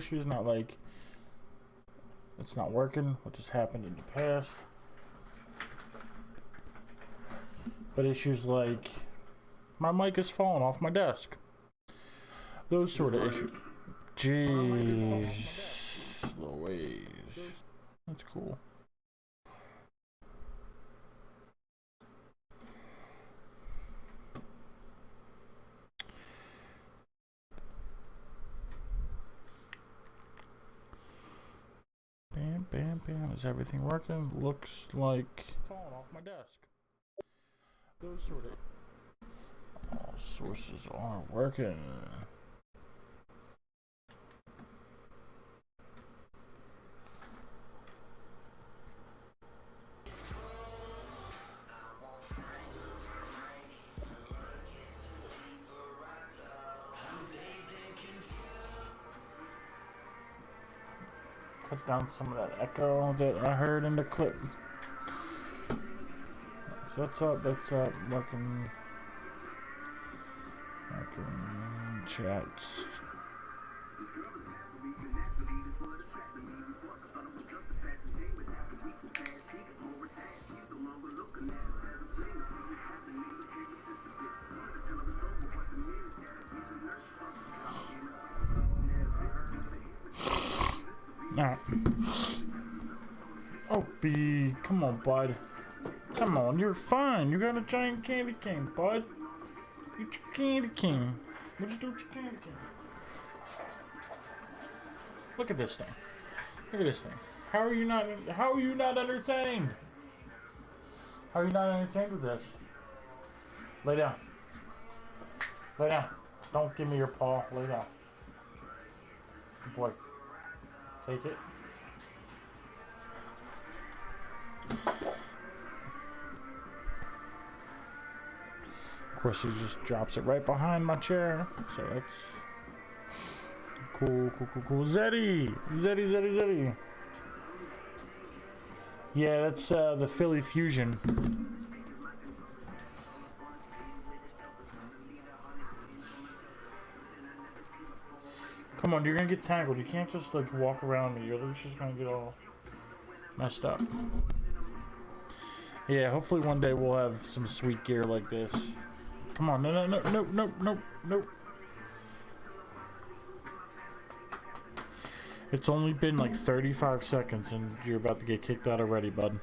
issues, not like it's not working, which has happened in the past. But issues like my mic is falling off my desk. Those sort of issues. Jeez. Louise. That's cool. Bam, bam, bam. Is everything working? Looks like falling off my desk. Those sort of all sources are working. Cut down some of that echo that I heard in the clip. So that's up, working chats. Alright. Oh, B, come on, bud. Come on, you're fine. You got a giant candy cane, bud. Eat your candy cane. What you do with your candy cane? Look at this thing. Look at this thing. How are you not entertained? How are you not entertained with this? Lay down. Lay down. Don't give me your paw. Lay down. Good boy. Take it. Of course, he just drops it right behind my chair. So that's cool. Zeddy. Yeah, that's the Philly Fusion. Come on, you're gonna get tangled. You can't just like walk around me. Your leash is gonna get all messed up. Yeah, hopefully one day we'll have some sweet gear like this. Come on, no. It's only been like 35 seconds and you're about to get kicked out already, bud.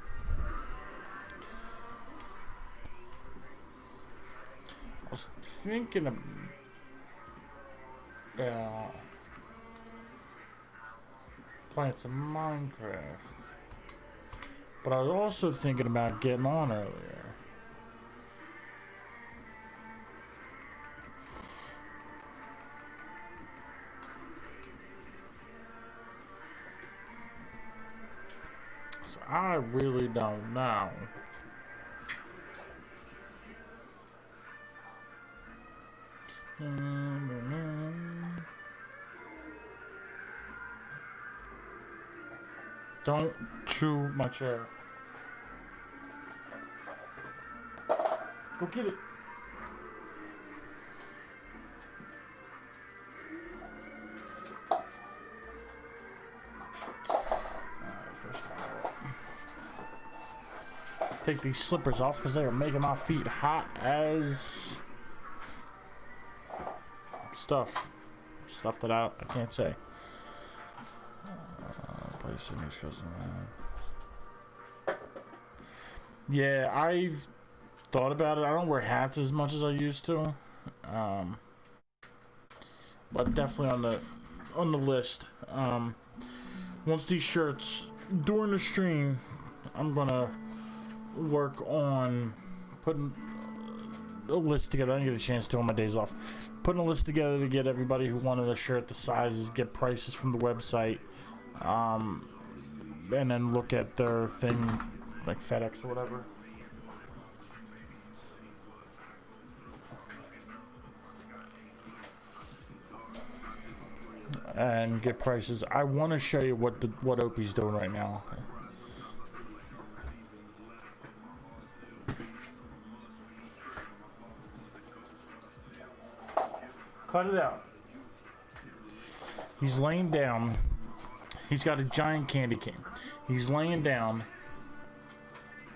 I was thinking about playing some Minecraft, but I was also thinking about getting on earlier. So I really don't know. Don't chew my chair. Go get it. Take these slippers off because they are making my feet hot as stuff that I can't say. Yeah, I've thought about it. I don't wear hats as much as I used to, but definitely on the list. Once these shirts during the stream, I'm gonna work on putting a list together. I didn't get a chance to on my days off. Putting a list together to get everybody who wanted a shirt, the sizes, get prices from the website, and then look at their thing like FedEx or whatever. And get prices. I want to show you what Opie's doing right now. Cut it out. He's laying down. He's got a giant candy cane. He's laying down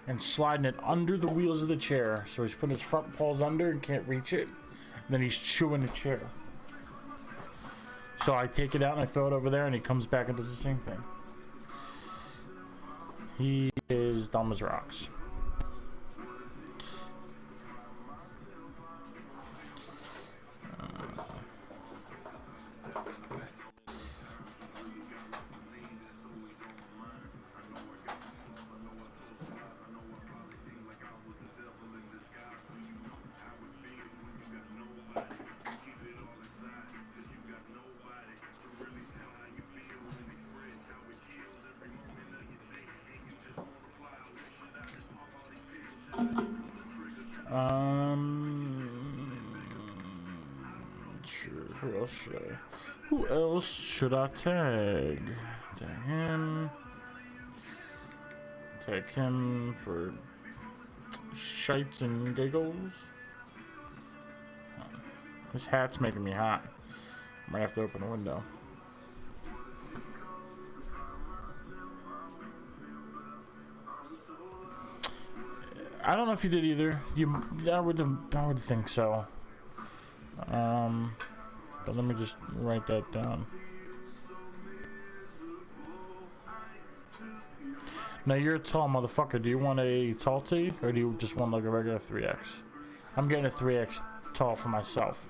and sliding it under the wheels of the chair. So he's putting his front paws under and can't reach it. And then he's chewing the chair. So I take it out and I throw it over there and he comes back and does the same thing. He is dumb as rocks. Sure. Who else should I tag? Tag him. Tag him for shites and giggles. This hat's making me hot. I might have to open a window. I don't know if you did either. I would think so. But let me just write that down. Now you're a tall motherfucker. Do you want a tall tee or do you just want like a regular 3X? I'm getting a 3X tall for myself.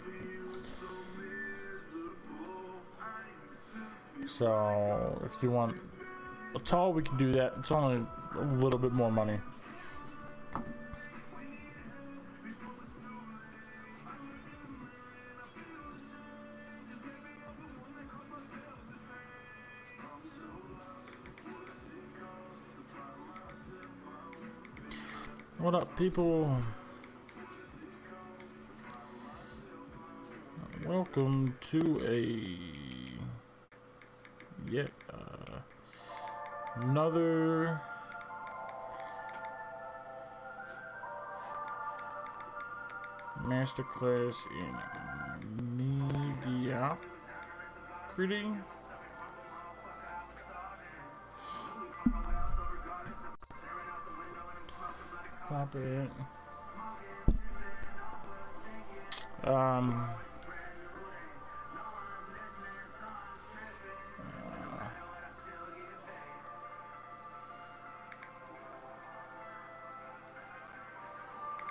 So if you want a tall, we can do that. It's only a little bit more money. What up, people? Welcome to another masterclass in mediocrity. Pop it.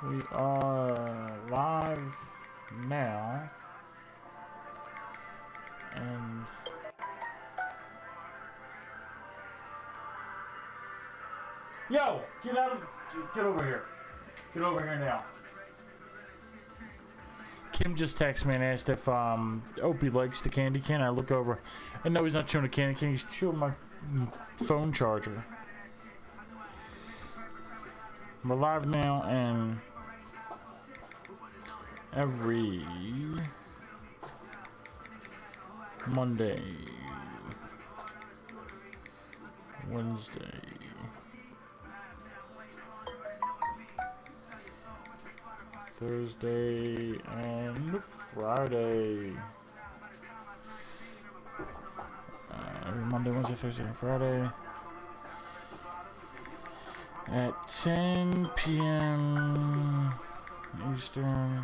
We are live now, and yo, get over here. Get over here now. Kim just texted me and asked if Opie likes the candy cane. I look over, and no, he's not chewing a candy cane. He's chewing my phone charger. We're live now, and every Monday, Wednesday, Thursday, and Friday. Every Monday, Wednesday, Thursday, and Friday at 10 p.m. Eastern.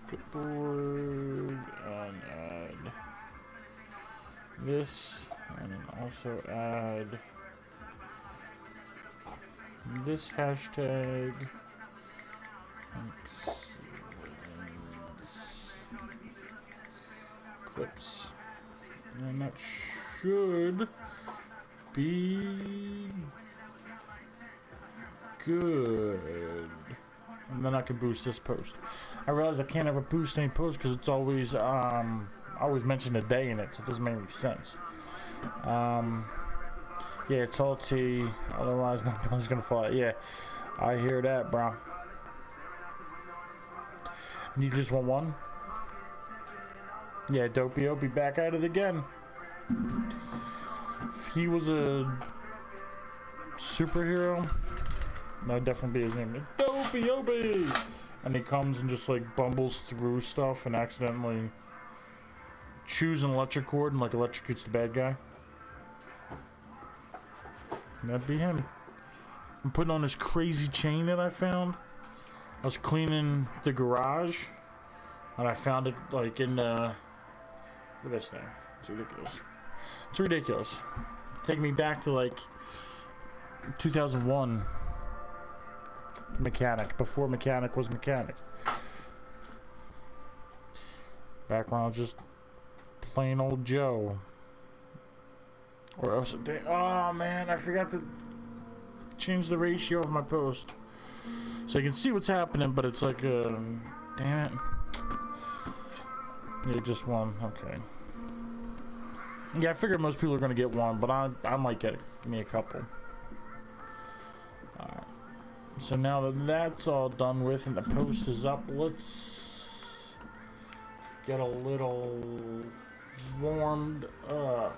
Clipboard and add this, and then also add this hashtag. Clips, and that should be good. And then I can boost this post. I realize I can't ever boost any post because it's always I always mention a day in it, so it doesn't make any sense. Yeah, it's all T. Otherwise, my phone's gonna fall out. Yeah, I hear that, bro. And you just want one? Yeah, Dopey Opie back at it again. If he was a superhero, that'd definitely be his name. Dopey Opie! And he comes and just like bumbles through stuff and accidentally chews an electric cord and like electrocutes the bad guy. That'd be him. I'm putting on this crazy chain that I found. I was cleaning the garage and I found it like in the... Look at this thing. It's ridiculous. It's ridiculous. Take me back to like 2001. Mechanic. Before Mechanic was Mechanic. Back when I was just plain old Joe. Or else, oh man, I forgot to change the ratio of my post. So you can see what's happening, but it's like, damn it. Yeah, just one, okay. Yeah, I figured most people are gonna get one, but I might give me a couple. Alright. So now that that's all done with and the post is up, let's get a little warmed up.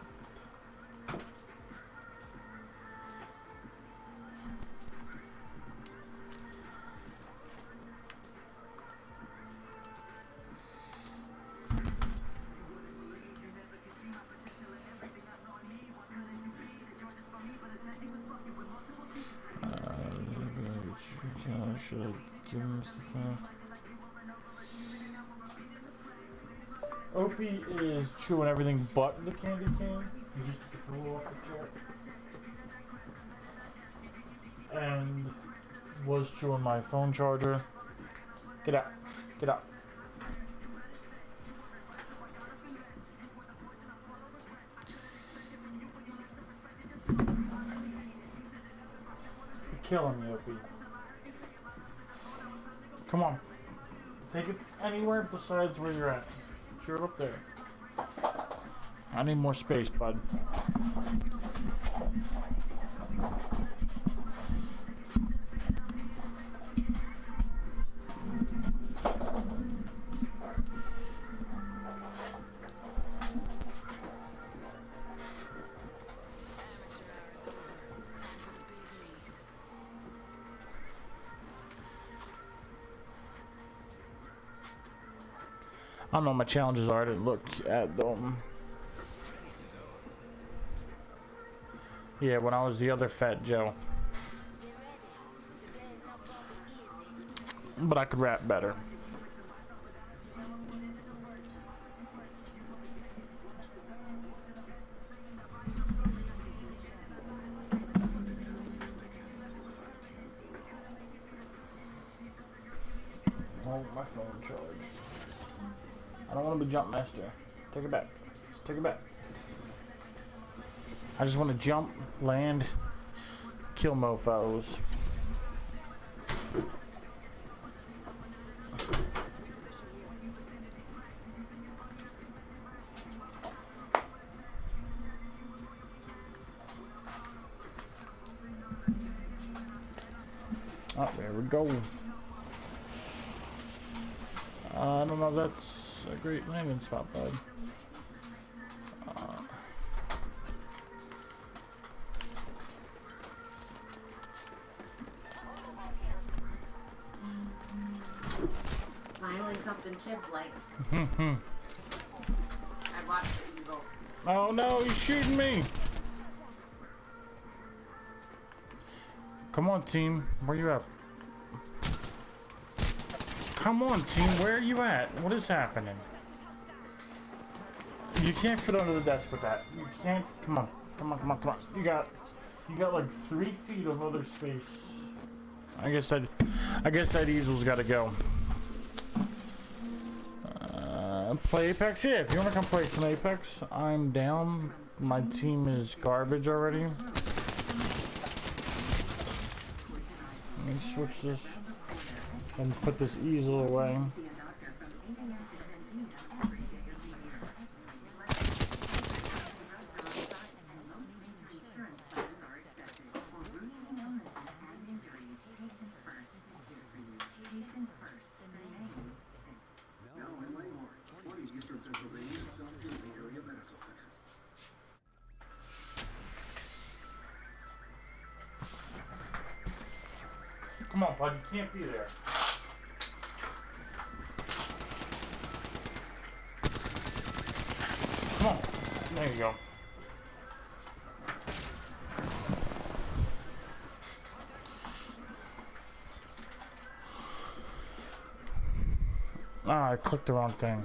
Should I give him something? Opie is chewing everything but the candy cane. He just took the glue off the chair. And was chewing my phone charger. Get out. Get out. You're killing me, Opie. Come on. Take it anywhere besides where you're at. You're up there. I need more space, bud. I don't know what my challenges are. I didn't look at them. Yeah, when I was the other Fat Joe. But I could rap better. Oh, my phone charged. I don't want to be jump master. Take it back. Take it back. I just want to jump, land, kill mofos. Oh, there we go. I don't know if that's a great landing spot, bud. Finally something Chips likes. I watched it, Eagle. Oh no, he's shooting me! Come on, team. Where you at? Come on, team. Where are you at? What is happening? You can't fit under the desk with that. You can't. Come on. Come on, come on, come on. You got like 3 feet of other space. I guess that easel's got to go. Play Apex? Yeah, if you want to come play some Apex, I'm down. My team is garbage already. Let me switch this and put this easel away. Come on, bud. You can't be there. Come on. There you go. Ah, I clicked the wrong thing.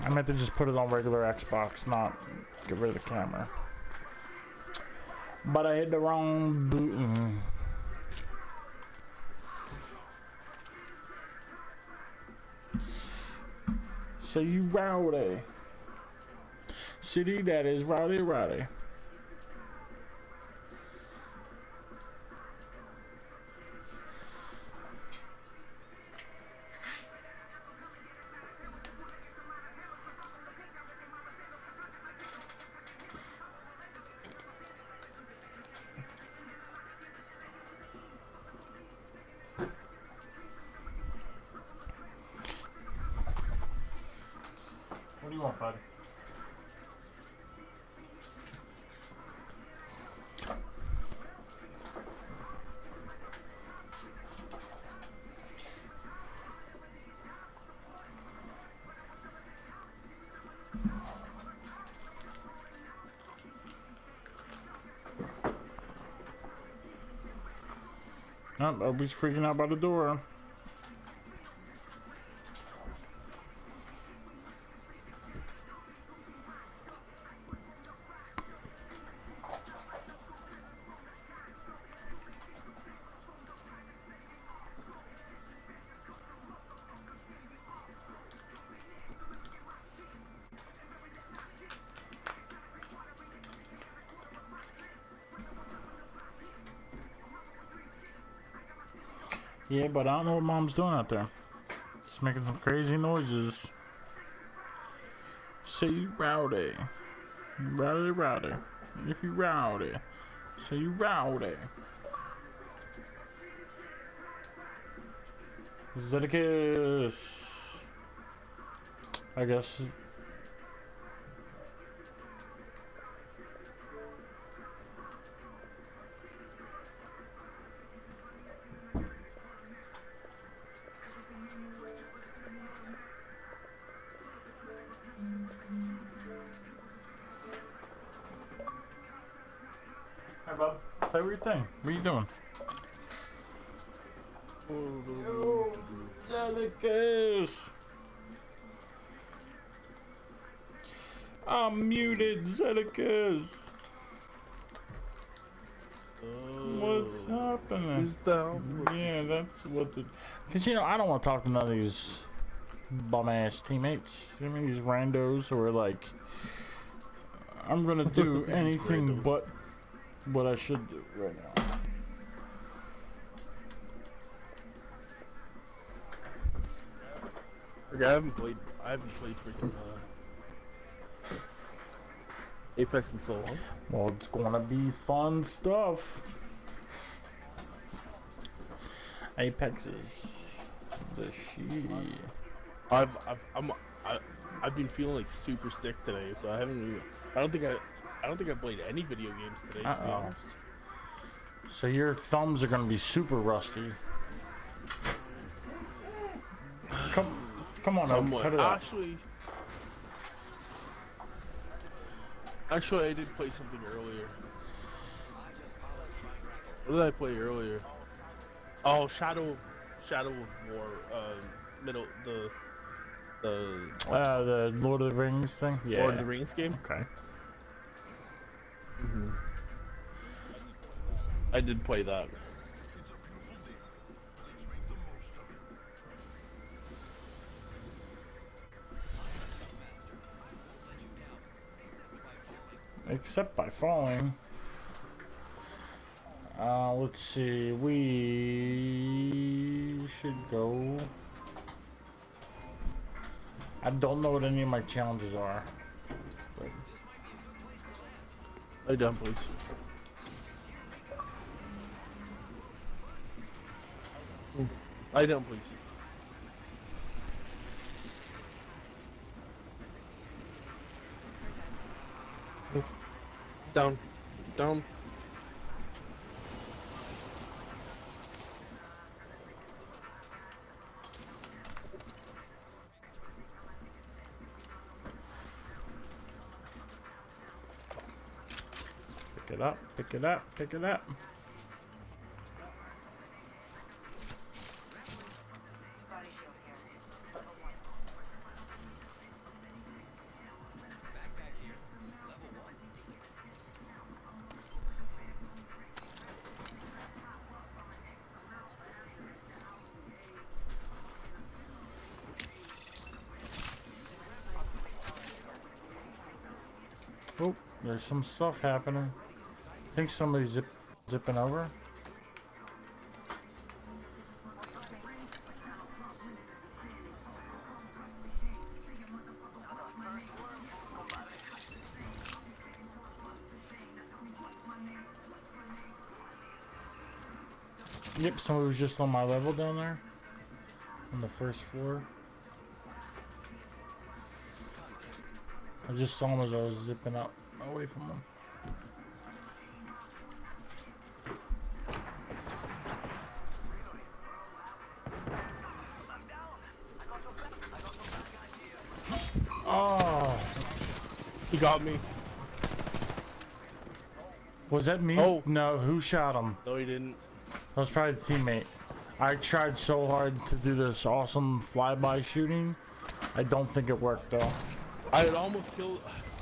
I meant to just put it on regular Xbox, not get rid of the camera. But I hit the wrong button. So you rowdy. City that is rowdy rowdy. What do you want, bud? Oh, nobody's freaking out by the door. Yeah, but I don't know what Mom's doing out there. She's making some crazy noises. Say you rowdy. Rowdy, rowdy. If you rowdy. Say you rowdy. Zedekiss. I guess. Hey, bub. Say what you think. What are you doing? Yo, Zedekiss. I'm muted, Zedekiss. What's happening? Yeah, that's what the... Because, you know, I don't want to talk to none of these bum-ass teammates. I mean, these randos who are like... I'm going to do anything but what I should do right now. Okay, I haven't played freaking Apex in so long. Well, it's gonna be fun stuff. Apex is the shit. I've been feeling like super sick today, so I haven't even, I don't think I played any video games today, to be honest. So your thumbs are gonna be super rusty. Come on, cut it out. Actually, I did play something earlier. What did I play earlier? Oh, Shadow of War, the Lord of the Rings thing? Yeah. Lord of the Rings game? Okay. I did play that. Except by falling. Let's see. We should go. I don't know what any of my challenges are. But... Lay down, please. Lie down, please. Down. Down. Pick it up, pick it up, pick it up. Oh, there's some stuff happening. I think somebody's zipping over. Yep, somebody was just on my level down there. On the first floor. I just saw him as I was zipping up away from him. Oh, He got me. was that me? Oh. No, who shot him? No, he didn't. That was probably the teammate. I tried so hard to do this awesome flyby shooting. I don't think it worked though. I'd almost killed him.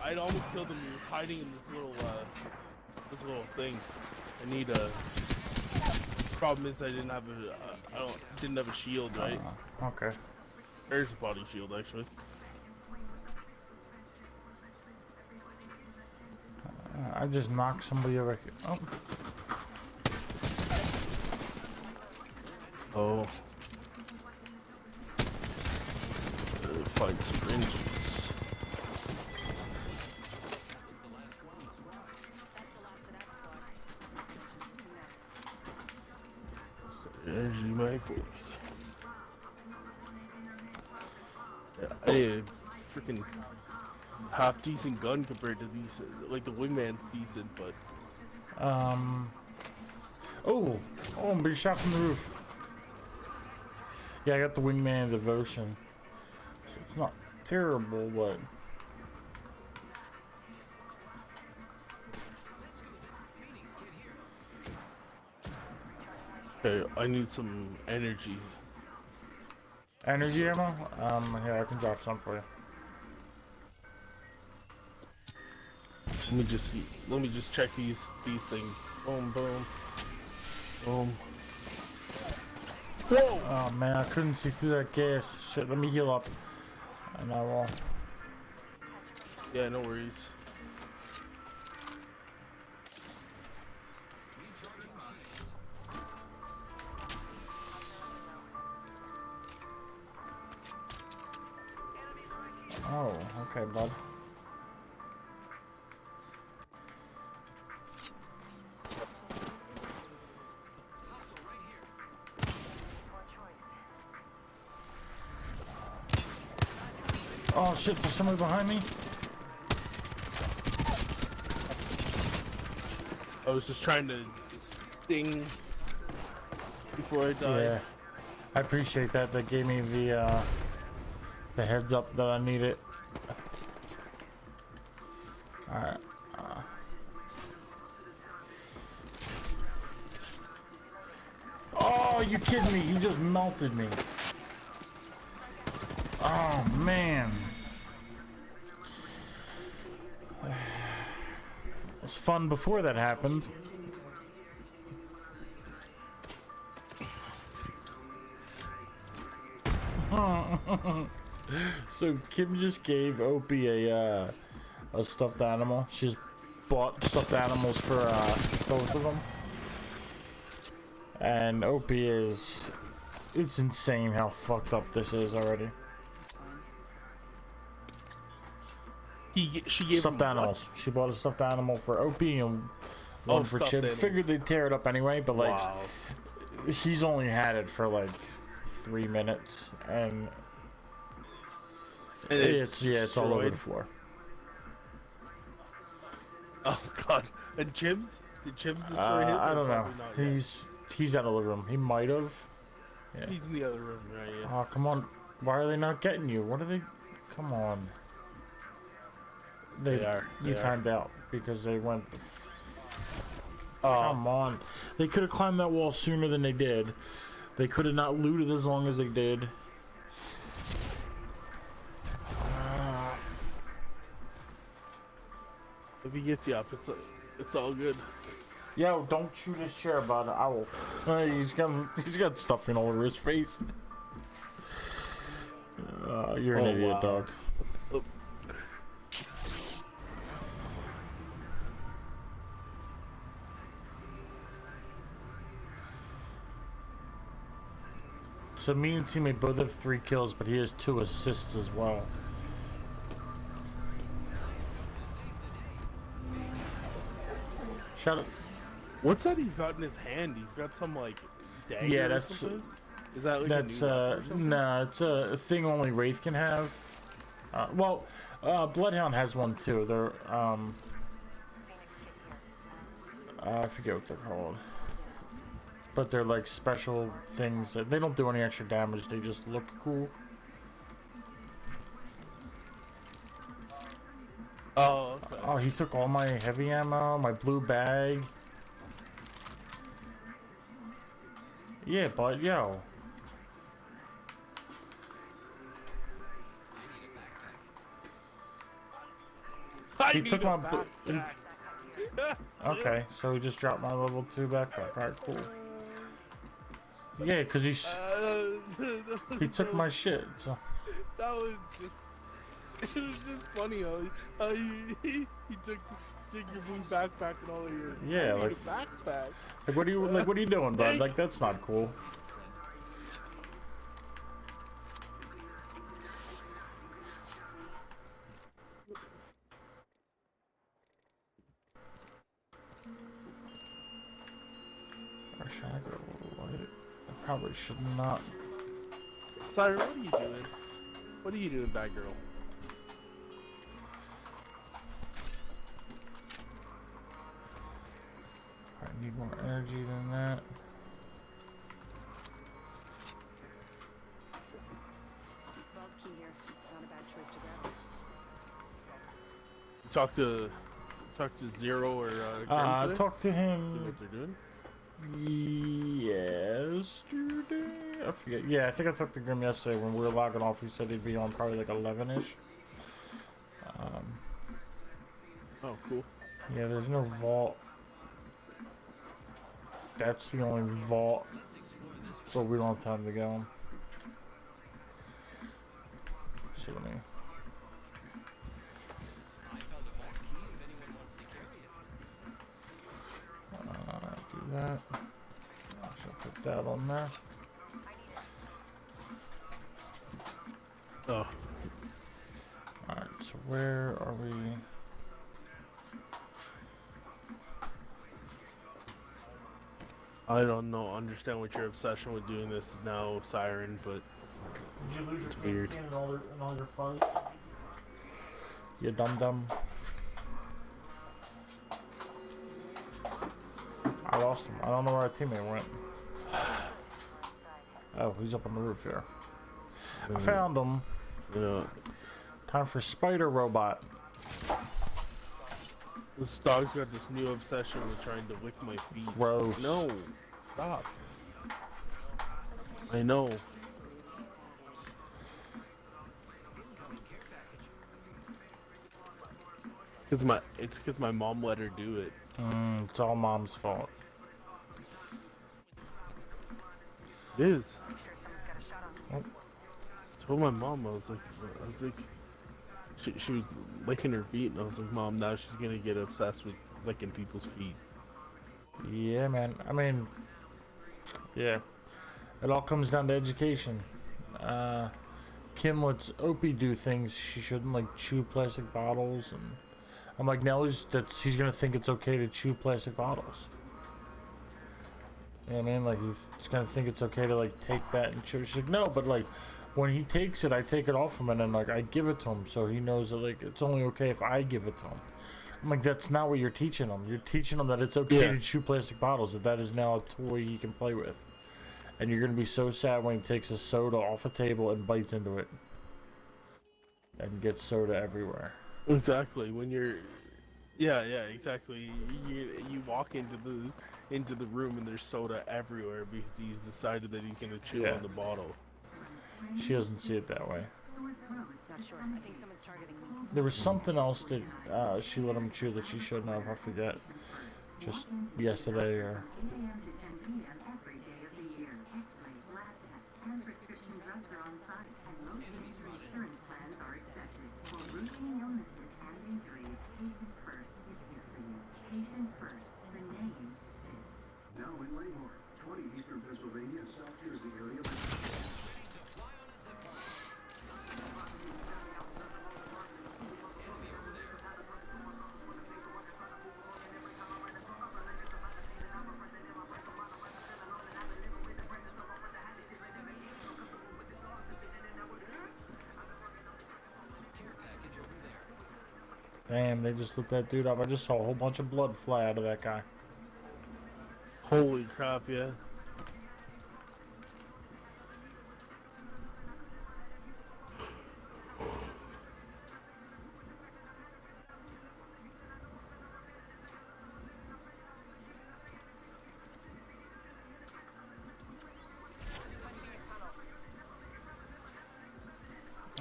He was hiding in this little thing. I need a. Problem is I didn't have a shield, right? Okay. There's a body shield actually. I just knocked somebody over here. Oh. Oh. Find some engines. Energy my force. Yeah, I need a freaking half decent gun compared to these. Like the wingman's decent, but Oh, I'm being shot from the roof. Yeah, I got the wingman devotion. So it's not terrible, but okay, I need some energy. energy ammo. Yeah, I can drop some for you. Let me just check these things. Boom, boom, boom. Whoa! Oh man, I couldn't see through that gas. Shit, let me heal up. And I will. Yeah, no worries. Oh, okay, bud. Oh shit, there's somebody behind me. I was just trying to ding before I died. Yeah, I appreciate that. That gave me the heads up that I need it. All right. Oh, you kidding me? You just melted me. Oh man. It was fun before that happened. So Kim just gave Opie a stuffed animal. She's bought stuffed animals for both of them. And Opie it's insane how fucked up this is already. She gave Stuffed him animals. She bought a stuffed animal for Opie and one for stuffed Chip. animals. Figured they'd tear it up anyway, but like Wow. he's only had it for like 3 minutes, and it's all over the floor. Oh god. And Chibs? Did Chibs destroy his? I or don't know. probably not yet? He's out of the room. He might have. Yeah. He's in the other room, right? Yeah. Oh come on! Why are they not getting you? What are they? Come on. They are. You timed out because they went Come on. They could have climbed that wall sooner than they did. They could have not looted as long as they did. If he gets you up, it's all good. Yo, don't chew this chair, bud. I will. He's got stuffing all over his face. You're an idiot, dog. Oh. So me and teammate both have 3 kills, but he has 2 assists as well. Shut up. What's that he's got in his hand? He's got some like dagger. Yeah, or that's something? Is that like that's a new weapon or something? nah, it's a thing only Wraith can have. Bloodhound has one too. They're I forget what they're called, but they're like special things. They don't do any extra damage. They just look cool. Oh, okay. Oh, he took all my heavy ammo, my blue bag. Yeah, but yo. I He need took a my backpack. Okay, so he just dropped my level 2 backpack. Alright, cool. Yeah, cause he took my shit. So. That was just. It was just funny how he took your blue backpack and all of your. Yeah, I need like- a backpack. Like, what are you doing, bud? Like, that's not cool. Or should I go a little light? I probably should not. Siren, what are you doing? What are you doing, bad girl? I need more energy than that. Bulb key here. Not a bad choice to grab. Talk to Zero or Grim I today? talked to See him what they're doing. yesterday. I forget. Yeah, I think I talked to Grim yesterday when we were logging off. He said he'd be on probably like 11ish. Oh, cool. Yeah, there's no vault. That's the only vault, but we don't have time to go. So let me. Do that. I shall put that on there. Oh, Alright, so where are we? I don't know. Understand what your obsession with doing this now, Siren, but Did you lose It's your weird. paint can and all your fuzz? You dum dum. I lost him. I don't know where our teammate went. Oh, he's up on the roof here. I found him. yeah. Time for Spider Robot. This dog's got this new obsession with trying to lick my feet. Gross. No, stop. I know. It's because my mom let her do it. It's all mom's fault. It is. Make sure someone's got a shot on. I told my mom, I was like, she was licking her feet, and I was like, Mom, now she's gonna get obsessed with licking people's feet. Yeah, man. I mean, yeah. It all comes down to education. Kim lets Opie do things she shouldn't, like chew plastic bottles, and I'm like, now he's gonna think it's okay to chew plastic bottles. You know what I mean? Like, he's gonna think it's okay to like take that and chew. She's like, no, but like when he takes it, I take it off him and then like I give it to him, so he knows that like it's only okay if I give it to him. I'm like, that's not what you're teaching him. You're teaching him that it's okay Yeah. to chew plastic bottles. That is now a toy he can play with. And you're gonna be so sad when he takes a soda off a table and bites into it, and gets soda everywhere. Exactly. When you're Yeah, yeah, exactly. You walk into the room and there's soda everywhere because he's decided that he's gonna chew Yeah. on the bottle. She doesn't see it that way. Not sure. I think someone's targeting me. There was something else that she let him chew that she shouldn't have. I forget. Just yesterday or. Now in Langhorne, 20 Eastern Pennsylvania, South Jersey area. Damn, they just lit that dude up. I just saw a whole bunch of blood fly out of that guy. Holy crap! Yeah.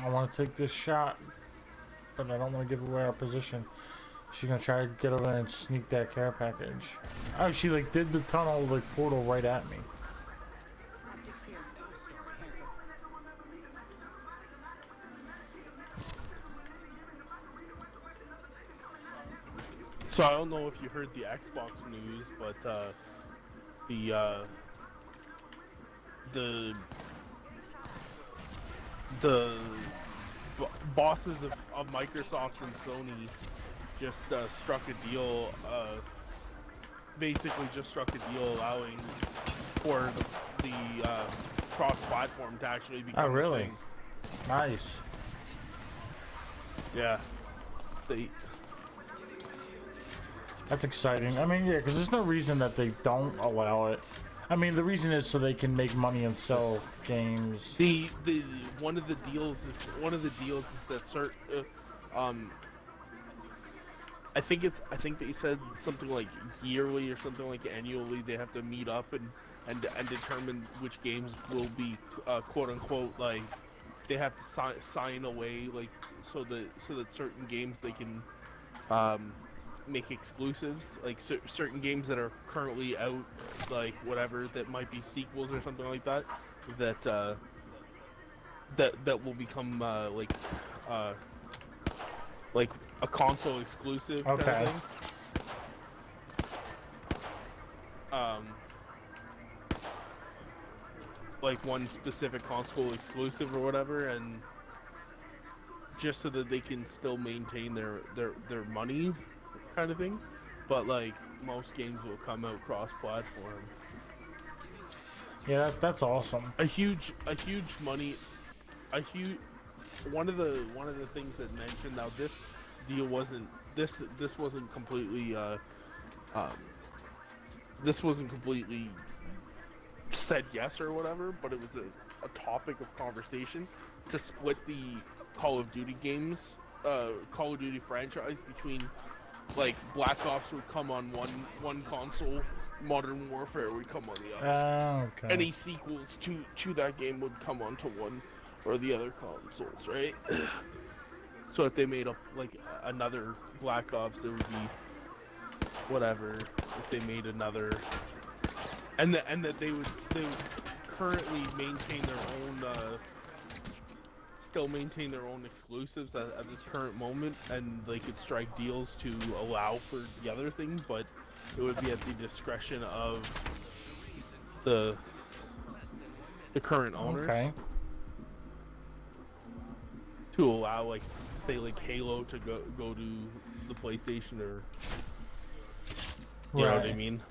I want to take this shot, but I don't want to give away our position. She's gonna try to get over there and sneak that care package. Oh, she like did the tunnel like portal right at me. Optic here. Sniper. So I don't know if you heard the Xbox news, but the bosses of Microsoft and Sony just struck a deal. Basically, just struck a deal allowing for the cross-platform to actually become. Oh, a really? thing. Nice. Yeah. They. That's exciting. I mean, yeah, because there's no reason that they don't allow it. I mean, the reason is so they can make money and sell games. The one of the deals is that I think they said something like yearly or something like annually they have to meet up and determine which games will be quote unquote like they have to sign away like so that certain games they can make exclusives, like certain games that are currently out, like whatever that might be sequels or something like that, that will become like a console exclusive. Okay. Kind of thing. Like one specific console exclusive or whatever, and just so that they can still maintain their money, kind of thing. But like most games will come out cross-platform. Yeah, that's awesome. One of the things that mentioned, now this deal wasn't completely this wasn't completely said yes or whatever, but it was a topic of conversation to split the Call of Duty games, Call of Duty franchise between, like, Black Ops would come on one console, Modern Warfare would come on the other. Okay. Any sequels to that game would come onto one or the other consoles, right? So if they made up like another Black Ops, it would be whatever. If they made another, and that they would currently maintain their own, still maintain their own exclusives at this current moment, and they could strike deals to allow for the other thing, but it would be at the discretion of the current owners. Okay. To allow, like, say, like Halo to go to the PlayStation, or you know what I mean.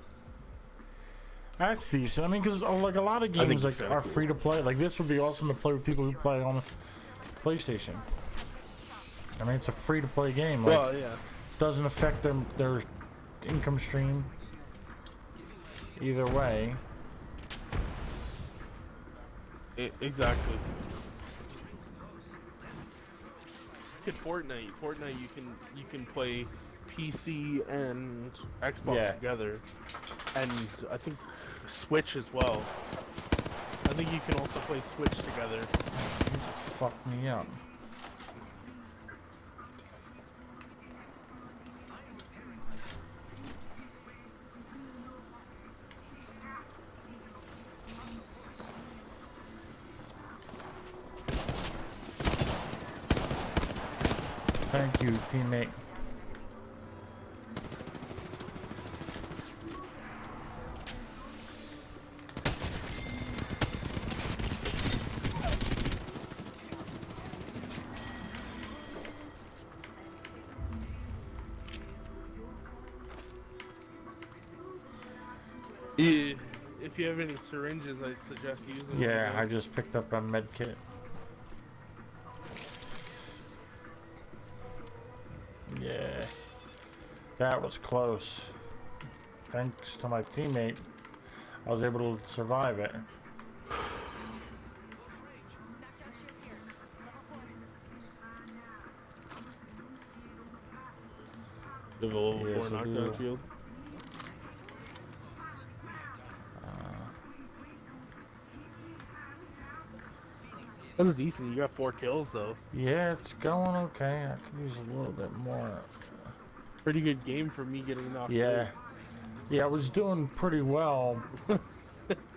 That's decent. I mean, because like a lot of games like are cool. free to play. Like this would be awesome to play with people who play on PlayStation. I mean, it's a free to play game. Like, Well, yeah. doesn't affect their income stream either way. Exactly. In Fortnite you can play PC and Xbox Yeah. together, and I think Switch as well. I think you can also play Switch together. You just fucked me up. Thank you, teammate. If you have any syringes, I'd suggest using them. Yeah, I just picked up a med kit. Yeah, that was close. Thanks to my teammate, I was able to survive it. You have a level Yes, 4 I knockdown do. shield. That's decent. You got 4 kills though. Yeah, it's going okay. I could use a little bit more. Pretty good game for me getting knocked Yeah, out. yeah, I was doing pretty well,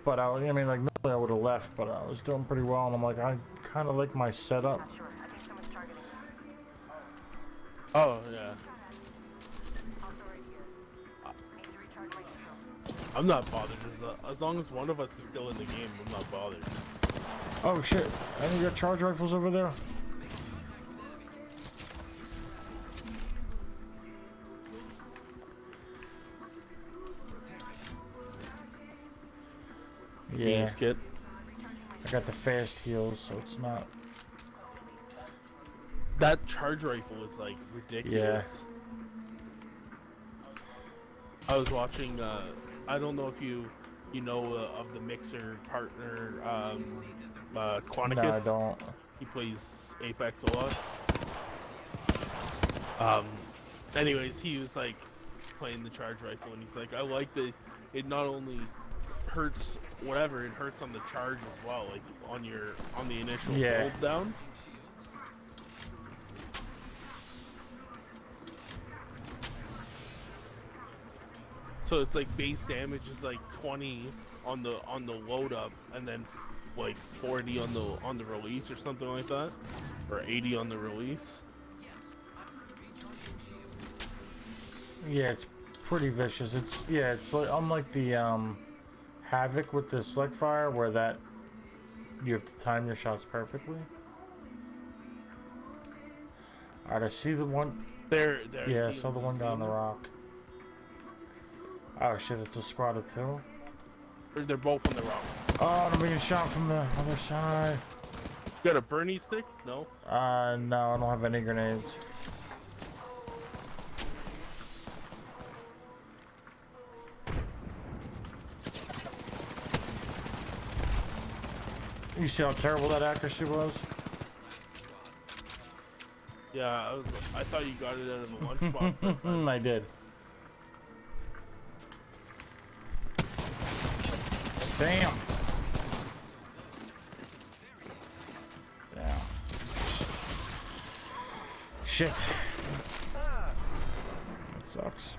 but I mean, like, normally I would have left, but I was doing pretty well, and I'm like, I kind of like my setup. Sure. I think someone's targeting me. Oh yeah. Also right here. Need to recharge my control. I'm not bothered. As long as one of us is still in the game, I'm not bothered. Oh shit! And we got charge rifles over there. Yeah, Yes, kid. I got the fast heals, so it's not. That charge rifle is like ridiculous. I was watching. I don't know if you know of the Mixer partner, Quanticus. No, I don't. He plays Apex a lot. Anyways, he was like playing the charge rifle, and he's like, I like that it not only hurts whatever, it hurts on the charge as well, like on the initial Yeah. hold down. So it's like base damage is like 20 on the load up, and then like 40 on the release or something like that, or 80 on the release. Yeah, it's pretty vicious. It's like unlike the Havoc with the slick fire, where that you have to time your shots perfectly. Alright, I see the one. There. Yeah, I see saw the him, one see down him the there? rock. Oh shit, it's a squad of 2. They're both on the rock. Oh, I'm being shot from the other side. You got a Bernie stick? No. No, I don't have any grenades. You see how terrible that accuracy was? Yeah, I thought you got it out of a lunchbox. that time. I did. Damn. Damn. Shit. That sucks.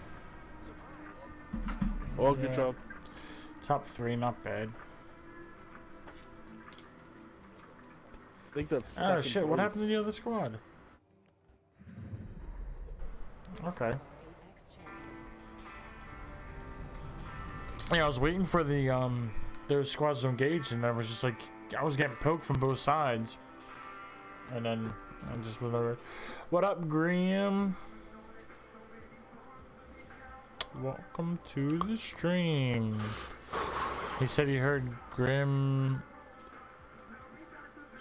Oh, good Yeah. job. Top 3, not bad. I think that's. Oh second shit, what place. happened to the other squad? Okay. Yeah, I was waiting for the those squads to engage, and I was just like, I was getting poked from both sides, and then I just was over. What up, Graham? Welcome to the stream. He said he heard Grim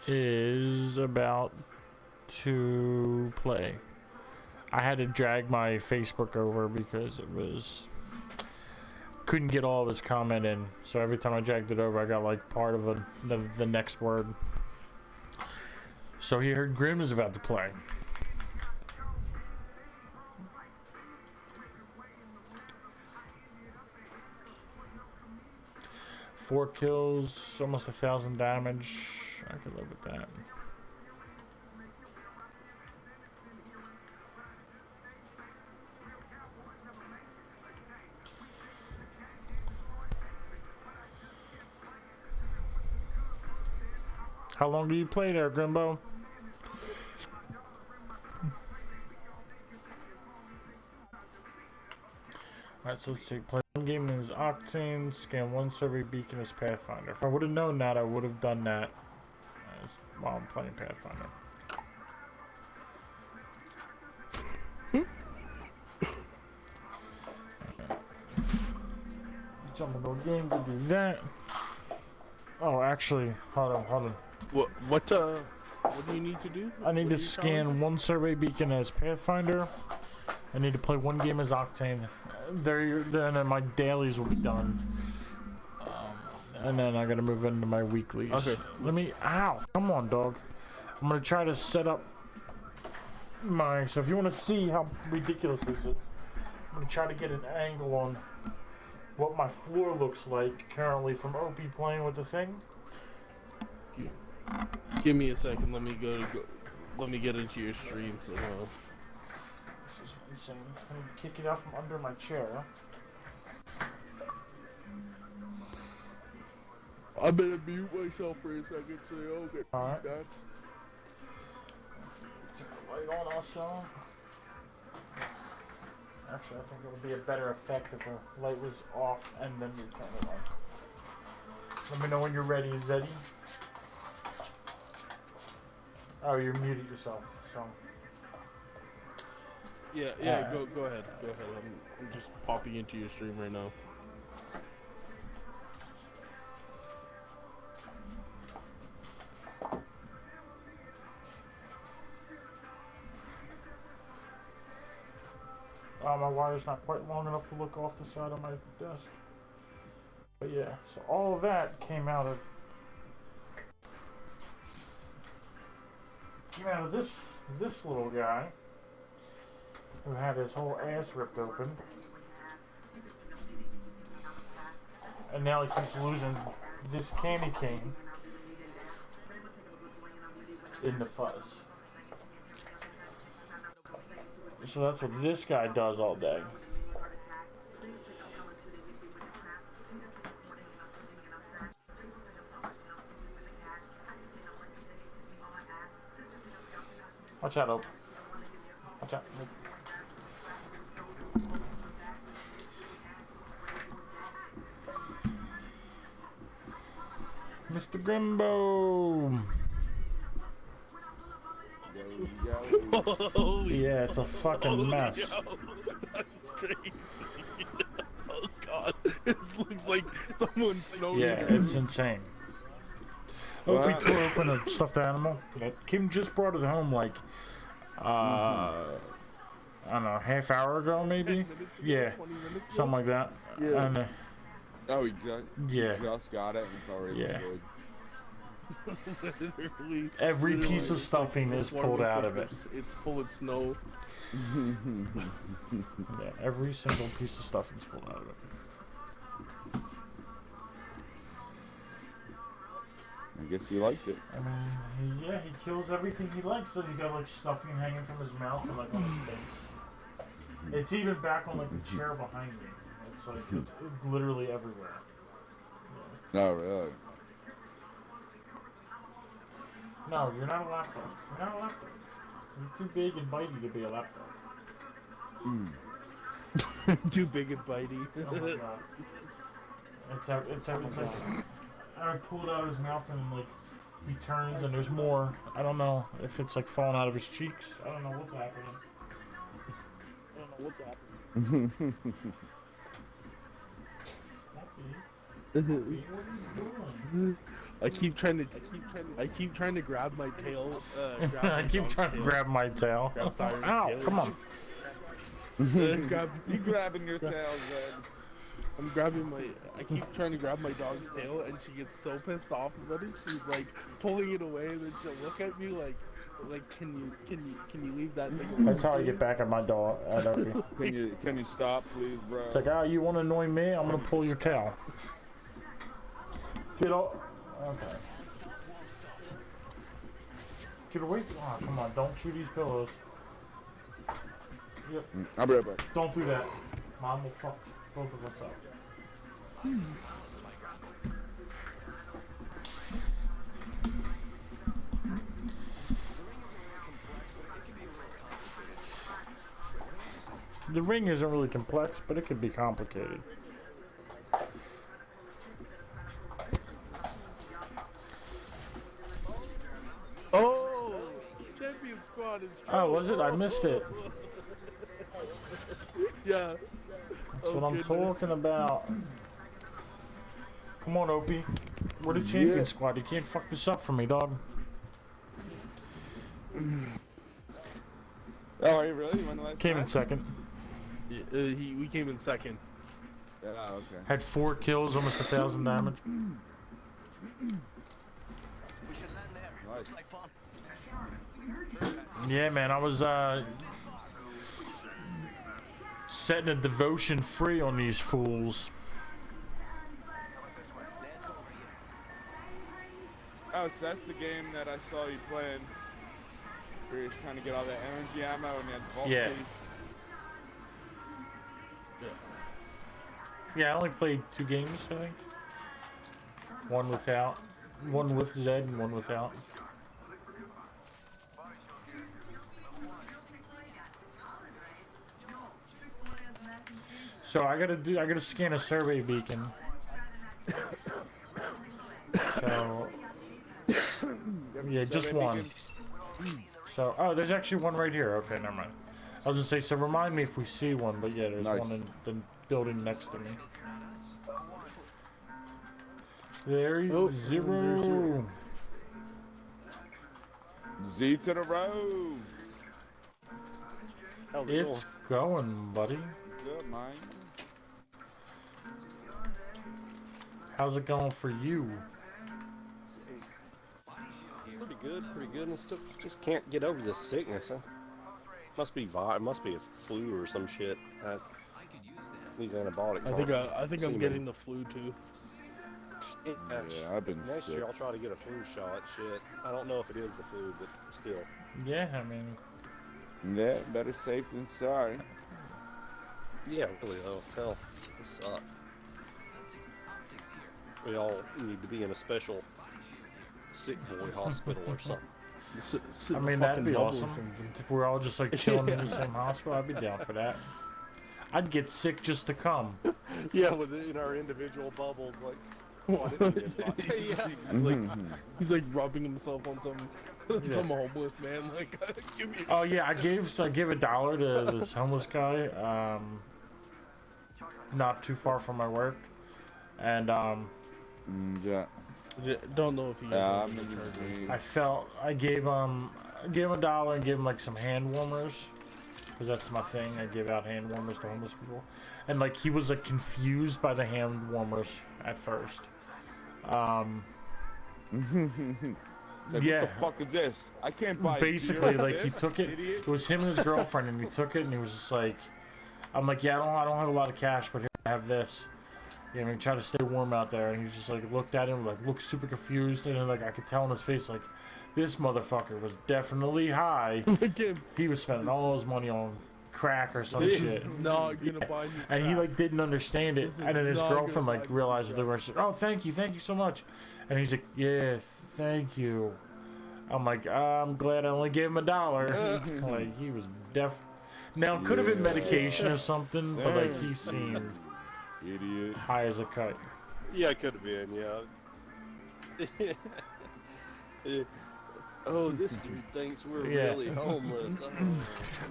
is about to play. I had to drag my Facebook over because it was couldn't get all of his comment in, so every time I dragged it over I got like part of the next word. So he heard Grim is about to play. 4 kills, almost 1,000 damage. I could live with that. How long do you play there, Grimbo? Alright, so let's see. Play one game as Octane, scan one survey beacon as Pathfinder. If I would have known that, I would have done that while I'm playing Pathfinder. Jump into a game to do that. Oh, actually, hold on. What do you need to do? I need to scan one survey beacon as Pathfinder. I need to play one game as Octane. Then my dailies will be done. And then I gotta move into my weeklies. Okay. Ow! Come on, dog. I'm gonna try to set up so if you want to see how ridiculous this is, I'm gonna try to get an angle on what my floor looks like currently from OP playing with the thing. Give me a second. Let me let me get into your stream. So. This is insane. I'm gonna kick it out from under my chair. I'm gonna mute myself for a second so they don't get Alright. feedback. Turn the light on also. Actually, I think it would be a better effect if the light was off and then we turn it on. Let me know when you're ready, Zeddy. Oh, you're muted yourself, so. Yeah, go ahead. I'm just popping into your stream right now. My wire's not quite long enough to look off the side of my desk. But yeah, so all of that came out of this little guy who had his whole ass ripped open. And now he keeps losing this candy cane in the fuzz. So that's what this guy does all day. Watch out, Ope. Watch out. Mr. Grimbo! Yeah, it's a fucking mess. Yo, that's crazy. Oh god, it looks like someone's snowing. Yeah, it's insane. Oh, we tore open a stuffed animal. Kim just brought it home like, I don't know, half hour ago maybe? Yeah, something like that. Yeah. And, Oh, yeah. just got it and it's already Yeah. good. Every piece of stuffing is pulled out of it. It's full of snow. Yeah, every single piece of stuffing is pulled out of it. I guess you liked it. I mean, he kills everything he likes. So you got like stuffing hanging from his mouth and like on his face. It's even back on like the chair behind me. It's like it's literally everywhere. Yeah. Oh, really? No, you're not a laptop. You're not a laptop. You're too big and bitey to be a laptop. Too big and bitey. Oh my god. It's like I pull it out of his mouth and like he turns and there's more. I don't know if it's like falling out of his cheeks. I don't know what's happening. What are you doing? I keep trying to grab my tail. I keep trying to grab my tail. Grab Cyrus' Ow, tail. come on. You grabbing your tail, Zed. I'm grabbing I keep trying to grab my dog's tail, and she gets so pissed off about it. She's like pulling it away, and then she'll look at me like, can you leave that thing alone? That's how I get back at my dog. Can you stop, please, bro? It's like, oh, you want to annoy me? I'm gonna pull your tail. Get off. Okay. Get away from. Oh, come on. Don't chew these pillows. Yep. I'll be right back. Don't do that. Mom will fuck both of us up. The ring isn't really complex, but it could be complicated. Oh, champion squad is. Oh, was it? I missed it. Yeah. That's what I'm talking about. Come on, Opie. We're the champion Yeah. squad. You can't fuck this up for me, dog. Oh, are you really? You won the last Came in time? second. We came in second. Yeah, okay. Had 4 kills, almost 1,000 damage. Nice. Yeah, man, I was setting a devotion free on these fools. Oh, so that's the game that I saw you playing. Where you're trying to get all that energy ammo and that vault Yeah. key. Yeah, I only played 2 games, I think. One without, one with Zed and one without. So I gotta scan a survey beacon. So yeah, just Survey one. beacon? So there's actually one right here. Okay, never mind. I was gonna say, so remind me if we see one, but yeah, there's Nice. one in the building next to me. There you Oh, zero. Z to the road. How's it It's going, buddy. Good, mine. How's it going for you? going? Pretty good, and still just can't get over this sickness. Huh? Must be a flu or some shit. These antibiotics. I think I'm seem getting the flu too. Yeah, I've been Next sick. year I'll try to get a flu shot. Shit, I don't know if it is the flu, but still. Yeah, I mean, Yeah, better safe than sorry. Yeah, really though. Hell, this sucks. We all need to be in a special sick boy hospital or something. I mean that'd be awesome. If we're all just like chilling in the same hospital, I'd be down for that. I'd get sick just to come. Yeah, within our individual bubbles, like. Oh, I didn't get yeah. He's like rubbing himself on some homeless man. Like, give me. Oh yeah, I gave $1 to this homeless guy, not too far from my work, and Yeah. Don't know if he. Yeah, I'm in the dream. I gave him $1 and gave him like some hand warmers, because that's my thing. I give out hand warmers to homeless people, and like he was like confused by the hand warmers at first. It's like, Yeah. what the fuck is this? I can't buy Basically, beer like with he this, took it. idiot. It was him and his girlfriend, and he took it, and he was just like, "I'm like, yeah, I don't have a lot of cash, but here I have this. You know, I mean, try to stay warm out there." And he just like looked at him, like looked super confused, and then like I could tell in his face, like, this motherfucker was definitely high. He was spending all his money on crack or some This shit. is not gonna buy me. And he crap. like didn't understand it, This is and then his not gonna girlfriend like buy me realized what they crap. were saying. Oh, thank you so much. And he's like, yeah, thank you. I'm like, I'm glad I only gave him $1. Like he was deaf. Now it could have been medication or something, but like he seemed Idiot. high as a kite. Yeah, it could have been, yeah. Yeah. Oh, this dude thinks we're Yeah. really homeless. Oh.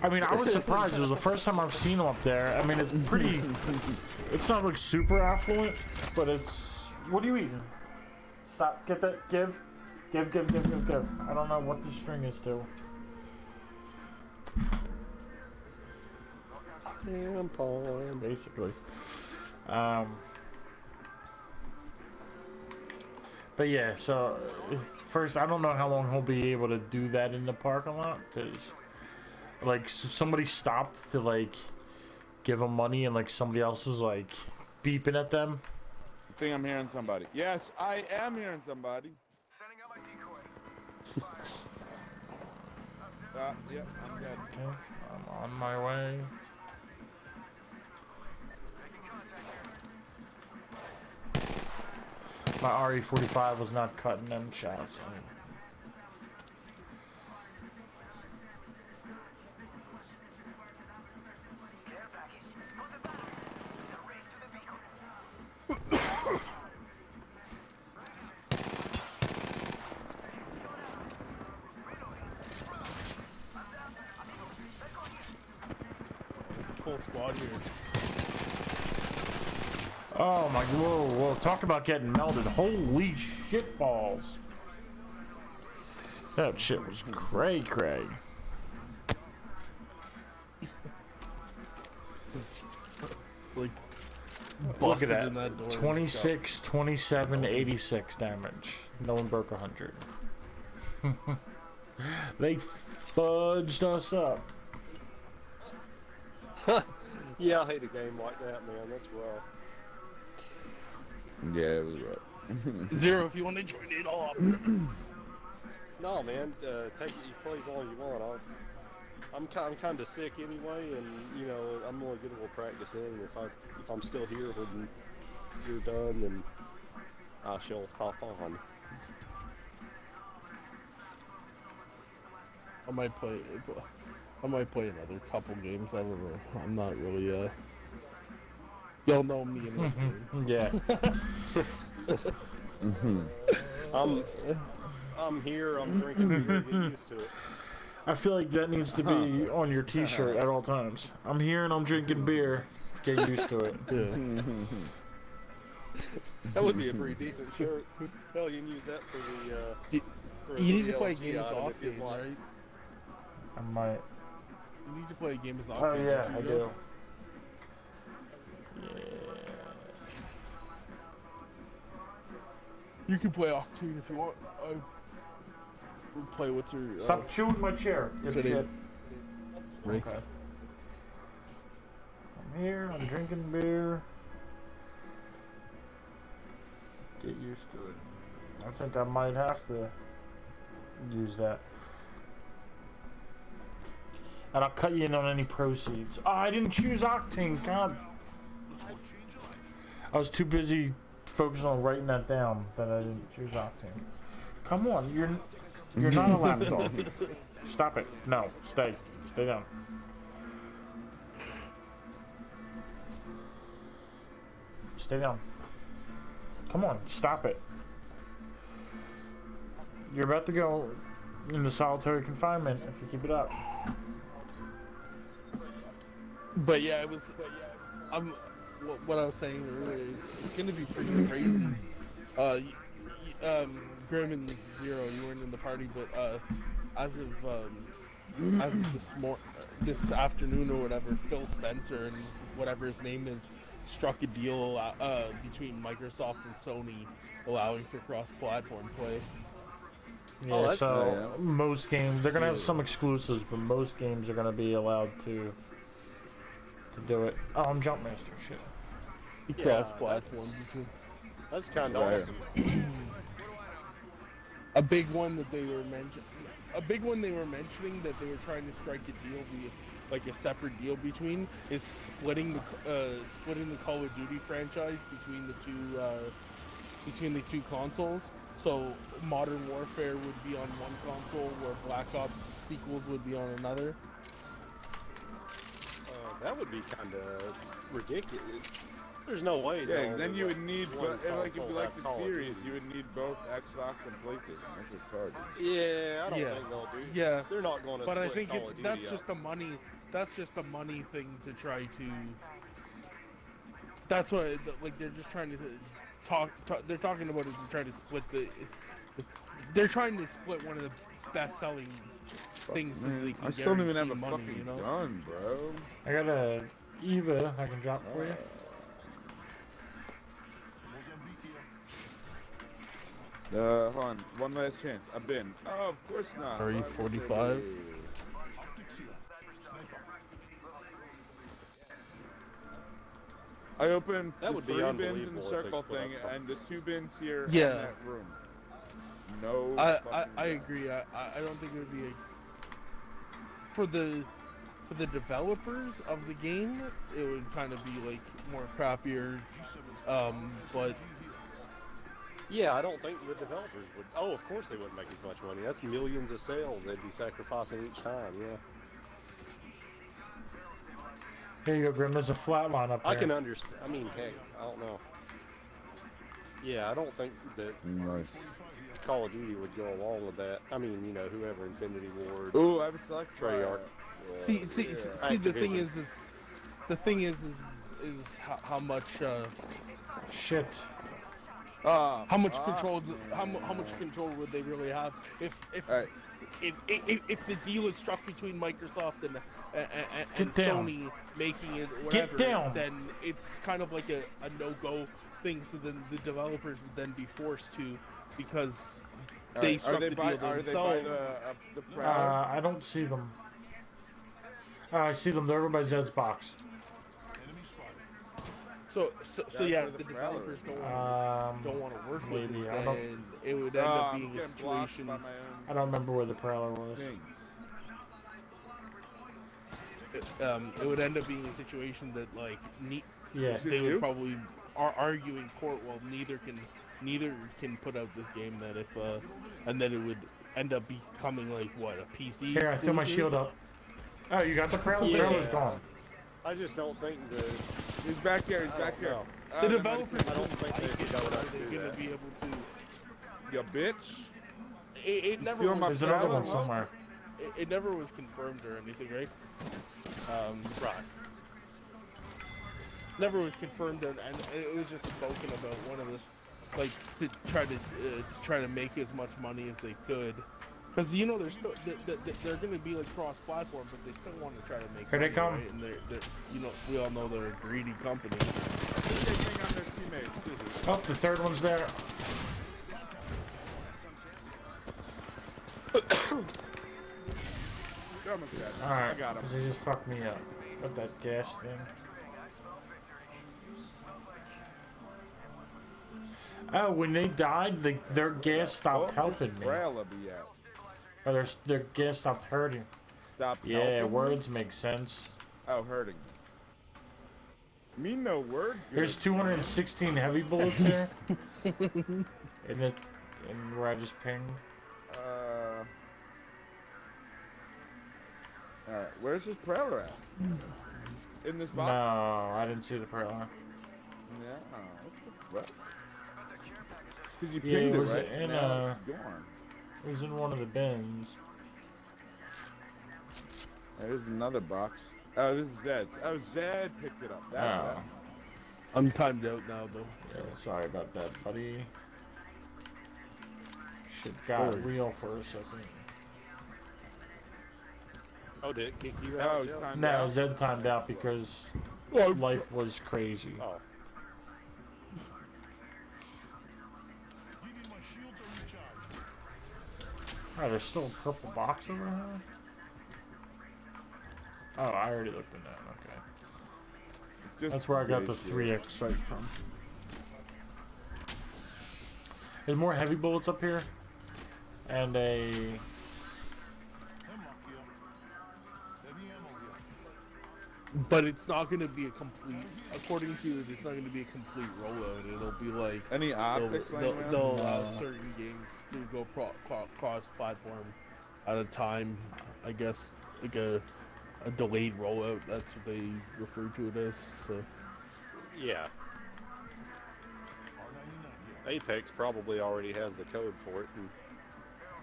I mean, I was surprised. It was the first time I've seen him up there. I mean, it's pretty. It's not like super affluent, but it's. What are you eating? Stop. Get that. Give. I don't know what the string is to. Tampon. Basically. But yeah, so first, I don't know how long he'll be able to do that in the parking lot, because like somebody stopped to like give him money, and like somebody else was like beeping at them. I think I'm hearing somebody. Yes, I am hearing somebody. Sending out my decoy. Yeah, I'm dead. Okay, I'm on my way. Making contact here. My RE45 was not cutting them shots. Care package. Put the battery. It's a race to the beacon. Full squad here. Oh my, whoa, talk about getting melted. Holy shit balls. That shit was cray. It's like Look at busted in that. that door. 26, 27, 86 damage. No one broke 100. They fudged us up. Yeah, I hate a game like that, man. That's rough. Yeah, it was rough. Zero, if you want to join it off. No, man. Take it. You play as long as you want. I'm kind of sick anyway, and you know I'm gonna get a little practice in. If I'm still here when you're done, then I shall hop on. I might play another couple games. I don't know. I'm not really. Y'all know me in this game. Yeah. I'm here. I'm drinking beer. Get used to it. I feel like that needs to be on your t-shirt at all times. I'm here and I'm drinking beer. Get used to it. Yeah. That would be a pretty decent shirt. Hell, you can use that for the. For You need the to play LG Game item of if you'd Octane, like. right? I might. You need to play Game of Octane. Oh yeah, don't I you, do. Joe? Yeah. You can play Octane if you want. We'll play what's her. Stop chewing my chair, you what's her shit. name? Wraith. Okay. I'm here, I'm drinking beer. Get used to it. I think I might have to use that. And I'll cut you in on any proceeds. Oh, I didn't choose Octane, God. I was too busy focusing on writing that down that I didn't choose Octane. Come on, you're not a lapdog. Stop it. No, stay. Stay down. Stay down. Come on, stop it. You're about to go into solitary confinement if you keep it up. But yeah, it was. What I was saying earlier is it's gonna be pretty crazy. Grim and Zero, you weren't in the party, but as of this afternoon or whatever, Phil Spencer and whatever his name is struck a deal between Microsoft and Sony, allowing for cross-platform play. Yeah, Oh, that's so most games, they're gonna have some exclusives, but most games are gonna be allowed to do it. Oh, I'm Jumpmaster, shit. Yeah, Cross-platform. That's kind of Right. awesome. A big one that they were mentioning that they were trying to strike a deal, like a separate deal between, is splitting the Call of Duty franchise between the two consoles. So Modern Warfare would be on one console, where Black Ops sequels would be on another. That would be kind of ridiculous. There's no way. Yeah, they'll then only you let would need, one like if you console like have the Call of series, you Duties. would need both Xbox and PlayStation. That's what's hard. Yeah, I don't Yeah. think they'll do. Yeah, They're not going to. but I split think Call of Duty that's up. just a money. That's just a money thing to try to. That's what like they're just trying to talk. They're talking about it to try to split they're trying to split one of the best-selling things that they Man, can I still don't even have a guarantee money, fucking you know? gun, bro. I got a Eva I can drop for you. Hold on. One last chance. I've been. Oh, of course not. Are you Why would 45? they? I opened That the would be 3 bins in unbelievable the if they circle split thing up. and the 2 bins here Yeah. in that room. No. I fucking way. agree. I don't think it would be a for the developers of the game. It would kind of be like more crappier. But Yeah, I don't think the developers would. Oh, of course they wouldn't make as much money. That's millions of sales they'd be sacrificing each time. Yeah, Here you go, Grim. There's a flat line up there. I can understand. I mean, heck, I don't know. Yeah, I don't think that Nice. Call of Duty would go along with that. I mean, you know, whoever Infinity Ward, Ooh, I have a select Treyarch. see, the thing Activision. is how much Shit. how much control how much control would they really have if Alright. if the deal is struck between Microsoft and Get down. Sony making it whatever, down. then it's kind of like a no-go thing. So then the developers would then be forced to, because they struck the deal Are they by themselves. the Prowler? I don't see them. I see them. They're over by Zed's box. So That's yeah, where if the the Prowler developers is. don't want to work with maybe, it, I don't- then it would end up being I'm a getting blocked situation. by my own I don't remember where the Prowler was. things. It would end up being a situation that like Yeah. they you? would probably argue in court. Well, neither can put out this game. That if and then it would end up becoming like what, a PC. Here, I threw my exclusive? shield up. Oh, you got the Prowler? Yeah. Prowler's gone. I just don't think the. He's back here. He's I back don't here. know. The developers I don't think they could go are enough to they do gonna that. be able to? You bitch. It never stealing my was, There's another Prowler, one huh? somewhere. it never was confirmed or anything, right? Right. Never was confirmed, and it was just spoken about. One of the, like, to try to make as much money as they could, because you know they're still they're going to be like cross-platform, but they still want to try to make. Here they money, come. right? And they're you know, we all know they're a greedy company. They hang on their teammates too. Oh, the third one's there. They're almost dead. Alright, I got him. because they just fucked me up with that gas thing. Oh, when they died, their gas stopped helping me. Prowler be out. Or their gas stopped hurting. Stop. Yeah, helping. words make sense. Oh, hurting. Me no word. Good. There's 216 heavy bullets there. in where I just pinged. Alright, where's this Prowler at? In this No, box? I didn't see the Prowler. Yeah. What the fuck? Because you Yeah, pinged it it, was right? in, Now it's gone. It was in one of the bins. There's another box. Oh, this is Zed's. Oh, Zed picked it up. That's Oh. I'm timed out now, though. Yeah, sorry about that, buddy. Shit got real for a second. Oh, did it kick you Oh, out, it's Joe? time No, out. Zed timed out because life was crazy. Oh. Oh, there's still a purple box over here? Oh, I already looked in that, okay. It's just That's where I got the great shit. 3x sight from. There's more heavy bullets up here. And a... But it's not going to be a complete. According to it, it's not going to be a complete rollout. It'll be like Any they'll, optics laying around? they'll allow certain games to go cross-platform at a time. I guess like a delayed rollout. That's what they refer to it as. So Yeah. Apex probably already has the code for it. And,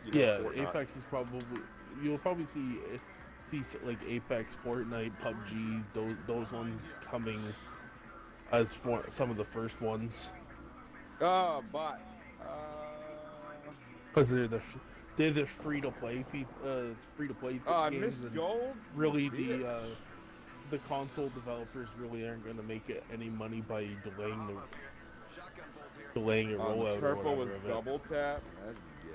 you know, yeah, Fortnite. Apex is probably you'll probably see like Apex, Fortnite, PUBG, those ones coming as some of the first ones. Oh, but. Because they're the free to play games. Miss And Gold? really, Bitch. the console developers really aren't going to make it any money by delaying a rollout. or Purple was whatever of it. double tap. That's gay.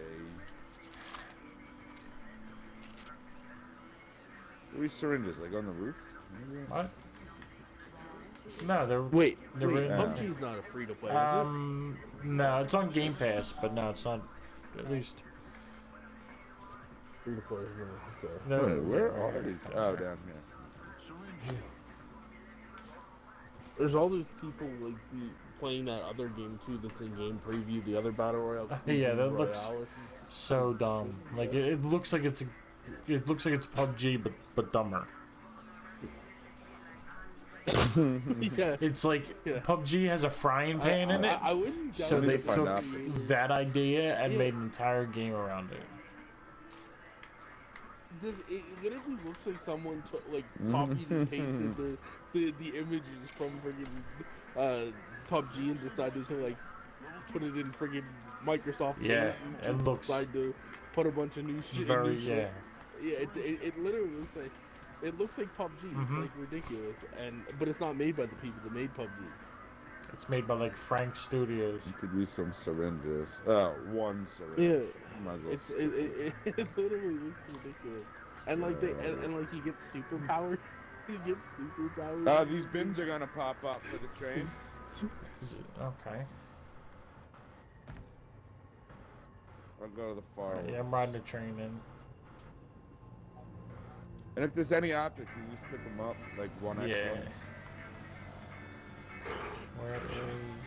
Where are syringes? Like on the roof? Maybe? What? No, they're Wait, They're wait, really- PUBG's not a free to play, is no, it's on Game Pass, but no, it's not. At least it? Free to play, no. Okay. no. Wait, where are these? Oh, down here. There's all those people like playing that other game too that's in game preview, the other battle royale. Yeah, that Royale looks or so dumb. Like it looks like it's PUBG, but dumber. something. Yeah. It's like Yeah. PUBG has a frying pan in it, I wouldn't. so doubt they it. find took out. that idea and Yeah. made an entire game around it. It literally looks like someone copied and pasted the images from friggin' PUBG and decided to like put it in friggin' Microsoft. Yeah, Paint it and looks decide to put a bunch of new shit. very new shit. yeah. Yeah, it literally looks like PUBG. It's like ridiculous, but it's not made by the people that made PUBG. It's made by like Frank Studios. You could use some syringes. One syringe. Yeah. Might as well It skip it literally looks ridiculous, and like and like he gets superpowered. He gets superpowered. These bins are gonna pop up for the train. Okay. I'll go to the far one. Yeah, I'm riding the train in. And if there's any optics, you just pick them up, like 1x Yeah. ones. Where is?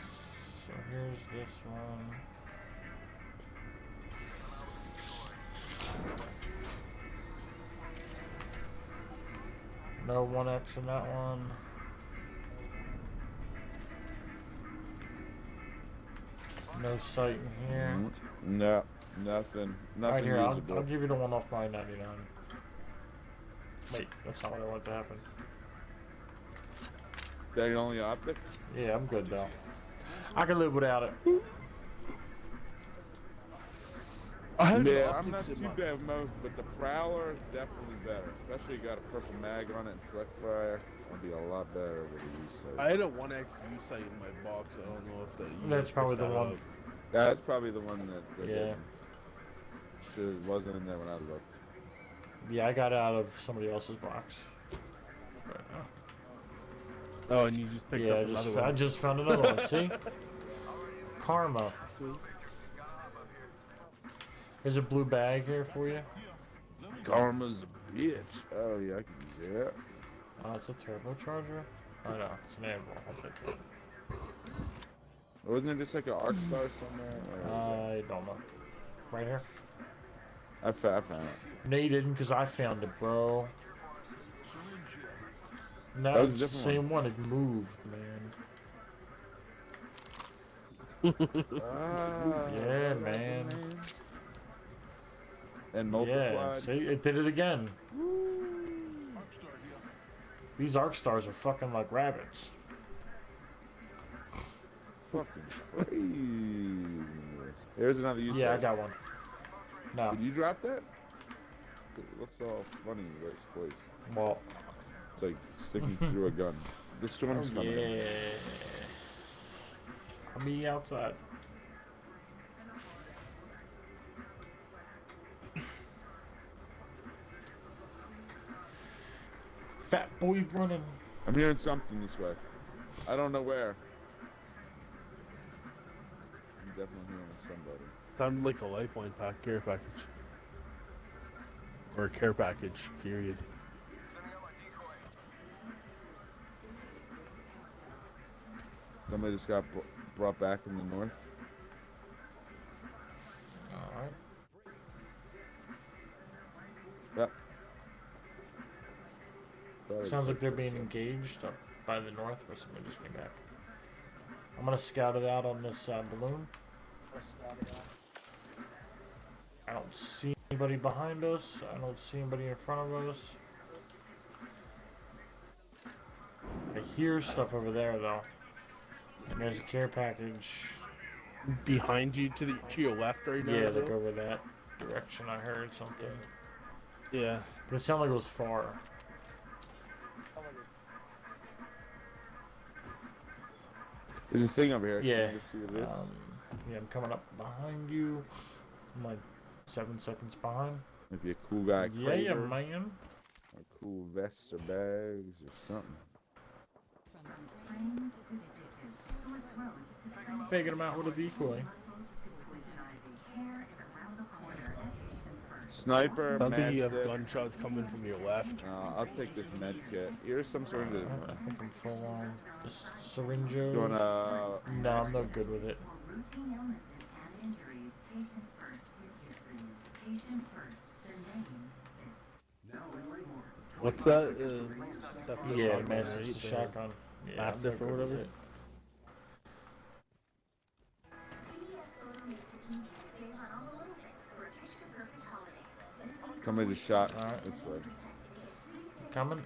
So here's this one. No 1x in that one. No sight in here. No, nothing. Nothing Right here, usable. I'll give you the one off my 99. Wait, that's not what I want to happen. That the only optic? Yeah, I'm good though. I can live without it. Yeah, I'm not too bad with most, but the Prowler is definitely better. Especially you got a purple mag on it and select fire. It'll be a lot better with the use sight. I had a 1x U sight in my box. I don't know if that. That's probably the one. That's probably the one that Yeah. it wasn't in there when I looked. Yeah, I got it out of somebody else's box. But, Oh, and you just picked yeah, up another I one. just found another one. See? Karma. Sweet. There's a blue bag here for you. Karma's a bitch. Oh yeah, I can use that. Oh, it's a turbocharger? Oh no, it's an animal. I'll take that. Wasn't it just like an arc star somewhere? Or I don't know. Right here? I found it. No, you didn't, because I found it, bro. No, That was a it's the different same one. It moved, man. Yeah, man. And Yeah, multiplied. see, it did it again. These arc stars are fucking like rabbits. Fucking crazy. Here's another use. Yeah, I sight. got one. No, Did you drop that? It looks all funny where it's placed. well, It's like sticking through a gun. The storm's coming in. yeah. I'll be outside. Fat boy running. I'm hearing something this way. I don't know where. I'm definitely hearing somebody. Sounded like a lifeline care package. Or a care package, period. Somebody just got brought back in the north. Alright. Yep. Thought it Sounds was like they're being engaged up by the north, where somebody just came back. I'm gonna scout it out on this balloon. I don't see anybody behind us. I don't see anybody in front of us. I hear stuff over there though. And there's a care package. Behind you to your left right now. Yeah, Joe? like over that direction. I heard something, Yeah. but it sounded like it was far. There's a thing over here. Yeah. Can you just see this? Yeah, I'm coming up behind you. I'm like 7 seconds behind. Maybe a cool guy. Yeah, Kraber, man. or cool vests or bags or something. Faking him out with a decoy. Sniper, Sounds like you have mastiff. gunshots coming from your left. I'll take this med kit. Here's some syringes. I think I'm full on. Syringes. You wanna? No, I'm no good with it. Routine illnesses and injuries. Patient first is here for you. Patient first. Their name fits. What's that? That's the Yeah, shotgun, massive right? shotgun. Yeah, Mastiff I'm no or good with whatever? it. Somebody just shot this way. Coming.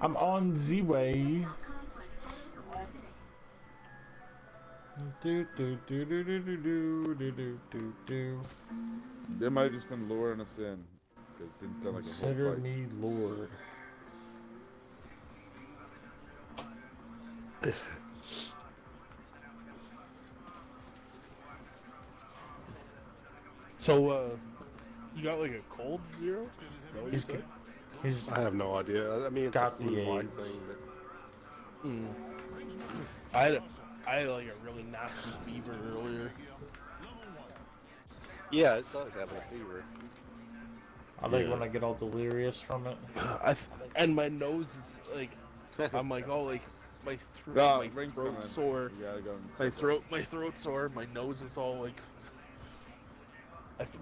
I'm on the way. Do do do do do do do do do do do. They might have just been luring us in. 'Cause it didn't sound like a Consider whole fight. me Lord. So, you got like a cold zero? Is that what you He's said? he's I have no idea. I mean, it's Got a the flu-like AIDS. thing. I had like a really nasty fever earlier. Yeah, it sucks having a fever. I like Yeah. when I get all delirious from it. And my nose is like, I'm like, oh, like my Oh, my ring's throat coming. sore. You gotta go and My throat sore. My nose is all like.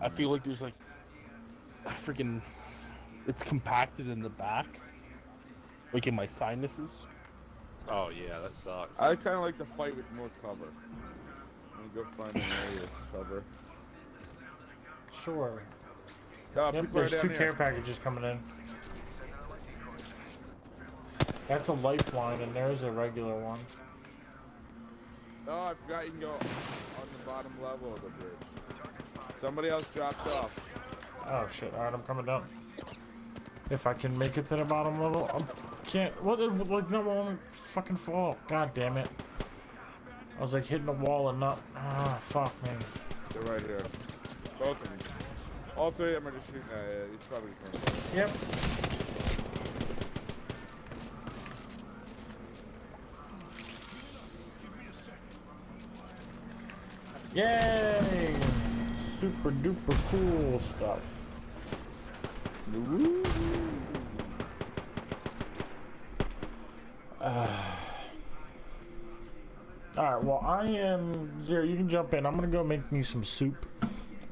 I feel like there's like, a freaking, it's compacted in the back, like in my sinuses. Oh yeah, that sucks. I kind of like to fight with more cover. I'm gonna go find an area with cover. Sure. Oh, Yep, people are there's down two here. care packages coming in. That's a lifeline, and there's a regular one. Oh, I forgot you can go on the bottom level of the bridge. Somebody else dropped off. Oh shit! All right, I'm coming down. If I can make it to the bottom level, I can't. What? Like no, I want to fucking fall. God damn it! I was like hitting the wall and not. Ah, fuck me. They're right here. Both of them. All three of them are just shooting at you. He's probably just running. Yep. Yay! Super duper cool stuff. Alright, well, I am. Zero, you can jump in. I'm gonna go make me some soup.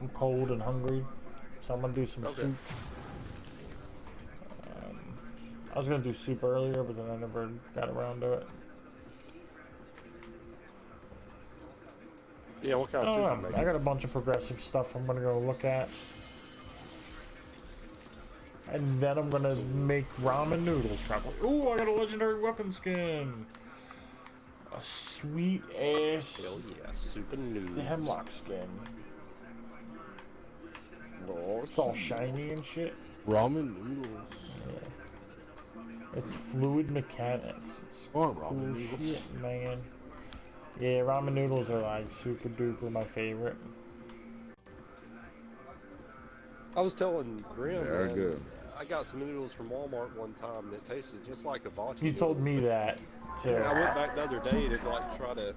I'm cold and hungry, so I'm gonna do some soup. I was gonna do soup earlier, but then I never got around to it. Yeah, what kind of soup you I making? got a bunch of progressive stuff I'm gonna go look at. And then I'm gonna make ramen noodles probably. Ooh, I got a legendary weapon skin! A sweet ass Hell yeah, soup and noodles. hemlock skin. Oh, It's all shiny and shit. Ramen noodles. Yeah. It's fluid mechanics. It's Oh, cool ramen noodles. shit, man. Yeah, ramen noodles are like super duper my favorite. I was telling Grim, They're man, good. I got some noodles from Walmart one time that tasted just like hibachi. You told noodles. me that. Too. And I went back the other day to like try to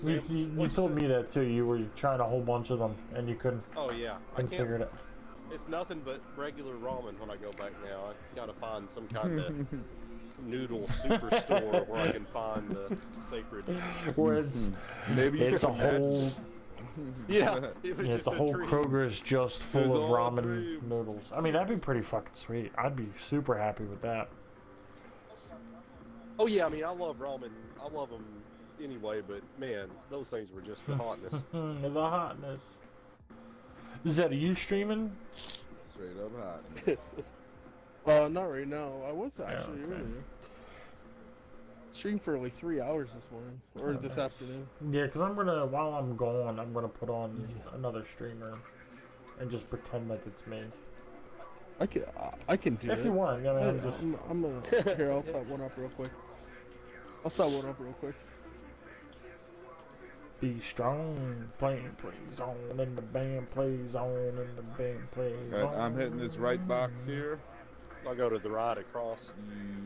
You told me that too. You were trying a whole bunch of them and you couldn't, Oh yeah, I couldn't can't. figure it out. It's nothing but regular ramen when I go back now. I gotta find some kind of noodle superstore where I can find the sacred. Where it's Maybe you it's a could match whole Yeah, it was yeah, just it's a whole dream. Kroger's just full It was of all ramen dream. noodles. I mean, that'd be pretty fucking sweet. I'd be super happy with that. Oh yeah, I mean I love ramen. I love them anyway, but man, those things were just the hotness. The hotness. Zed, are you streaming? straight up hot. Not right now. I was actually okay. earlier. Streamed for like 3 hours this morning or this afternoon. Yeah, because I'm gonna, while I'm gone, I'm gonna put on another streamer and just pretend like it's me. I can do If it. you want, I mean, I'm just. I'm gonna here. I'll set one up real quick. Be strong, playing plays on, and the band plays on, and the band plays Right, on. I'm hitting this right box here. I'll go to the right across.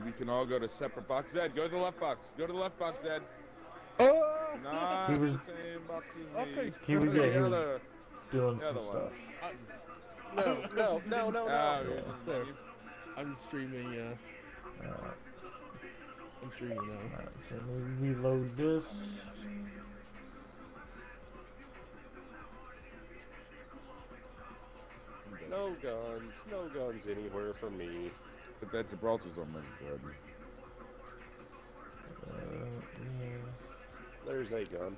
We can all go to separate box. Zed, go to the left box. Go to the left box, Zed. Oh! Not He was- the same box as me. Okay. He was, The yeah, he was other- doing the some other one. stuff. No. Ah, There. I'm streaming, yeah. I'm streaming now. Alright, so let me reload this. No guns anywhere for me. But that Gibraltar's on my bed. Yeah. There's a gun.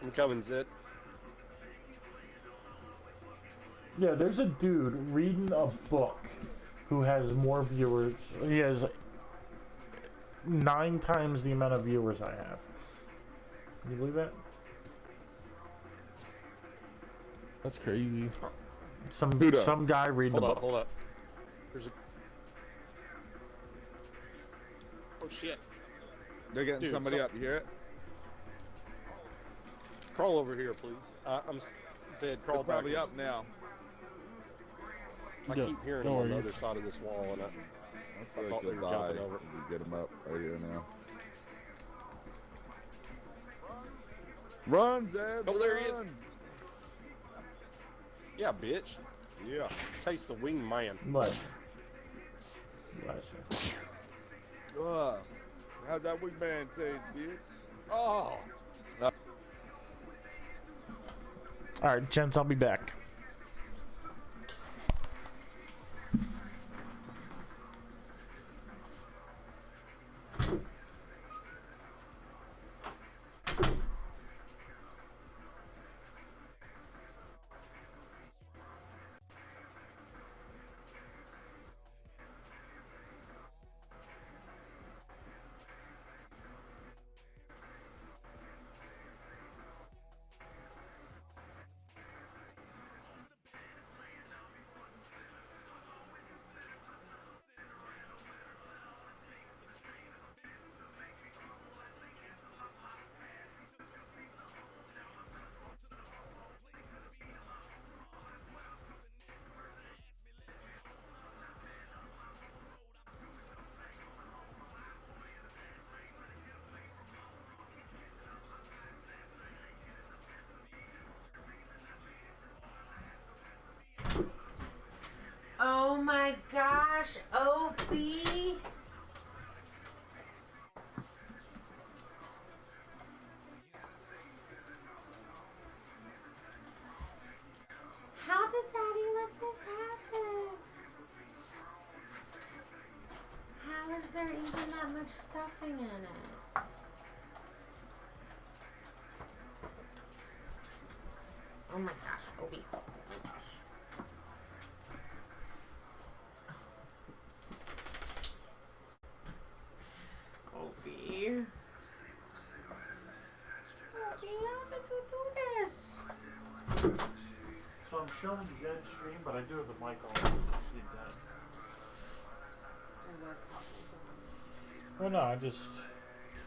I'm coming, Zed. Yeah, there's a dude reading a book who has more viewers. He has 9 times the amount of viewers I have. Can you believe that? That's crazy. Some guy reading a book. Hold up. There's a... Oh shit. They're getting Dude, somebody up. You hear it? Crawl over here, please. Zed, crawl They're probably backwards. up now. I Yeah, keep hearing no them on the worries. other side of this wall, and I feel thought like they they'll were die jumping over. if we get them up right here now. Run, Zed! Oh, there he is. run. Yeah, bitch. Yeah. Taste the winged man. What? Bless you. How'd that wingman taste, bitch? Oh. Alright, gents, I'll be back. Oh my gosh, OB. How did Daddy let this happen? How is there even that much stuffing in it? Oh my gosh, OB. Oh my gosh. Obi, how did you do this? So I'm showing Zed stream, but I do have the mic on. See that. Well, no, I just,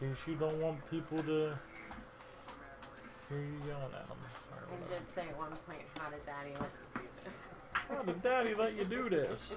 in case you don't want people to hear you yelling at them. I did say at one point, how did Daddy let you do this? How did Daddy let you do this?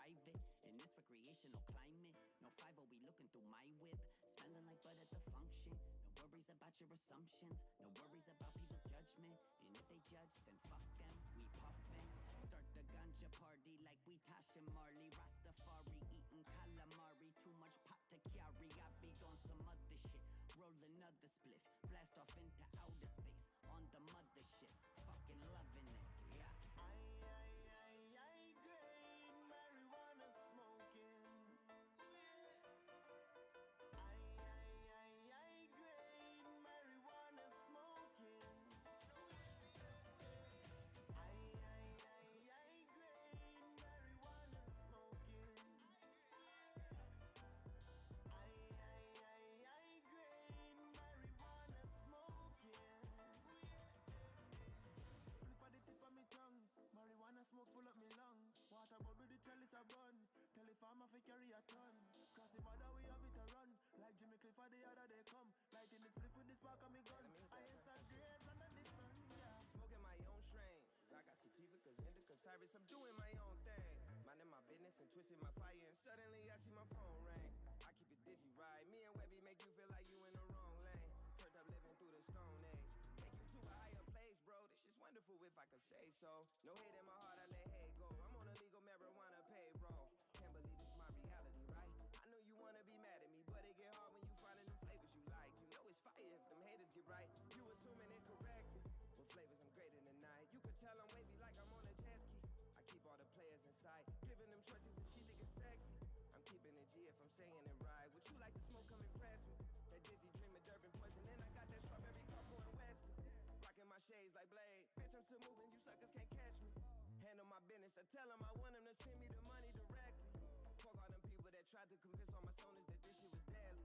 private. In this recreational climate, no 5-0, we looking through my whip. Smelling like bud at the function. No worries about your assumptions. No worries about people's judgment. And if they judge, then fuck them. We puffin'. Start the ganja party like we Tasha Marley. Rastafari eating calamari. Too much pot to carry. I be on some other shit. Roll another spliff. Blast off into outer space. On the mothership. Fucking loving it. Yeah. I grade marijuana smoking. I grade marijuana smoking. I grade marijuana smoking. I grade marijuana smoking. Spliff at the tip of me tongue. Marijuana smoke full up me lungs. Water bubble the chalice a bun. Tell the farmer fi carry a ton. Cause the mother we have it a run. Like Jimmy Clifford the other day come. Lighting the spliff with the spark of me gun. I instant grades under the sun, yeah. Smoking my own strains. I got sativa, cause indica, cyrus. I'm doing my own thing. Minding my business and twisting my fire. And suddenly I see my phone ring. I keep it dizzy, right? Me and Webby make you feel like you in the wrong lane. Turned up living through the stone age. Take you to a higher place, bro. This shit's wonderful if I could say so. No hate in my heart, I let hate go. I'm on a legal marijuana payroll. Can't believe this my reality, right? I know you wanna be mad at me, but it get hard when you finding them flavors you like. You know it's fire if them haters get right. You assuming it correctly. What flavors I'm grading tonight? You could tell I'm wavy like I'm on a jet ski. I keep all the players in sight, giving them choices and she think it's sexy. I'm keeping it G if I'm saying it right. Would you like to smoke? Come impress me. That dizzy dream of Durban poison, and I got that strawberry cup going west. Rocking my shades like Blade. Bitch, I'm still moving, you suckers can't catch me. Handle my business, I tell them I want them to send me the money directly. Fuck all them people that tried to convince all my stoners that this shit was deadly.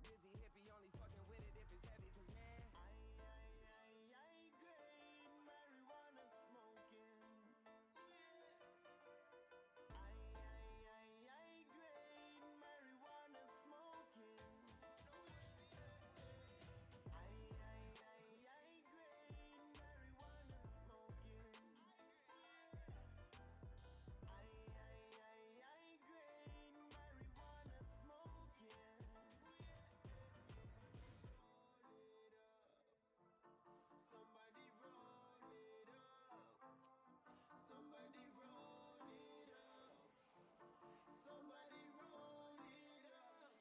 Dizzy hippie only fucking with it if it's heavy, cause man, I grade marijuana smoking. I grade marijuana smoking. I grade marijuana smoking. I grade marijuana smoking. Somebody roll it up. Somebody roll it up. Somebody roll it up.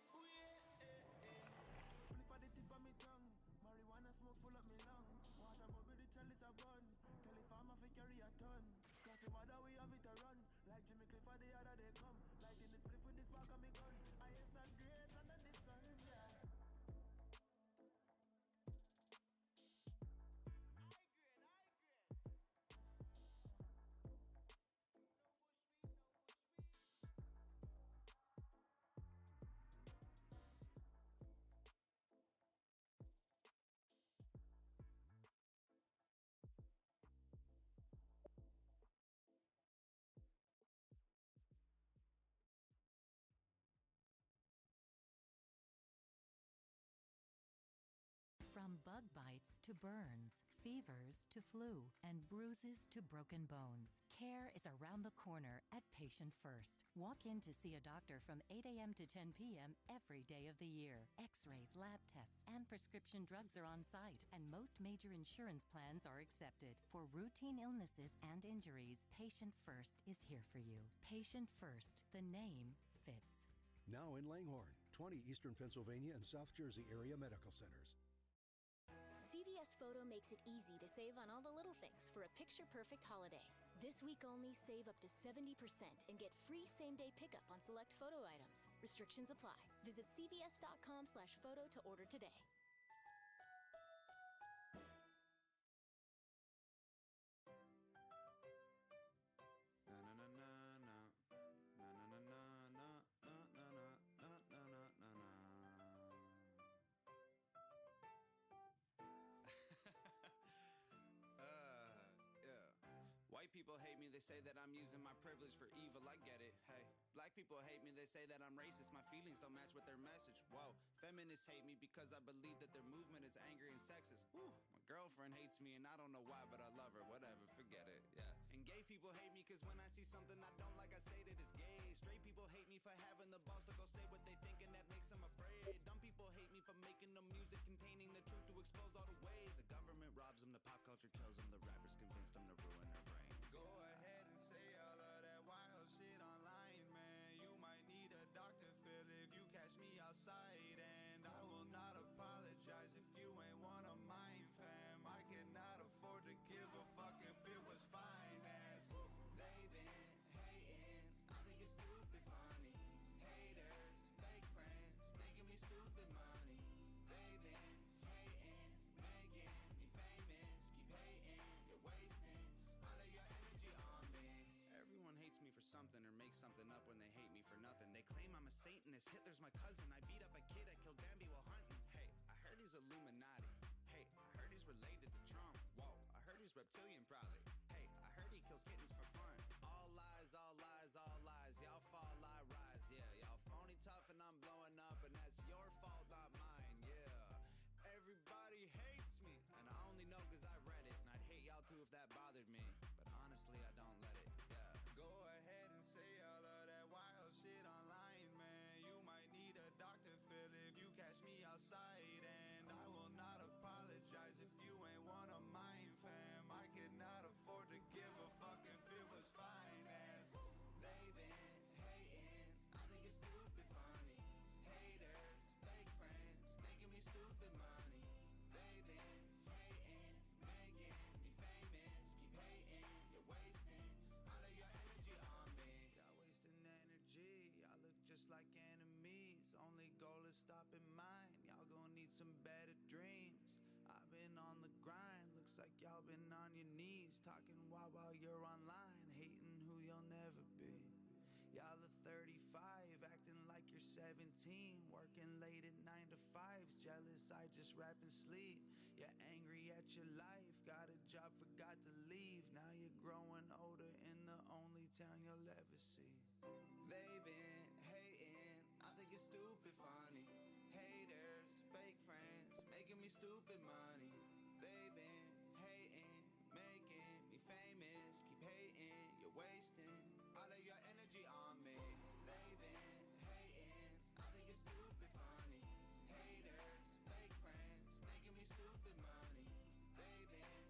Spliff at the tip of me tongue. Marijuana smoke full up me lungs. Water bubble the chalice a bun. Tell the farmer fi carry a ton. Cause the mother we have it a run. Like Jimmy Clifford the other day come. Lighting the spliff with the spark of me gun. I instant grades under the sun, yeah. From bug bites to burns, fevers to flu, and bruises to broken bones, care is around the corner at Patient First. Walk in to see a doctor from 8 a.m. to 10 p.m. every day of the year. X-rays, lab tests, and prescription drugs are on site, and most major insurance plans are accepted. For routine illnesses and injuries, Patient First is here for you. Patient First, the name fits. Now in Langhorne, 20 Eastern Pennsylvania and South Jersey area medical centers. CVS Photo makes it easy to save on all the little things for a picture-perfect holiday. This week only, save up to 70% and get free same-day pickup on select photo items. Restrictions apply. Visit cvs.com/photo to order today. White people hate me, they say that I'm using my privilege for evil, I get it, hey. Black people hate me, they say that I'm racist, my feelings don't match with their message, whoa. Feminists hate me because I believe that their movement is angry and sexist, whew. My girlfriend hates me and I don't know why, but I love her, whatever, forget it, yeah. And gay people hate me cause when I see something I don't like I say that it's gay. Straight people hate me for having the balls to go say what they think and that makes them afraid. Dumb people hate me for making the music containing the truth to expose all the ways. The government robs them, the pop culture kills them, the rappers convince them to ruin their brains. Go ahead and say all of that wild shit online, man. You might need a Dr. Phil if you catch me outside. And I will not apologize if you ain't one of mine, fam. I cannot afford to give a fuck if it was finance. They've been hating, I think it's stupid funny. Haters, fake friends, making me stupid money. They've been hating, making me famous. Keep hating, you're wasting all of your energy on me. Everyone hates me for something or makes something up when they hate me for nothing. They claim I'm a Satanist, Hitler's my cousin. I beat up a kid, I killed Bambi while hunting. Hey, I heard he's Illuminati. Hey, I heard he's related to Trump. Whoa, I heard he's reptilian probably. Hey, I heard he kills kittens for fun. All lies, all lies, all lies. Y'all fall, I rise, yeah. Y'all phony tough and I'm blowing up and that's your fault, not mine, yeah. Everybody hates me, and I only know cause I read it. And I'd hate y'all too if that bothered me, but honestly I don't let it, yeah. Go ahead and say all of that wild shit online, man. You might need a Dr. Phil if you catch me outside. And I will not apologize if you ain't one of mine, fam. I could not afford to give a fuck if it was finance. They've been hating, I think it's stupid funny. Haters, fake friends, making me stupid money. They've been hating, making me famous. Keep hating, you're wasting all of your energy on me. Y'all wasting energy, y'all look just like enemies. Only goal is stopping mine, y'all gon' need some better dreams. I've been on the grind, looks like y'all been on your knees. Talking while you're online, hating who you'll never be. Y'all are 35, acting like you're 17. Working late at 9 to 5s, jealous I just rap and sleep. You're angry at your life, got a job, forgot to leave. Now you're growing older in the only town you'll ever see. They've been hating, I think it's stupid funny. Haters, fake friends, making me stupid money. They've been hating, making me famous. Keep hating, you're wasting all of your energy on me. They've been hating, I think it's stupid funny. Haters, fake friends, making me stupid money. They've been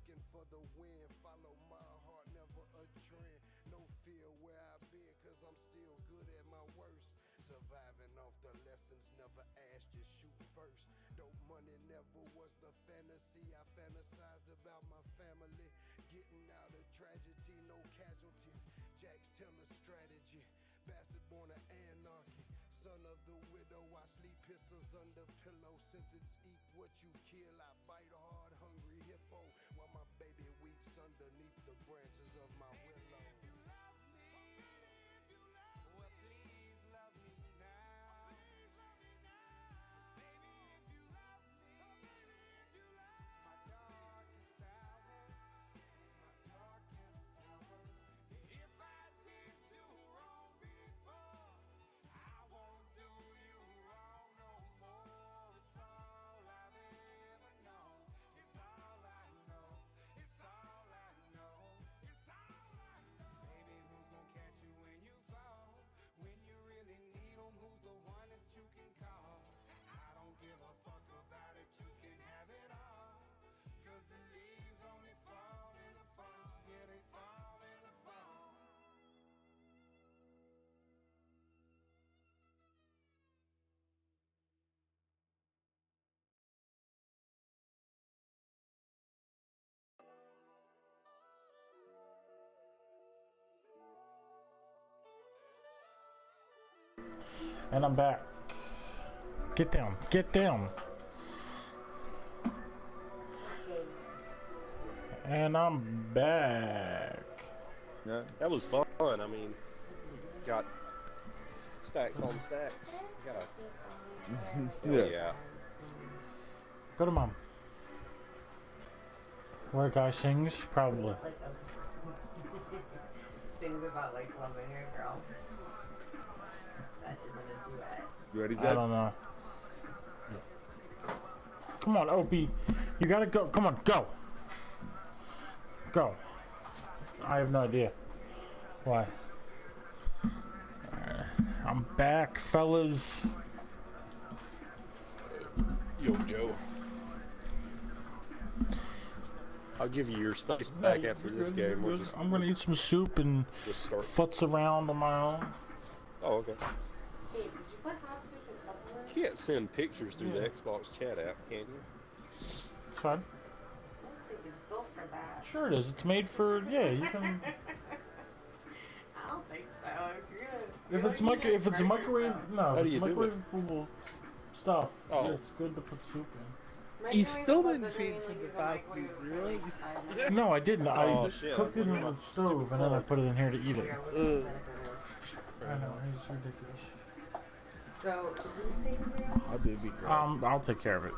looking for the win. Follow my heart, never a trend. No fear where I've been, cause I'm still good at my worst. Surviving off the lessons, never asked, just shoot first. Dope money never was the fantasy. I fantasized about my family. Getting out of tragedy, no casualties. Jack's Taylor strategy. Bastard born of anarchy. Son of the widow, I sleep pistols under pillow. Since it's eat what you kill, I bite hard, hungry hippo. While my baby weeps underneath the branches of my willow. And I'm back. Get down. Get down. And I'm back. Yeah, that was fun. I mean, got stacks on stacks. Got a yeah. Go to mom. Where a guy sings, probably. Sings about like loving a girl. That isn't a duet. You ready, Zed? I don't know. Come on, Opie. You gotta go. Come on, go. Go. I have no idea. Why? I'm back, fellas. Yo, Joe. I'll give you your space back after this game. We'll just, I'm gonna eat some soup and futz around on my own. Oh, okay. Hey, did you put hot soup in Tupperware? You can't send pictures through the Xbox chat app, can you? It's fine. I don't think it's built for that. Sure it is. It's made for, yeah, you can. I don't think so. If it's a microwave, no, if it's microwavable stuff, Oh. it's good to put soup in. You still didn't change from the fast foods, really? No, I didn't. Oh, I shit. cooked it in the stove and then I put it in here to eat it. Ugh. I know, it's ridiculous. So, who's taking care of I'll do be great. I'll take care of it.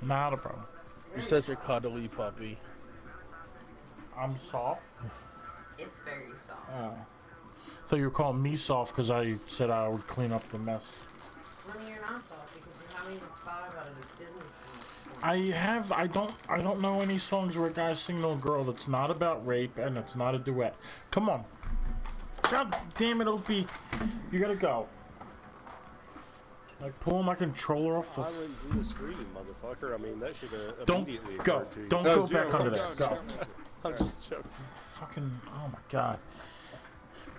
Not a problem. You're such a cuddly puppy. I'm soft. It's very soft. Oh. I thought you were calling me soft because I said I would clean up the mess. I mean, you're not soft because you haven't even thought about it as business. I don't know any songs where a guy sing to a girl that's not about rape and it's not a duet. Come on. God damn it, Opie. You gotta go. Like pulling my controller off the Islands in the stream, motherfucker. I mean, that should have Don't immediately go. occurred to you. Don't go back under there. Go. I'm just joking. Fucking, oh my god.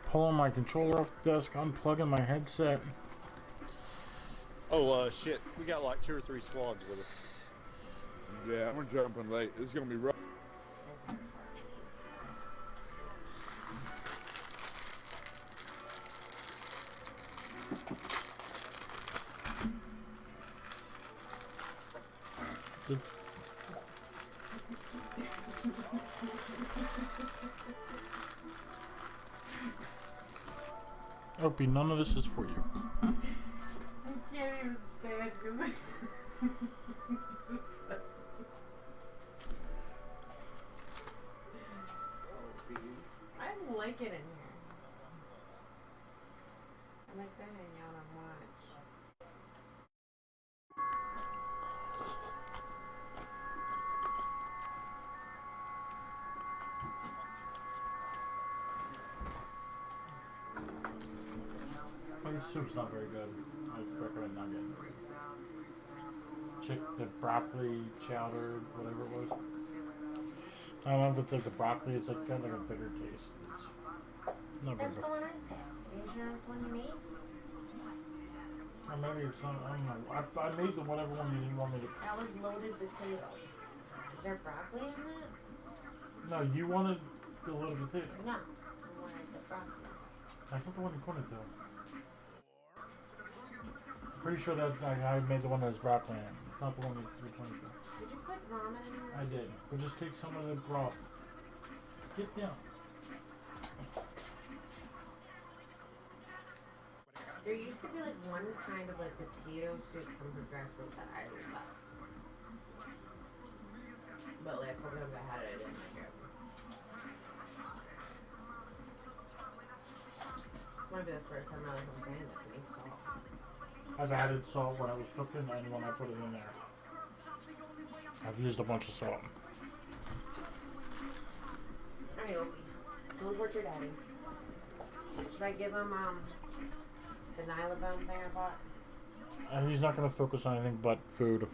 Pulling my controller off the desk, unplugging my headset. Oh, shit. We got like 2 or 3 squads with us. Yeah, I'm jumping late. This is gonna be rough. Opie, none of this is for you. I can't even stand because I like it in here. I like to hang out and watch. This soup's not very good. I recommend not getting this. the broccoli chowder, whatever it was. I don't know if it's like the broccoli. It's like got like a bitter taste. It's not That's bitter. the one I picked. Are you sure that's the one you made? Or maybe it's not. I don't know. I made the whatever one you didn't want me to. That was loaded potato. Is there broccoli in that? No, you wanted the loaded potato. No. I wanted the broccoli. That's not the one you pointed to. Pretty sure that I made the one that has broccoli in it. It's not the one you pointed to. Did you put ramen in there? I did. But just take some of the broth. Get down. There used to be like one kind of like potato soup from Progressive that I loved. But last couple times I had it, I didn't like it. This might be the first time I I'm saying this. It needs salt. I've added salt when I was cooking and when I put it in there. I've used a bunch of salt. Alright, Opie. Don't torture Daddy. Should I give him the Nylabone thing I bought? And he's not going to focus on anything but food.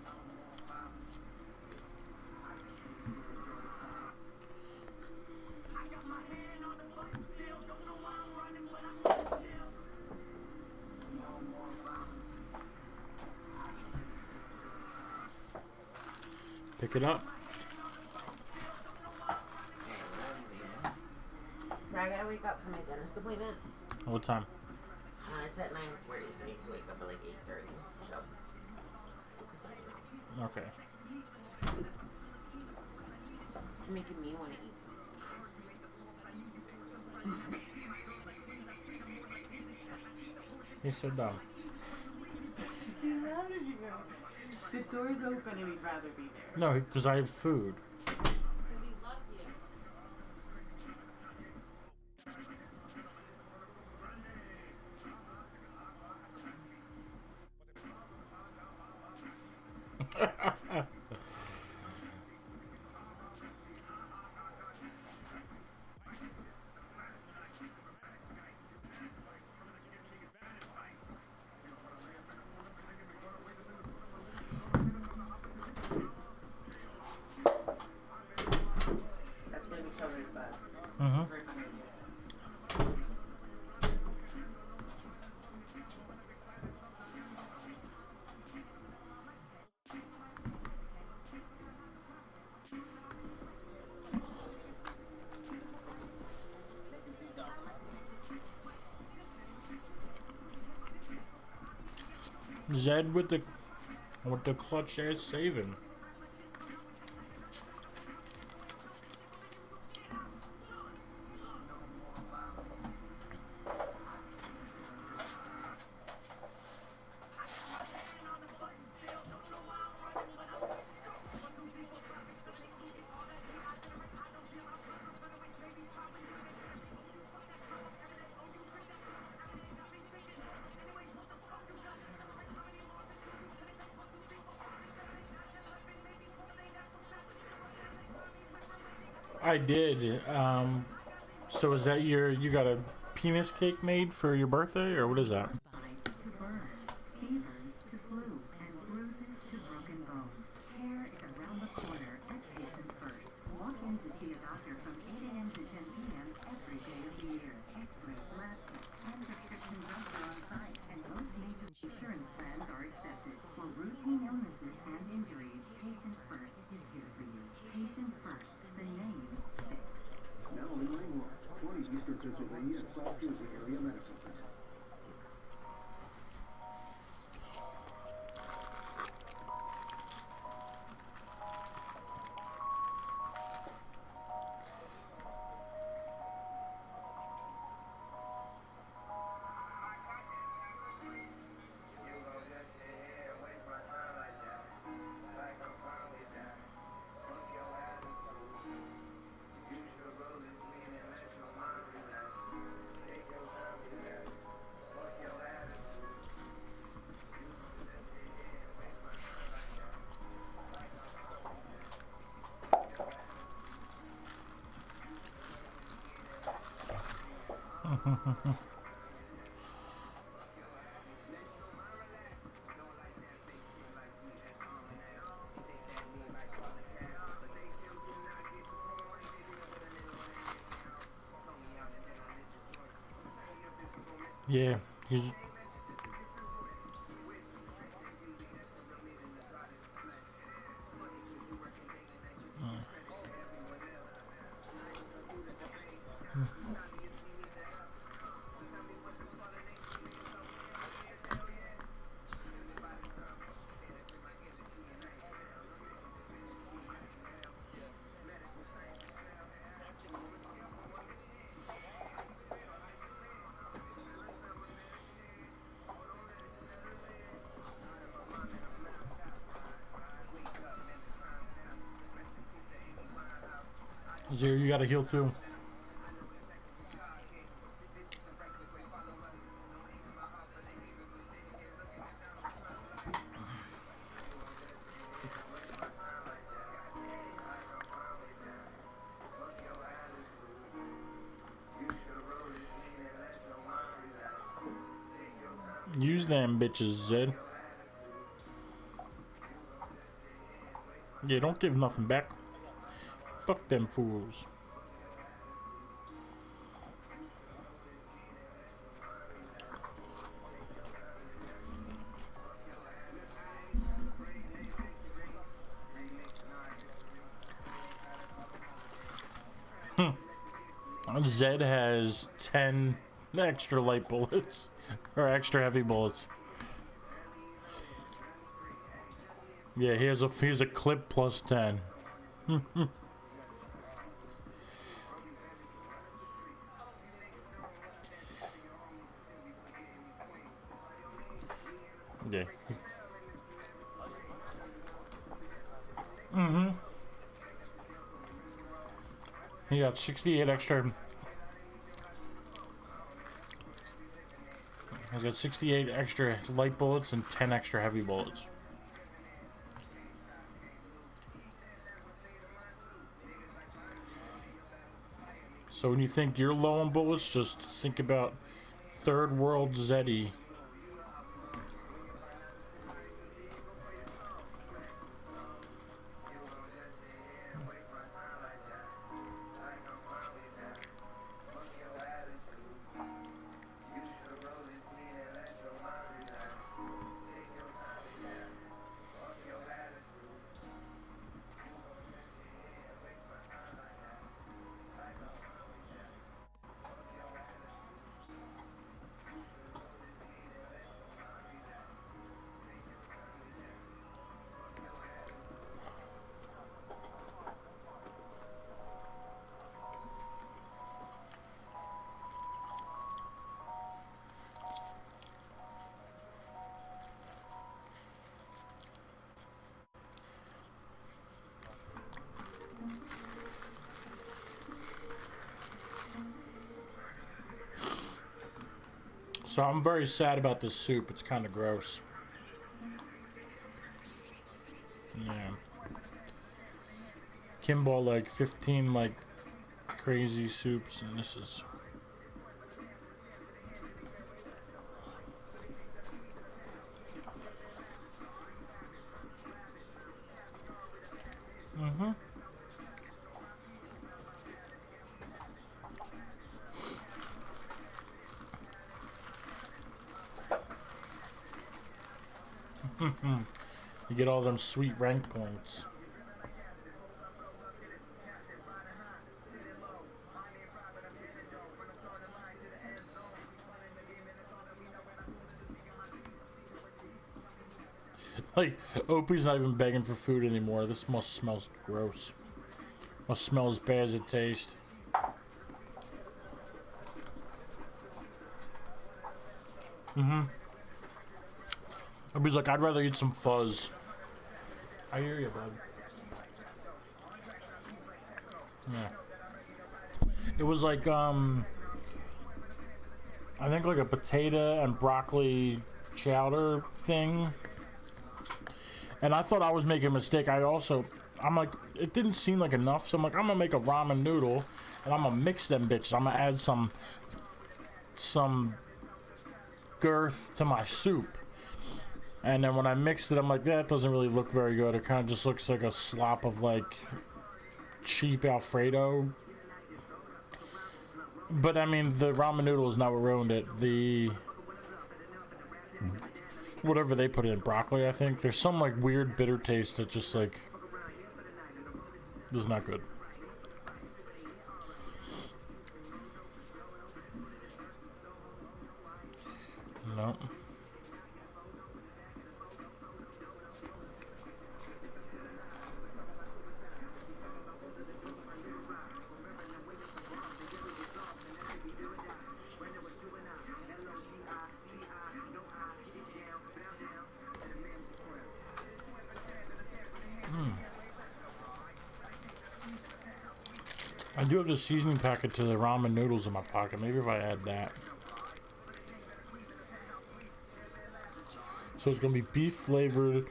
Pick it up. So I gotta wake up for my dentist appointment. What time? It's at 9:40, so I need to wake up at like 8:30. So. Okay. You're making me want to eat something. He's so dumb. How did you know? The door's open and he'd rather be there. No, because I have food. Because he loves you. That's going to be covered in buzz. Mm-hmm. Right behind you. Zed with the clutch ass saving. I did. So is that you got a penis cake made for your birthday, or what is that? To burns, fevers to flu, and bruises to broken bones. Care is around the corner at Patient First. Walk in to see a doctor from 8 a.m. to 10 p.m. every day of the year. X-rays, lab tests, and prescription drugs are on site, and most major insurance plans are accepted. For routine illnesses and injuries, Patient First is here for you. Patient First, the name fixed. Melanie Langmore, 20 Eastern Pennsylvania and South Jersey Area Medical Center. Yeah, he's. Zero, you gotta heal too. Use them bitches, Zed. Yeah, don't give nothing back. Fuck them fools. Zed has 10 extra light bullets. Or extra heavy bullets. Yeah, here's a clip plus 10. Yeah. He got 68 extra. He's got 68 extra light bullets and 10 extra heavy bullets. So when you think you're low on bullets, just think about third world Zeddy. So I'm very sad about this soup. It's kind of gross. Yeah. Kim bought like 15 like crazy soups, and this is. You get all them sweet rank points. Like, Opie's not even begging for food anymore. This must smell gross. Must smell as bad as it tastes. Opie's like, I'd rather eat some fuzz. I hear you, bud. Yeah. It was like, I think like a potato and broccoli chowder thing. And I thought I was making a mistake. I'm like, it didn't seem like enough. So I'm like, I'm gonna make a ramen noodle and I'm gonna mix them bitches. I'm gonna add some girth to my soup. And then when I mixed it, I'm like, that doesn't really look very good. It kind of just looks like a slop of like cheap Alfredo. But I mean, the ramen noodle is not what ruined it. The whatever they put in broccoli, I think there's some like weird bitter taste that just like is not good. No. I do have the seasoning packet to the ramen noodles in my pocket. Maybe if I add that. So it's going to be beef flavored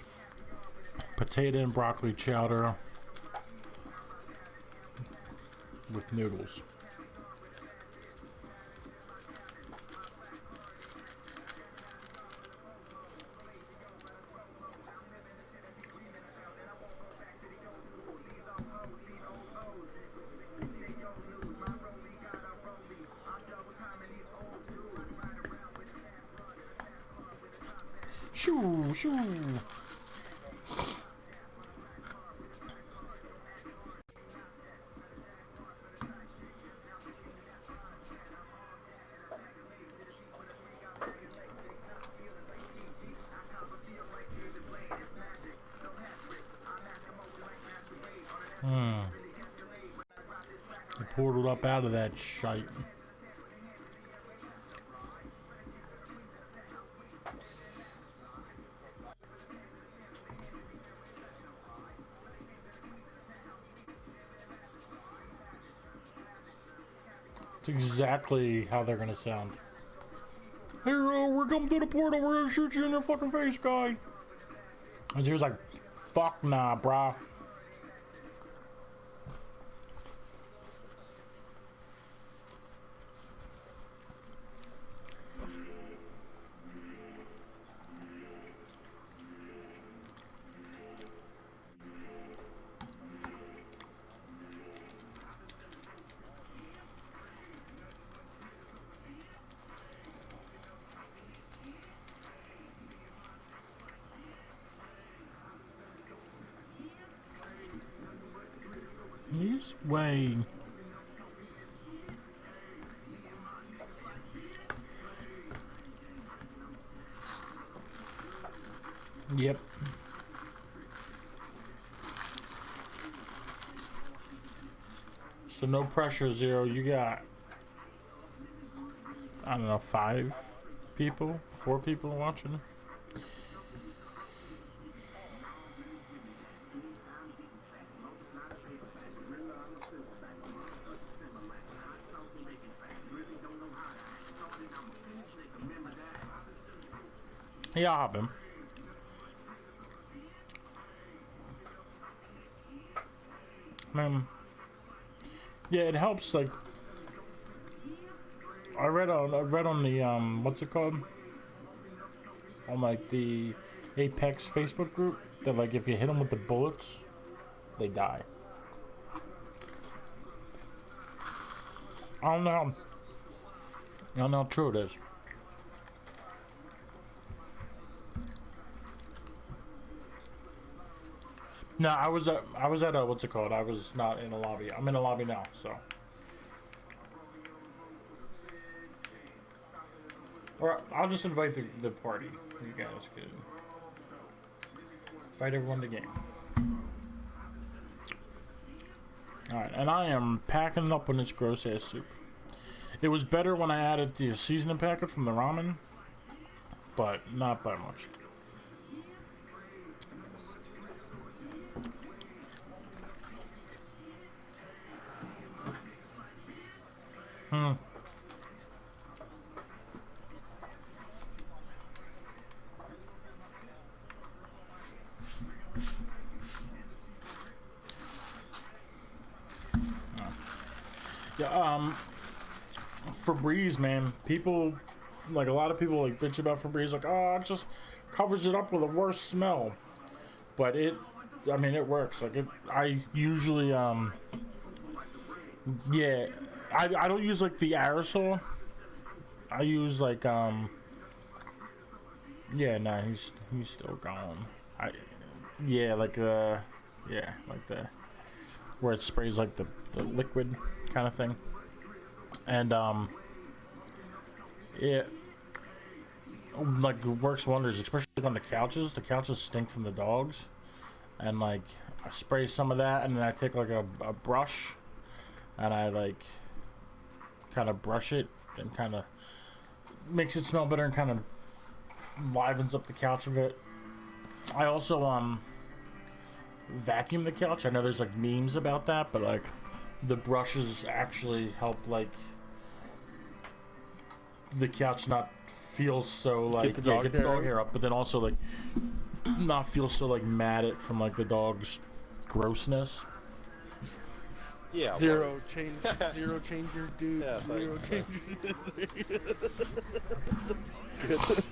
potato and broccoli chowder with noodles. Shoo, shoo. I poured it up out of that shite. It's exactly how they're gonna sound. Hey, we're coming to the portal. We're gonna shoot you in the fucking face, guy. And she was like, "Fuck nah, brah." This way. Yep. So no pressure, Zero. You got, I don't know, 5 people, 4 people watching. Yeah, I'll hop him. Yeah, it helps. Like, I read on the what's it called? On like the Apex Facebook group that like if you hit them with the bullets, they die. I don't know how true it is. No, I was at what's it called? I was not in a lobby. I'm in a lobby now, so. Or I'll just invite the party. You guys could invite everyone to game. Alright, and I am packing up on this gross ass soup. It was better when I added the seasoning packet from the ramen, but not by much. Yeah, Febreze, man. People, like a lot of people, like bitch about Febreze, like, oh, it just covers it up with a worse smell. But it works. Like I usually, yeah, I don't use like the aerosol. I use like yeah, no, he's still gone. Yeah, like the where it sprays like the liquid kind of thing. And it like works wonders, especially on the couches. The couches stink from the dogs, and like I spray some of that, and then I take like a brush, and I like kind of brush it, and kind of makes it smell better, and kind of livens up the couch a bit. I also vacuum the couch. I know there's like memes about that, but like the brushes actually help like the couch not feel so like get the dog hair up, but then also like not feel so like matted from like the dog's grossness. Yeah. Zero changer, dude. Yeah, Zero thanks. changer. Good.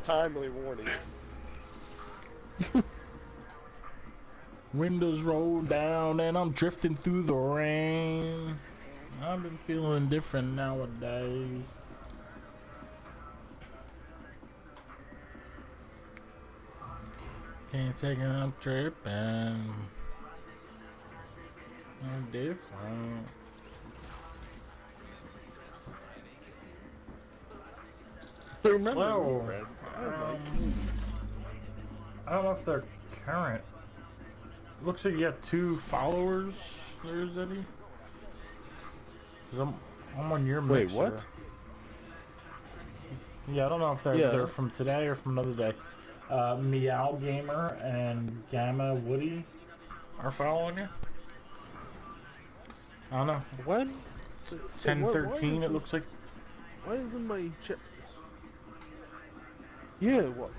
Timely warning. Windows roll down and I'm drifting through the rain. I've been feeling different nowadays. Can't take a trip and I'm different. Remember Well, friends. I don't know if they're current. Looks like you have 2 followers there, Zeddy. 'Cause I'm on your Wait, mixer. what? Yeah, I don't know if they're from today or from another day. Meow Gamer and Gamma Woody are following you. I don't know. When? 10:13 it looks like. Why isn't my chat? Yeah, what?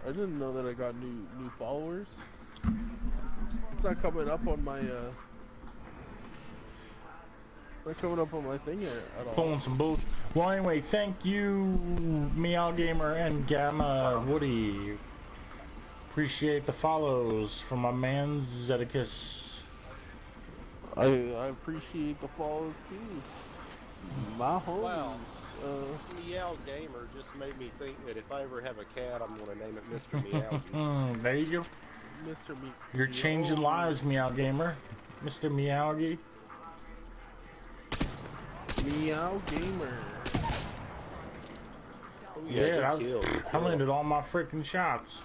I didn't know that I got new followers. It's not coming up on my not coming up on my thing at all. Pulling some bullshit. Well, anyway, thank you, Meow Gamer and Gamma Woody. Appreciate the follows from my man Zedicus. I appreciate the follows too. My home. Wow. Meow Gamer just made me think that if I ever have a cat, I'm gonna name it Mr. Meow. There you go. Mr. Me. You're changing lives, Meow Gamer. Mr. Meowgy. Meow Gamer. Oh, Yeah, I landed all my freaking shots.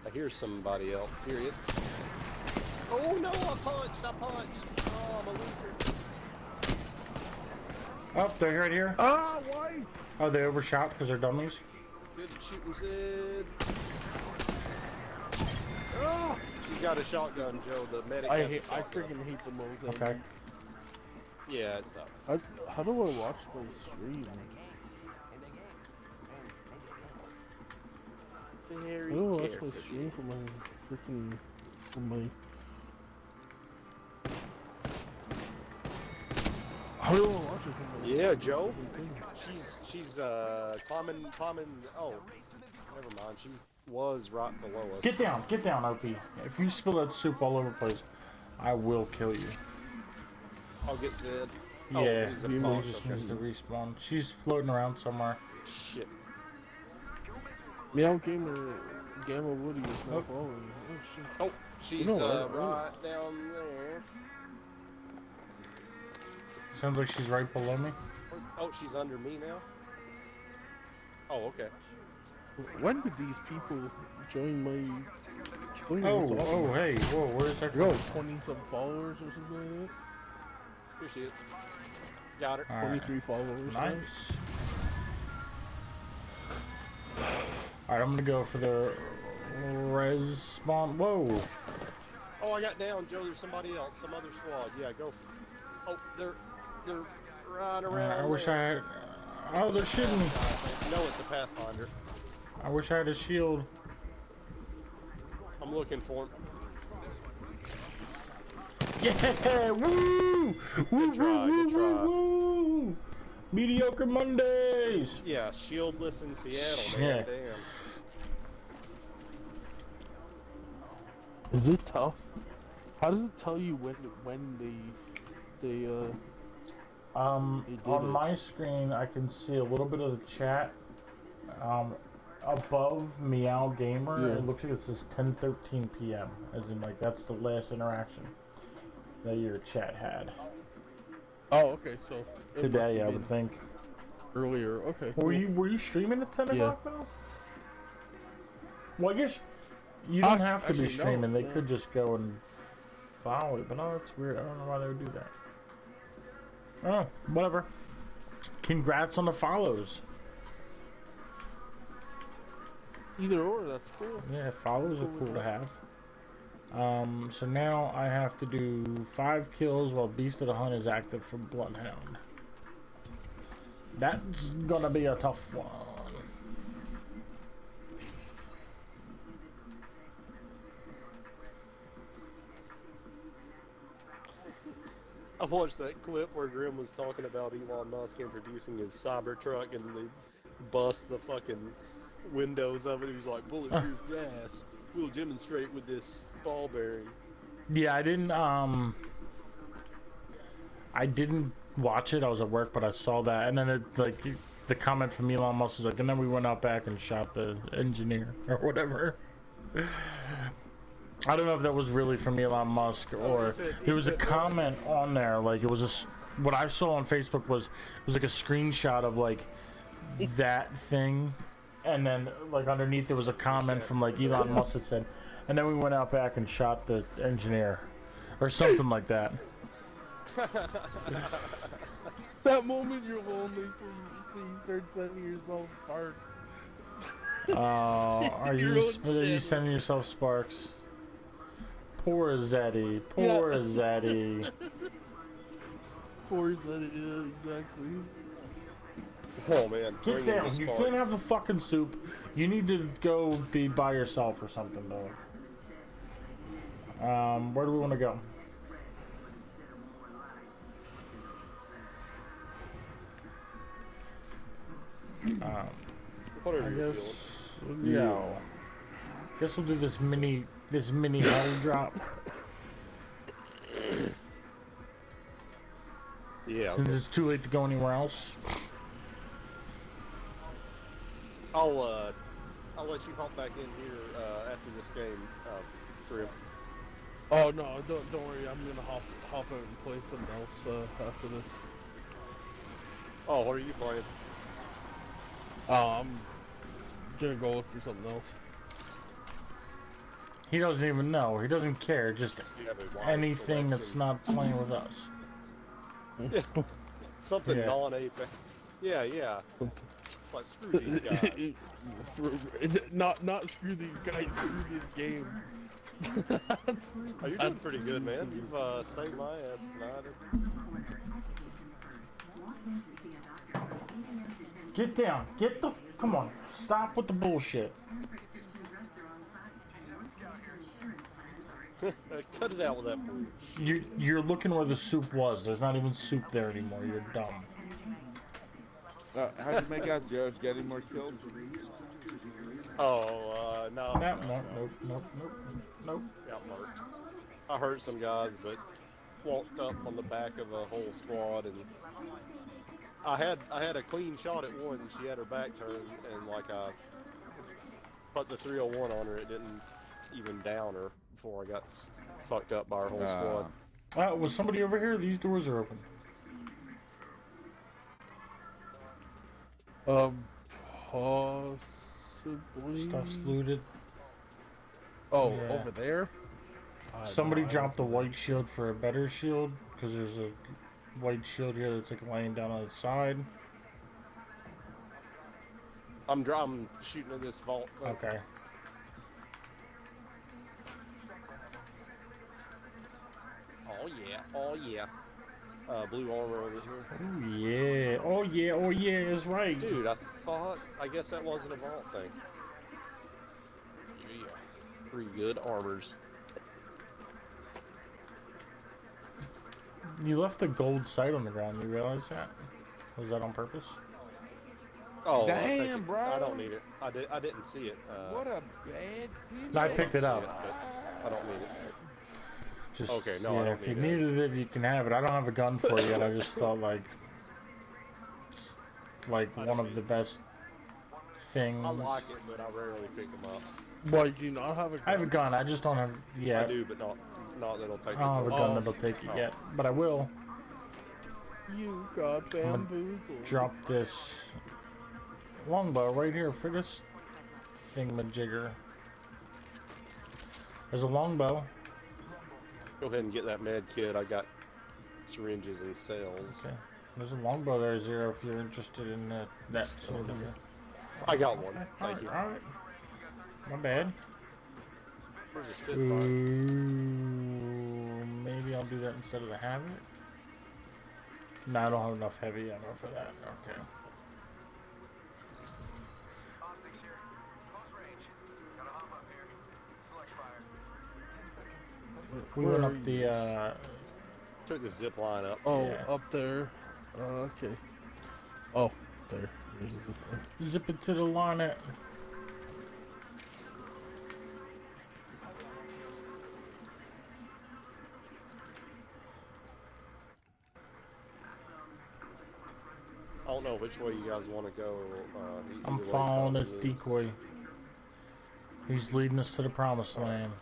I hear somebody else. Here he is. Oh no, I punched. Oh, I'm a loser. Oh, they're right here. Ah, why? Oh, they overshot because they're dummies. Good shooting, Sid. Oh, she's got a shotgun, Joe. The medic. I has a shotgun. freaking hate the most. Okay. Yeah, it sucks. How do I watch my stream? Very I don't watch my carefully. stream from my freaking How do I watch it from my Yeah, Joe. She's climbing. Oh, never mind. She was right below us. Get down, OP. If you spill that soup all over the place, I will kill you. I'll get Zed. Yeah, he's a you boss, just okay. needs to respawn. She's floating around somewhere. Shit. Meow Gamer Gamma Woody is not following me. Oh shit. Oh, she's right down there. Sounds like she's right below me. Oh, she's under me now. Oh, okay. When did these people join my? Oh, hey, whoa, where's that? Yo, 20-some followers or something like that. Here she is. Got her. 23 followers. Nice. Alright, I'm gonna go for the res spawn. Whoa. Oh, I got down, Joe. There's somebody else, some other squad. Yeah, go. Oh, they're right around. I wish I had. Oh, they're shooting me. No, it's a Pathfinder. I wish I had a shield. I'm looking for him. Yeah! Woo! Woo! Good try, Woo! good try. Woo! Woo! Mediocre Mondays. Yeah, shieldless in Seattle, Yeah. man. Damn. Is it tough How does it tell you when they on my screen, I can see a little bit of the chat. Above Meow Gamer, Yeah. it looks like it says 10:13 p.m. As in, like, that's the last interaction that your chat had. Oh, okay. So it Today, must have I would think. earlier. Okay. Were you streaming at 10 Yeah. o'clock though? Well, I guess you don't have to be actually, no, streaming. They no. could just go and follow it, but no, it's weird. I don't know why they would do that. Oh, whatever. Congrats on the follows. Either or, that's cool. Yeah, follows are cool to have. So now I have to do 5 kills while Beast of the Hunt is active for Bloodhound. That's gonna be a tough one. I watched that clip where Grim was talking about Elon Musk introducing his Cybertruck and they bust the fucking windows of it. He was like, bulletproof glass. We'll demonstrate with this ball bearing. Yeah, I didn't watch it. I was at work, but I saw that, and then it, like, the comment from Elon Musk was like, and then we went out back and shot the engineer or whatever. I don't know if that was really from Elon Musk or there was a comment on there, like it was what I saw on Facebook was like a screenshot of like that thing, and then like underneath there was a comment from like Elon Musk that said, and then we went out back and shot the engineer or something like that. That moment you're lonely, so you start sending yourself sparks. Are you sending yourself sparks? Poor Zeddy. Poor Zeddy. Poor Zeddy, yeah, exactly. Oh man, Get down. You can't have the fucking soup. You need to go be by yourself or something, though. Where do we want to go? What are I you guess, feeling? yeah. Guess we'll do this mini hell drop. Yeah. Since it's too late to go anywhere else. I'll let you hop back in here after this game, Trim. Oh no, don't worry. I'm gonna hop out and play something else after this. Oh, what are you playing? I'm gonna go look for something else. He doesn't even know. He doesn't care. Just anything that's not playing with us. Yeah. Something Yeah. non-Apex. Yeah. Like, screw these guys. not screw these guys, screw this game. Oh, you're doing pretty good, man. You've saved my ass tonight. Get down. Come on. Stop with the bullshit. Cut it out with that bullshit. You're looking where the soup was. There's not even soup there anymore. You're dumb. How'd you make out Joe's getting more kills? Oh, no. Nope. Got marked. I hurt some guys, but walked up on the back of a whole squad, and I had a clean shot at one. She had her back turned, and like I put the 301 on her, it didn't even down her before I got fucked up by our whole squad. Was somebody over here? These doors are open. Possibly. Stuff's looted. Oh, Yeah. over there? Somebody No, I dropped the don't white shield for a better shield, because there's a white shield here that's like laying down on the side. I'm shooting at this vault. Okay. Oh yeah. Blue armor over Oh here. yeah. Oh yeah, is right. Dude, I guess that wasn't a vault thing. Yeah. 3 good armors. You left the gold sight on the ground, you realize that? Was that on purpose? Oh, damn, bro! I don't need it. I didn't see it. What a bad team. I picked it up. I don't need it. Just Okay, no, I yeah, don't if you need it. needed it, you can have it. I don't have a gun for it yet. I just thought it's like one of the best things. I like it, but I rarely pick them up. Why do you not have a gun? I have a gun. I just don't have yet. I do, but not that'll take I don't have a it. gun that'll take it yet, but I will. You got I'm gonna bamboozled. drop this longbow right here for this thingamajigger. There's a longbow. Go ahead and get that med kit. I got syringes and cells. Okay. There's a longbow there, Zero, if you're interested in that sort of. I got one. Thank you. Alright. My bad. Where's the Spitfire? Ooh, maybe I'll do that instead of the Havoc. No, I don't have enough heavy ammo for that. Okay. Optics here. Close range. Gotta hop up here. Select fire. 10 seconds. We went up the, Took the zip line up. Oh, Yeah. up there. Okay. Oh, there. There's a good one. zip it to the Larnet. I don't know which way you guys want to go. I'm either way's following fine this with me. decoy. He's leading us to the promised land.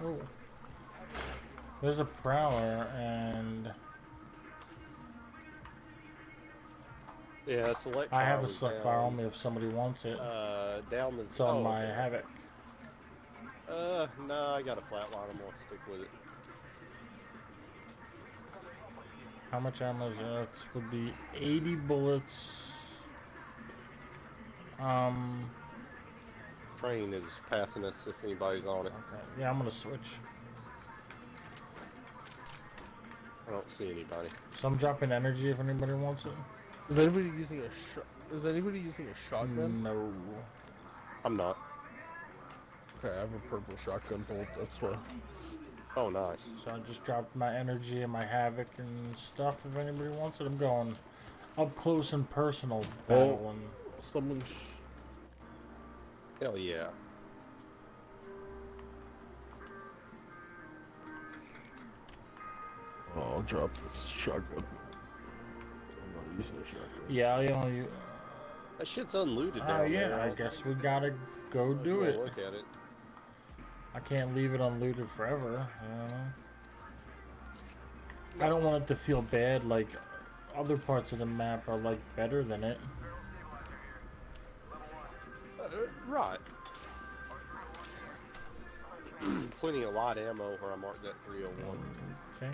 Oh. There's a prowler and Yeah, select. I have fire a was select down, fire only if somebody wants it. Down the. It's on oh, my okay. Havoc. No, I got a flatline. I'm gonna stick with it. How much ammo is there? It would be 80 bullets. Train is passing us if anybody's on it. Okay. Yeah, I'm gonna switch. I don't see anybody. So I'm dropping energy if anybody wants it. Is anybody using a Is anybody using a shotgun? No. I'm not. Okay, I have a purple shotgun bolt. That's what. Oh, nice. So I just dropped my energy and my Havoc and stuff if anybody wants it. I'm going up close and personal battling. Someone. Hell yeah. Oh, I'll drop this shotgun. I'm not using a shotgun. Yeah, I only. That shit's unlooted Oh down yeah, there. I guess we gotta go do Go it. Look at it. I can't leave it unlooted forever. You know? I don't want it to feel bad. Like other parts of the map are like better than it. Right. Plenty of light ammo where I marked that 301. Okay.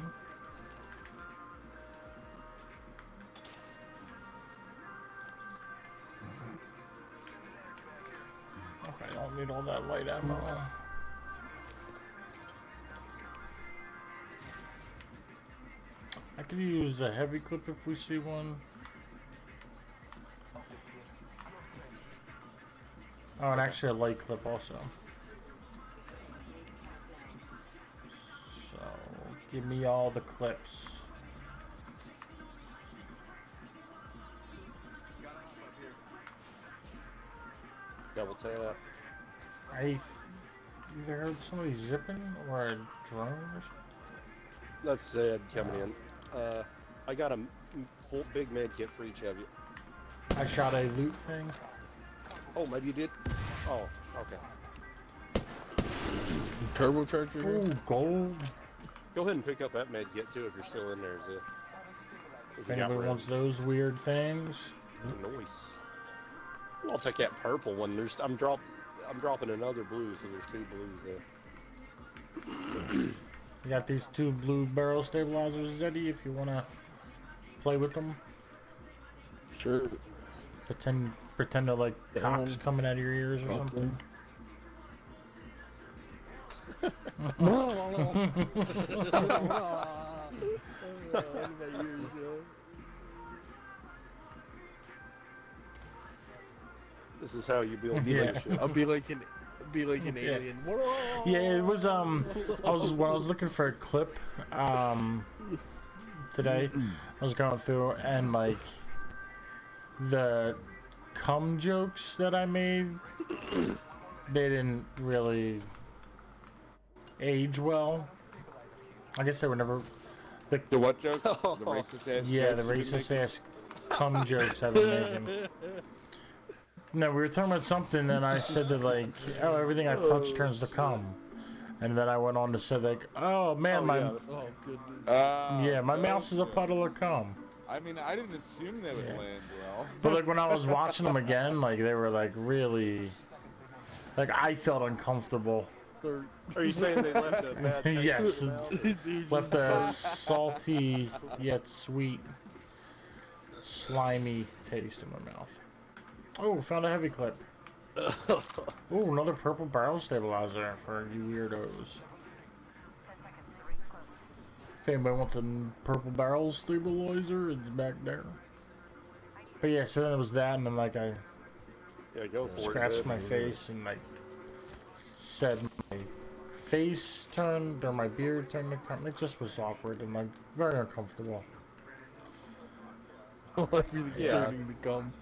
Okay, I don't need all that light ammo. I could use a heavy clip if we see one. Oh, and actually a light clip also. So, give me all the clips. Double tap. I either heard somebody zipping or a drone or something. That's Zed coming in. I got a full big med kit for each of you. I shot a loot thing. Oh, maybe you did? Oh, okay. Turbocharger here? Ooh, gold. Go ahead and pick up that med kit too if you're still in there, Zed. If anybody wants those weird things. Nice. I'll take that purple one. I'm dropping another blue, so there's 2 blues there. You got these 2 blue barrel stabilizers, Zeddy, if you want to play with them. Sure. Pretend they're like cocks coming out of your ears or something. This is how you build Yeah, friendship. I'll be like Be like an Yeah. alien. Yeah, it was when I was looking for a clip today, I was going through and like the cum jokes that I made, they didn't really age well. I guess they were never The what jokes? The racist ass yeah, jokes the you've been racist ass cum jokes I've been making. No, we were talking about something, and I said that like, oh, everything I touch turns to cum, and then I went on to say like, oh man, my Oh goodness. yeah, my mouse is a puddle of cum. I mean, I didn't assume they would land well. But like when I was watching them again, like they were like really, like I felt uncomfortable. Are you saying they left a bad taste Yes, in your mouth? left a salty yet sweet, slimy taste in my mouth. Oh, found a heavy clip. Oh, another purple barrel stabilizer for you weirdos. If anybody wants a purple barrel stabilizer, it's back there. But yeah, so then it was that, and then like I Go for it. scratched Zeb. my face and like said my face turned or my beard turned to cum. It just was awkward and like very uncomfortable. Everything's turning to cum.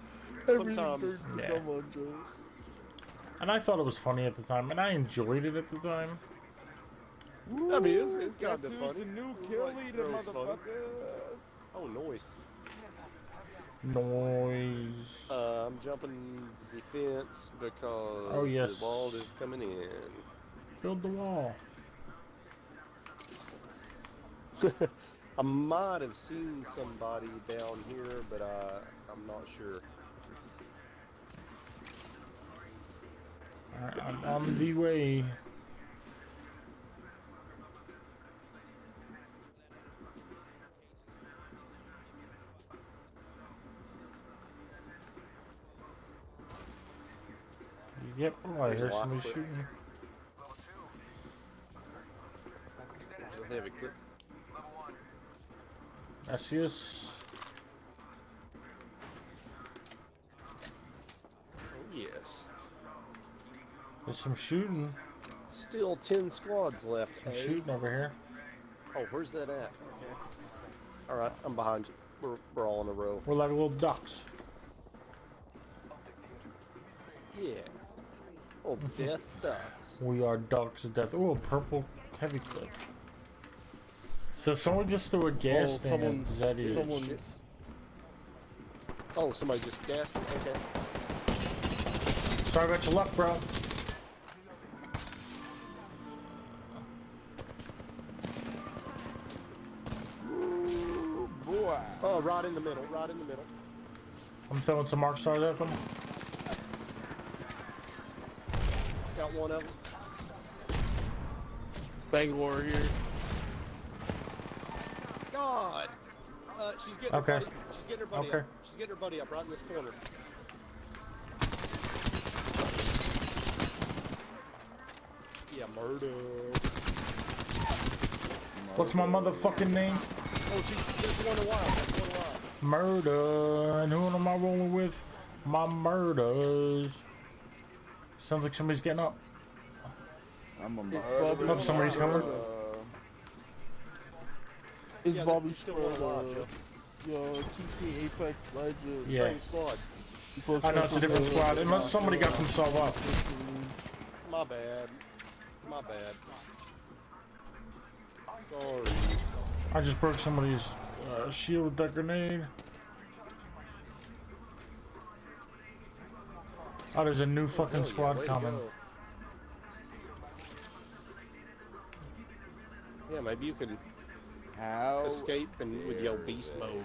Everything's Sometimes- turning to Yeah. cum on Joe's. And I thought it was funny at the time, and I enjoyed it at the time. I mean, it's kind Guess of who's funny. the new kill Like, leader, throws fun. motherfuckers? Oh, noise. Noise. I'm jumping the fence because Oh, yes. the wall is coming in. Build the wall. I might have seen somebody down here, but I'm not sure. Alright, I'm on the way. Yep, oh, I There's hear a lot somebody quick. shooting. There's a heavy clip. I see us. Oh, yes. There's some shooting. Still 10 squads left. Some eh? shooting over here. Oh, where's that at? Okay. All right, I'm behind you. We're all in a row. We're like little ducks. Yeah. Oh, death ducks. We are ducks of death. Oh, a purple heavy clip. So someone just threw a gas thing at Zeddy. Oh, somebody just gassed it. Okay. Sorry about your luck, bro. Ooh, boy. Oh, right in the middle. Right in the middle. I'm throwing some mark stars at them. Got one of them. Bangalore here. God. She's getting Okay. her buddy. She's getting her buddy Okay. up. She's getting her buddy up right in this corner. Yeah, murder. What's my motherfucking name? Oh, there's one alive. There's one alive. Murder. And who am I rolling with? My murders. Sounds like somebody's getting up. I'm a Bobby. Oh, somebody's coming. It's Yeah, Bobby there's still one alive, Joe. TP Apex Legends. Yeah. Same squad. I know it's a different squad. Unless somebody got themselves up. My bad. My bad. Sorry. I just broke somebody's shield with that grenade. Oh, there's a new fucking squad way to coming. go. Yeah, maybe you can How escape and with your beast mode.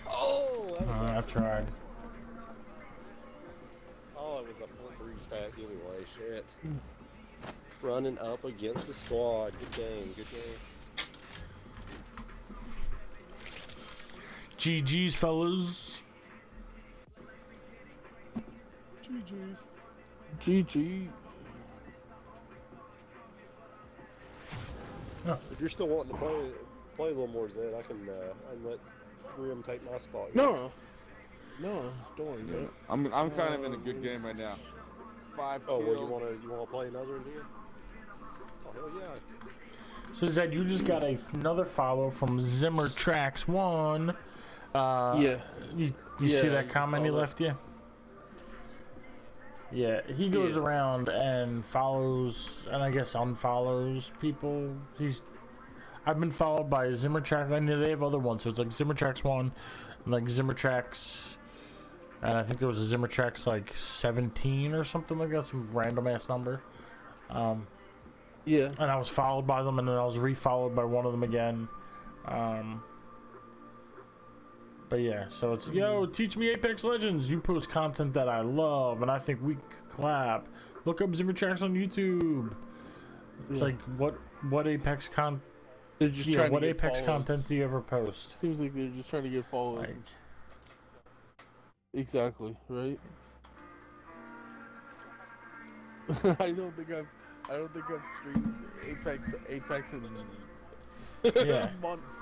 Oh, that was I tried. Oh, it was a full 3 stack anyway. Shit. Running up against the squad. Good game. Good game. GG's, fellas. GG's. GG. Oh. If you're still wanting to play a little more, Zed, I can let Grim take my spot. No, don't worry. Yeah. I'm kind of in a good game right now. 5 kills. Well, you wanna play another in here? Oh hell yeah. So Zed, you just got another follow from Zimmer Tracks 1. Yeah. You see that comment he left you? Yeah, he goes around and follows, and I guess unfollows people. I've been followed by Zimmer Tracks. I know they have other ones, so it's like Zimmer Tracks 1, and like Zimmer Tracks, and I think there was a Zimmer Tracks like 17 or something like that, some random ass number. Yeah. And I was followed by them, and then I was refollowed by one of them again. But yeah, so it's, yo, teach me Apex Legends. You post content that I love, and I think we collab. Look up Zimmer Tracks on YouTube. It's like, what Apex They're just trying what to get Apex followers. content do you ever post? Seems like they're just trying to get followers. Exactly, right? I don't think I've streamed Apex in months.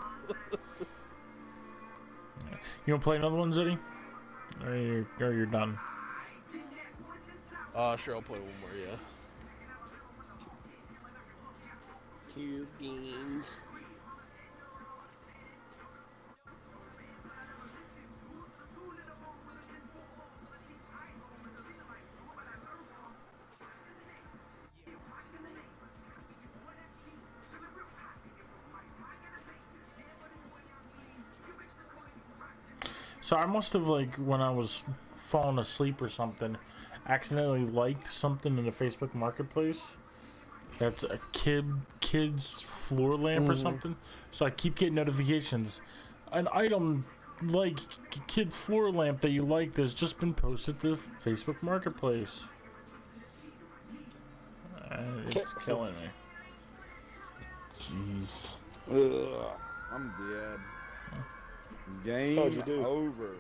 You wanna play another one, Zeddy? Or you're done? Sure, I'll play one more, yeah. Cube beans. So I must have, like, when I was falling asleep or something, accidentally liked something in the Facebook Marketplace. That's a kid's floor lamp or something. So I keep getting notifications. An item like kid's floor lamp that you liked has just been posted to Facebook Marketplace. It's killing me. Jeez. Ugh, I'm dead. Game over.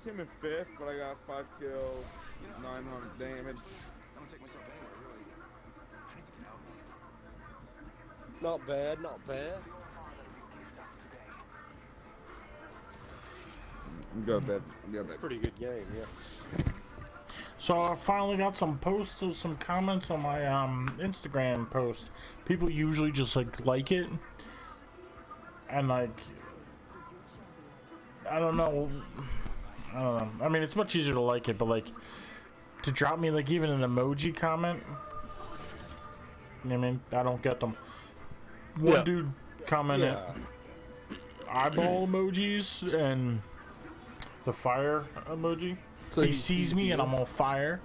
Came in 5th, but I got 5 kills, 900 damage. I don't take myself anywhere, really. I need to get out of here. Not bad, not bad. I'm going to bed. It's a pretty good game, yeah. So I finally got some posts, some comments on my Instagram post. People usually just like it, and like I don't know. I mean, it's much easier to like it, but like to drop me like even an emoji comment. You know what I mean? I don't get them. One dude commented eyeball emojis and the fire emoji. So he sees me and I'm on fire,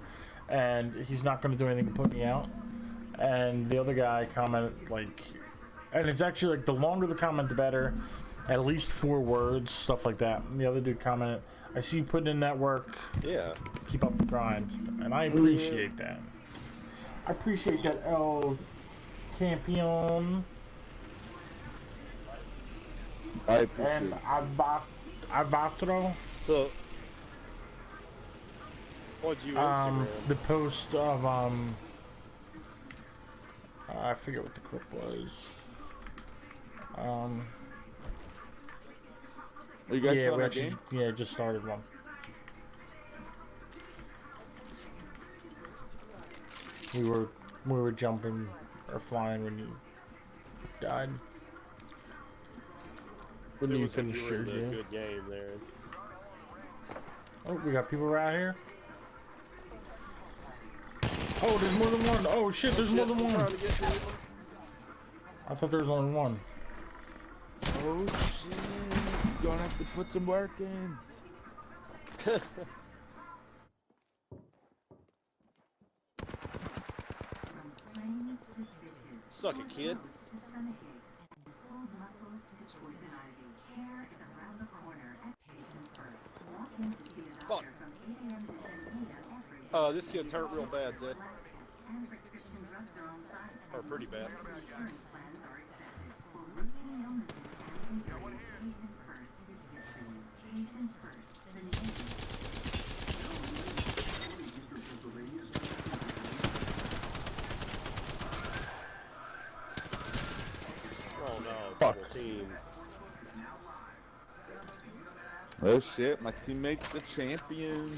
and he's not going to do anything to put me out. And the other guy commented like, and it's actually like the longer the comment, the better. At least 4 words, stuff like that. And the other dude commented, "I see you putting in that work. Yeah. Keep up the grind." And I appreciate that. I appreciate that, El Campeon. I appreciate and it. Avatro. So, what'd you Instagram? The post of I forget what the clip was. Are you guys yeah, still we on actually, game? yeah, just started one. We were jumping or flying when you died. When you finished your game. Good game there. Oh, we got people right here. Oh, there's more than one. Oh shit, there's more than one. I thought there was only one. Oh shit. Gonna have to put some work in. Suck it, kid. Fuck. This kid's hurt real bad, Zed. Or pretty bad. Got one here. Patient First is here for you. Patient First, the name. Oh no, Fuck. double team. Oh shit, my teammate's the champion.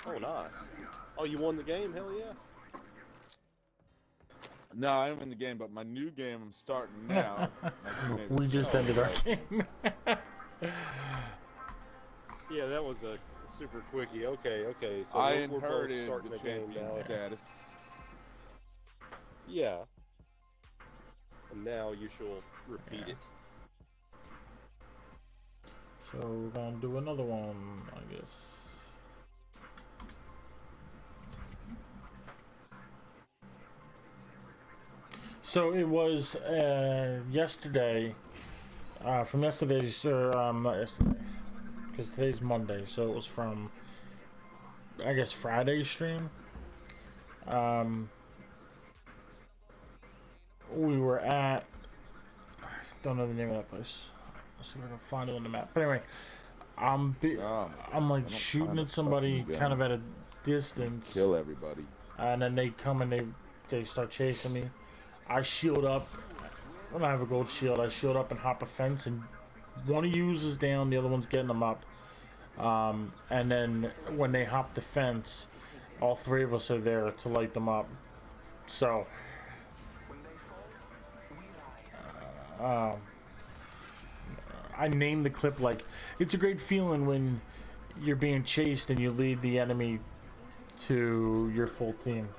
Oh nice. Oh, you won the game? Hell yeah. No, I didn't win the game, but my new game I'm starting now. We just ended our game. Yeah, that was a super quickie. Okay. So I we're both inherited starting the the game champion now. status. Yeah. And now you shall repeat it. So we're gonna do another one, I guess. So it was yesterday, from yesterday's, not yesterday, because today's Monday, so it was from, I guess, Friday's stream. We were at, I don't know the name of that place. Let's see if I can find it on the map. But anyway, I'm like shooting at somebody kind of at a distance. Kill everybody. And then they come and they start chasing me. I shield up. When I have a gold shield, I shield up and hop a fence, and one of you is down, the other one's getting them up. And then when they hop the fence, all three of us are there to light them up. So, I named the clip like, it's a great feeling when you're being chased and you lead the enemy to your full team.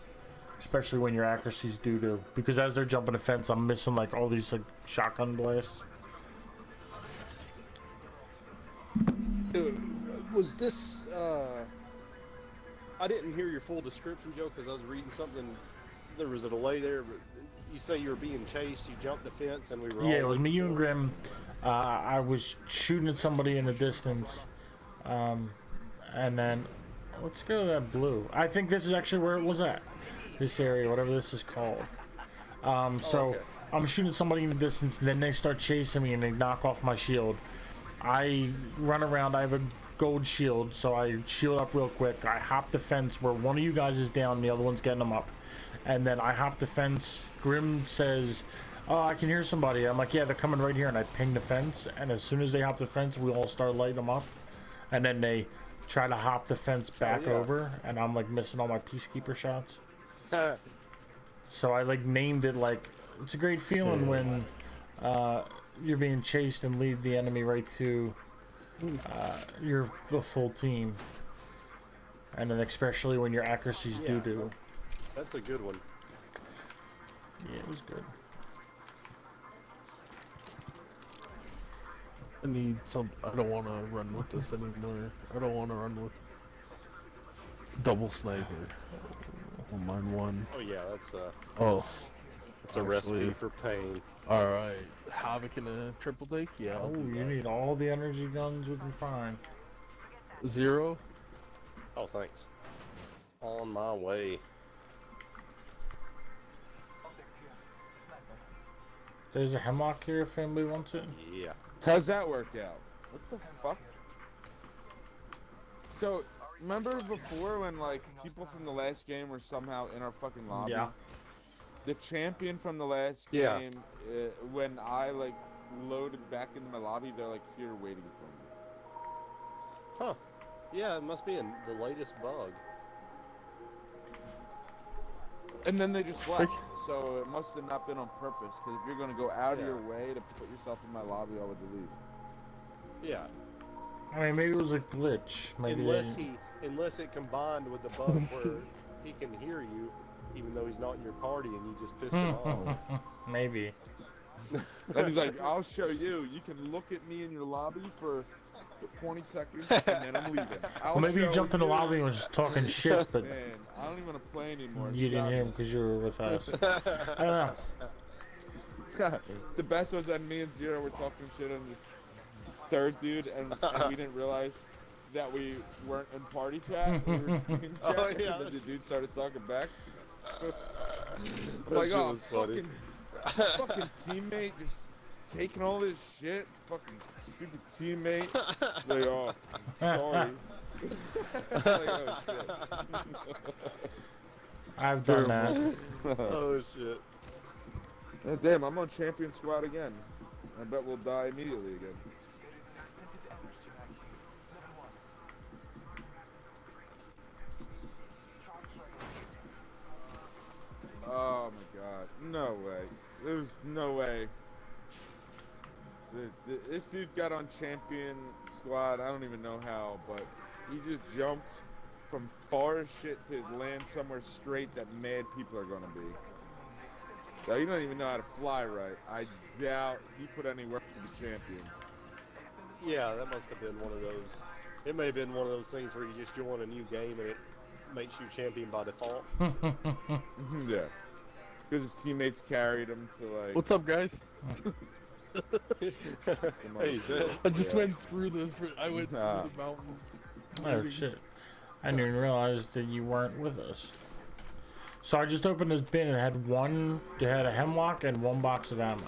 Especially when your accuracy's due to, because as they're jumping the fence, I'm missing like all these like shotgun blasts. Was this, I didn't hear your full description, Joe, because I was reading something. There was a delay there, but you say you were being chased, you jumped the fence, and we were all... Yeah, it was me, you, and Grim. I was shooting at somebody in the distance. And then, let's go to that blue. I think this is actually where it was at. This area, whatever this is called. Okay. I'm shooting somebody in the distance, and then they start chasing me, and they knock off my shield. I run around, I have a gold shield, so I shield up real quick. I hop the fence where one of you guys is down, the other one's getting them up. And then I hop the fence. Grim says, oh, I can hear somebody. I'm like, yeah, they're coming right here. And I ping the fence, and as soon as they hop the fence, we all start lighting them up. And then they try to hop the fence back over, and I'm like missing all my peacekeeper shots. So I like named it like, it's a great feeling when you're being chased and lead the enemy right to your full team, and then especially when your accuracy's due to. That's a good one. Yeah, it was good. I need some. I don't want to run with this anymore. I don't want to run with double sniper. I'll mine one. Oh yeah, that's It's a recipe for pain. Alright. Havoc in a triple take? Yeah. Oh, you need all the energy guns we can find. 0? Oh, thanks. On my way. There's a hemlock here if anybody wants it. Yeah. How's that work out? What the fuck? So, remember before when like people from the last game were somehow in our fucking lobby? Yeah. The champion from the last Yeah. game, when I like loaded back into my lobby, they're like here waiting for me. Huh. Yeah, it must be in the latest bug. And then they just left, so it must have not been on purpose, because if you're going to go out of your way to put yourself in my lobby, why would you leave? Yeah. I mean, maybe it was a glitch. Maybe Unless it combined with the bug where he can hear you, even though he's not in your party, and you just pissed him off. Maybe. And he's like, I'll show you. You can look at me in your lobby for 20 seconds, and then I'm leaving. Well, maybe you jumped in the lobby and was talking shit, but Man, I don't even want to play anymore. you didn't hear him because you were with us. I don't know. The best was that me and Zero were talking shit on this third dude, and we didn't realize that we weren't in party chat. We were in chat, Oh, yeah. and then the dude started talking back. I'm That like, shit oh, was funny. fucking teammate just taking all this shit. Fucking stupid teammate. Like, oh, sorry. Like, oh, shit. I've done that. Oh shit. Oh, damn, I'm on champion squad again. I bet we'll die immediately again. Oh my god. No way. There's no way. This dude got on champion squad. I don't even know how, but he just jumped from far as shit to land somewhere straight that mad people are gonna be. So you don't even know how to fly right. I doubt he put any work to be champion. Yeah, that must have been one of those. It may have been one of those things where you just join a new game and it makes you champion by default. Yeah. Because his teammates carried him to like... What's up, guys? Hey, I just went through the... I went through the mountains. Oh, shit. I didn't even realize that you weren't with us. So I just opened this bin and it had a hemlock and 1 box of ammo.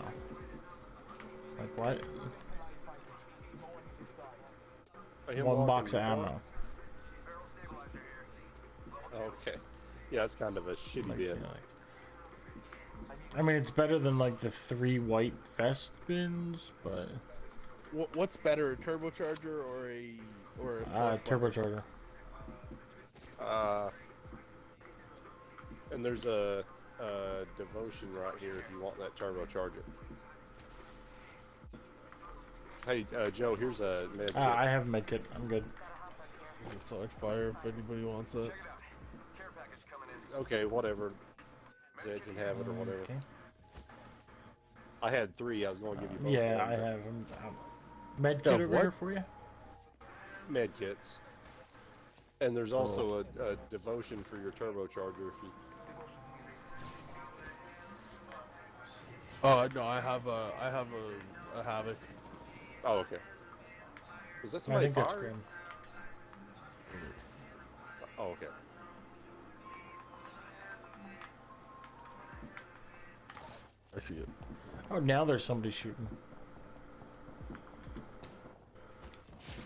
Like what? 1 box of ammo. Okay. Yeah, it's kind of a shitty bin. I mean, it's better than like the 3 white vest bins, but What's better, a turbocharger or a turbocharger. And there's a devotion right here if you want that turbocharger. Hey, Joe, here's a med kit. I have a med kit. I'm good. Select fire if anybody wants it. Okay, whatever. Zed can have it or whatever. Okay. I had 3. I was going to give you both. Yeah, I have them. Med kit over here for you? Med kits. And there's also a devotion for your turbocharger if you... Oh no, I have a Havoc. Oh, okay. Was that I somebody think that's fired? Grim. Oh, okay. I see it. Oh, now there's somebody shooting.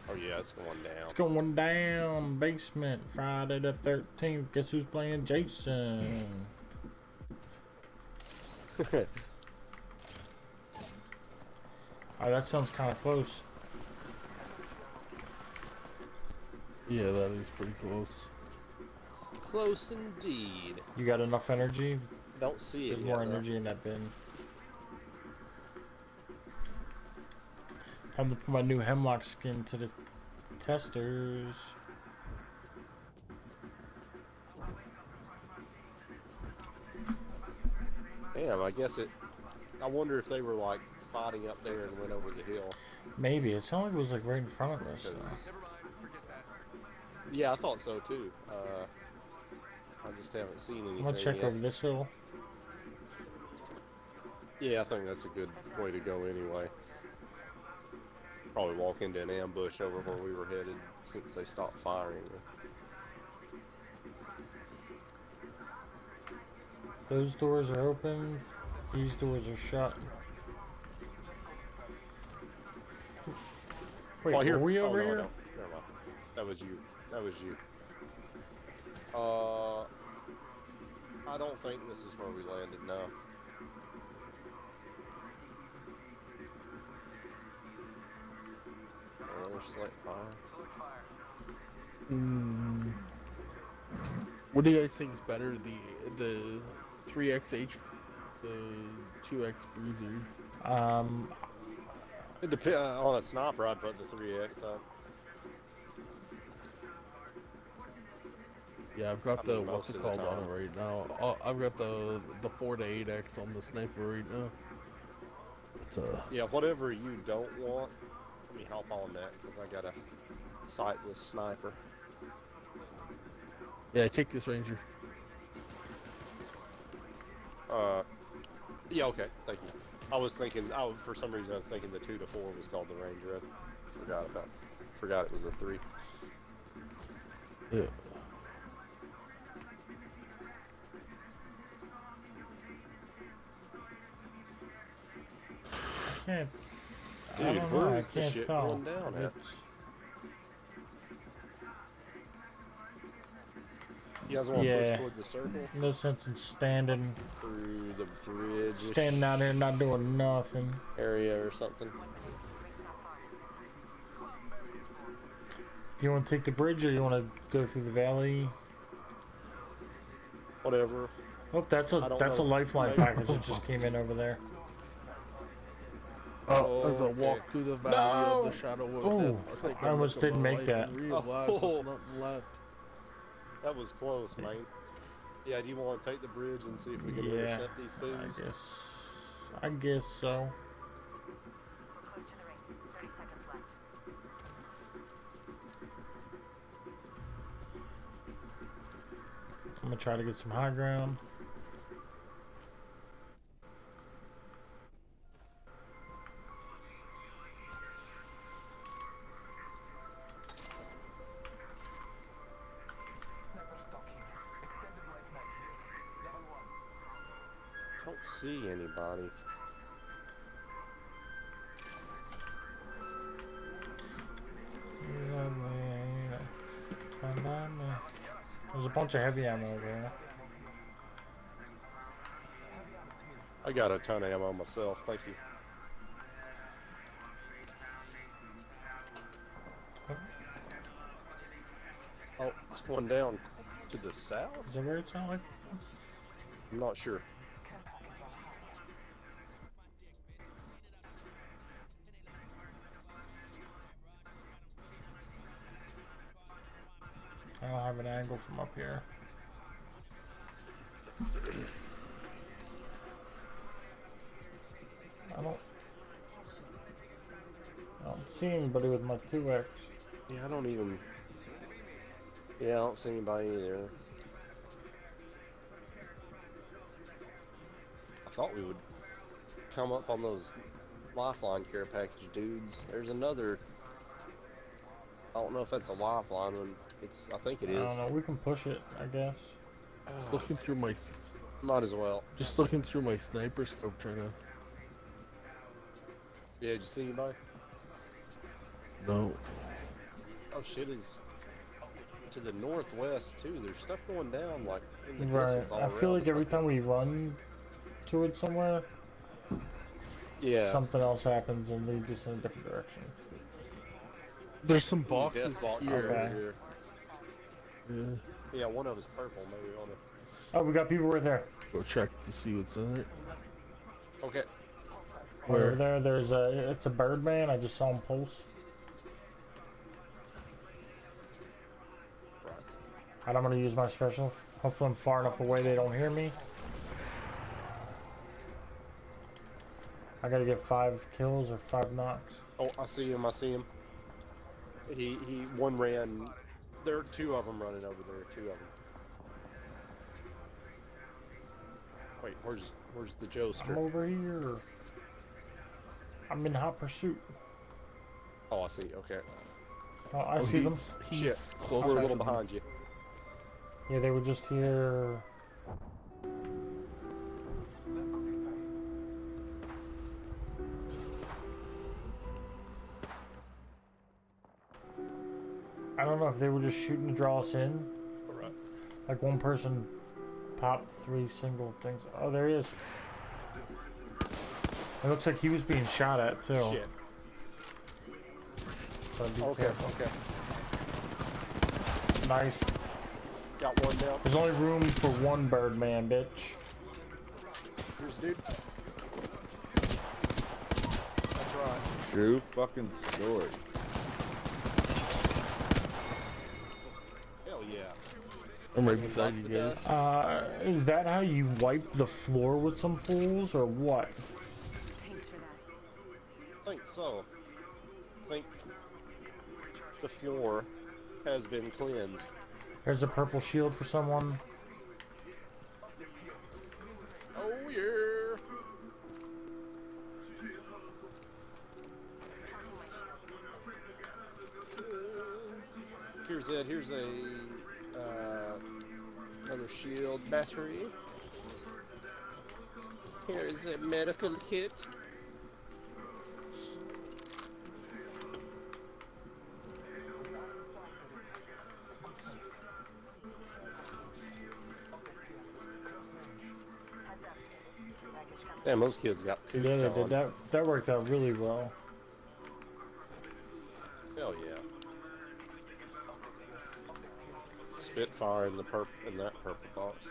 Oh yeah, it's going down. It's going down. Basement. Friday the 13th. Guess who's playing Jason? Oh, that sounds kind of close. Yeah, that is pretty close. Close indeed. You got enough energy? Don't see it There's yet, more though. energy in that bin. Time to put my new hemlock skin to the testers. Damn, I guess it... I wonder if they were, like, fighting up there and went over the hill. Maybe. It sounded like it was like right in front of us. Yeah, I thought so, too. I just haven't seen anything I'm gonna check yet. over this hill. Yeah, I think that's a good way to go anyway. Probably walk into an ambush over where we were headed since they stopped firing. Those doors are open. These doors are shut. Wait, Well, here, are we over no, here? No, never mind. That was you. That was you. I don't think this is where we landed now. Select fire. What do you guys think is better, the 3XH, the 2X Bruiser? It depends on a sniper. I'd put the 3X on. Yeah, I've got I mean, the what's most it of the called on time. it right now. I've got the 4 to 8X on the sniper right now. It's, Yeah, whatever you don't want, let me hop on that because I got a sightless sniper. yeah, take this Ranger. Yeah, okay, thank you. I was thinking, for some reason I was thinking the 2 to 4 was called the Ranger. I forgot it was the 3. Yeah. can't. I Dude, don't know. I where's the can't shit tell. going down at? It's, You guys want to yeah. push towards the circle? No sense in standing Through the bridge. standing out here not doing nothing. Area or something. Do you want to take the bridge or you want to go through the valley? Whatever. Oh, that's a know. lifeline Maybe. package that just came in over there. Oh, as I okay. walk through the valley of the shadow of Oh, death, think I almost look at didn't my make life that. and realize there's nothing left. That was close, man. Yeah, do you want to take the bridge and see if we can Yeah, intercept these fools? I guess so. We're close to the ring. 30 seconds left. I'm gonna try to get some high ground. Don't see anybody. There's a bunch of heavy ammo over there. I got a ton of ammo myself, thank you. Oh, it's one down to the south? Is that where it sounds like? I'm not sure. I don't have an angle from up here. I don't see anybody with my 2X. Yeah, I don't even... Yeah, I don't see anybody either. I thought we would come up on those lifeline care package dudes. There's another... I don't know if that's a lifeline one. It's... I think it is. I don't know. We can push it, I guess. Just looking through my... Might as well. Just looking through my sniper scope trying to... Yeah, did you see anybody? No. Oh shit, is to the northwest too. There's stuff going down like in the Right. distance all I feel around like us. every time we run to it somewhere, Yeah. something else happens and leads us in a different direction. There's some boxes Death box here. over Okay. here. Yeah. Yeah, one of them's purple. Maybe on it. Oh, we got people right there. Go check to see what's in it. Okay. Where? Over there, there's a... It's a Birdman. I just saw him pulse. And I'm gonna use my special. Hopefully I'm far enough away they don't hear me. I gotta get 5 kills or 5 knocks. Oh, I see him. I see him. He one ran. There are 2 of them running over there. 2 of them. Wait, where's the I'm Joester? over here. I'm in hot pursuit. Oh, I see. Okay. Oh, I see them. Shit. closer We're a little to me. behind you. Yeah, they were just here. I don't know if they were just shooting to draw us in. Alright. Like one person popped 3 single things. Oh, there he is. It looks like he was being shot at too. Shit. So be Okay. careful. Okay. Nice. Got one down. There's only room for 1 Birdman, bitch. Here's dude. That's right. True fucking story. Hell yeah. I'm right beside you guys. Is that how you wipe the floor with some fools, or what? Thanks for that. I think so. I think the floor has been cleansed. There's a purple shield for someone. Oh yeah. Here's it. Here's a another shield battery. Here is a medical kit. Damn, those kids got Yeah, pooped they on. did. That worked out really well. Hell yeah. Spitfire in that purple box.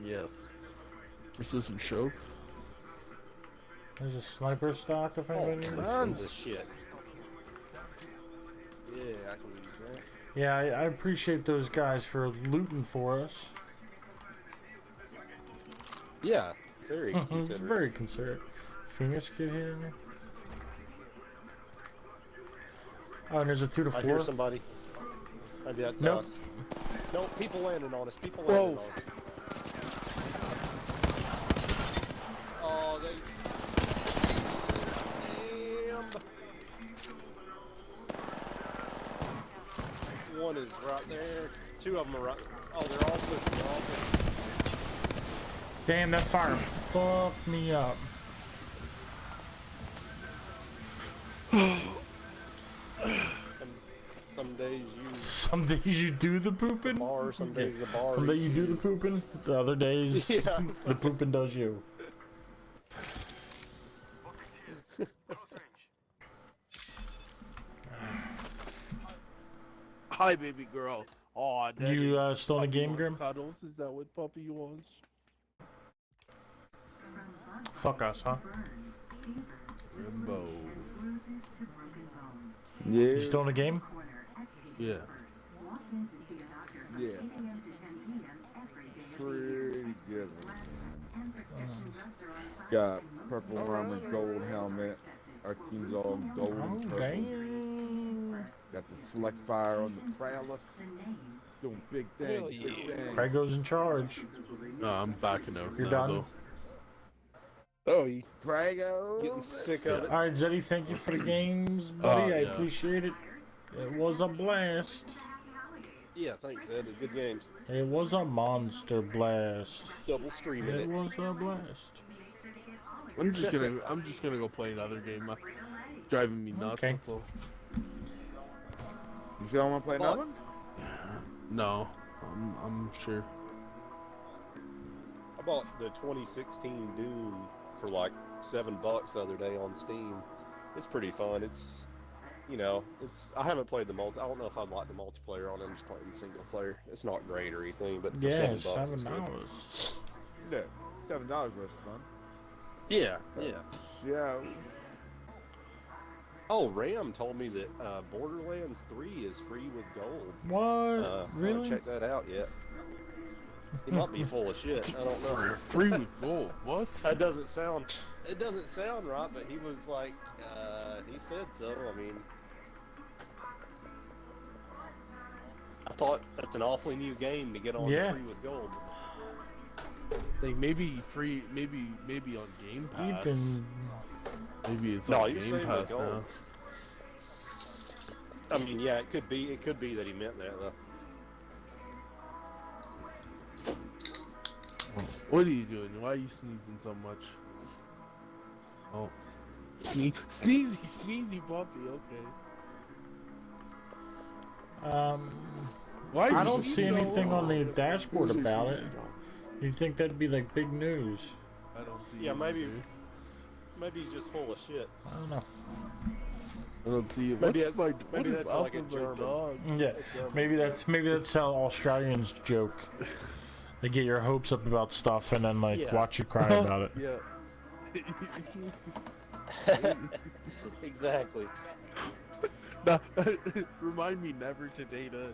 Yes. Precision choke. There's a sniper stock if anybody needs Tons it. of shit. Yeah, I can use that. Yeah, I appreciate those guys for looting for us. Yeah, very It's considerate. very considerate. Phoenix kid here. Oh, and there's a 2 to 4. I hear somebody. Maybe that's Nope. us. Nope, people landing on us. People Whoa. landing on us. Oh, they... Damn. One is right there. Two of them are right... Oh, they're all pushing. They're all pushing. Damn, that fire fucked me up. Some days you... Some days you do the pooping. Bar, some days the bar Some days eats you do the pooping. The other days, Yeah. the pooping does you. Hi, baby girl. Aw, You still in the game, Grim? Cuddles? Is that what puppy wants? Fuck us, huh? Rimbo. Yeah. You still in the game? Yeah. Yeah. Pretty good. Got purple armor, gold helmet. Our team's all gold and purple. Damn. Got the select fire on the Prowler. Doing big things, big things. Craig goes in charge. No, I'm backing out. You're now, done? Oh, you Prego. getting sick of it. Alright, Zeddy, thank you for the games, buddy. I yeah. appreciate it. It was a blast. Yeah, thanks, Ed. Good games. It was a monster blast. Double streaming It it. was a blast. I'm just gonna go play another game. Driving me nuts. Okay. That's all. You still want to play another one? No, I'm sure. I bought the 2016 Doom for like $7 the other day on Steam. It's pretty fun. It's, you know, I haven't played the multi. I don't know if I'd like the multiplayer on it. I'm just playing the single player. It's not great or anything, but for Yeah, $7, it's good. $7. Yeah, $7 worth of fun. Yeah, yeah. Yeah. Oh, Ram told me that Borderlands 3 is free with gold. What? I Really? haven't checked that out yet. He might be full of shit. I don't know. Free with gold. What? That doesn't sound. It doesn't sound right, but he was like, he said so. I mean, I thought that's an awfully new game to get on Yeah. free with gold. Like maybe free, maybe on Game Pass. Even Maybe it's No, on you're Game saying Pass with gold. now. I mean, yeah, it could be. It could be that he meant that though. What are you doing? Why are you sneezing so much? Oh, sneezy puppy. Okay. Why? I don't see anything on the dashboard about it. You'd think that'd be like big news. I don't see. Yeah, it maybe. either. Maybe he's just full of shit. I don't know. I don't see it. Maybe What's that's- my, maybe what is that's up like a with my German. dog? Yeah, maybe that's how Australians joke. They get your hopes up about stuff and then like Yeah. watch you cry about it. Yeah. Exactly. Nah, remind me never to date an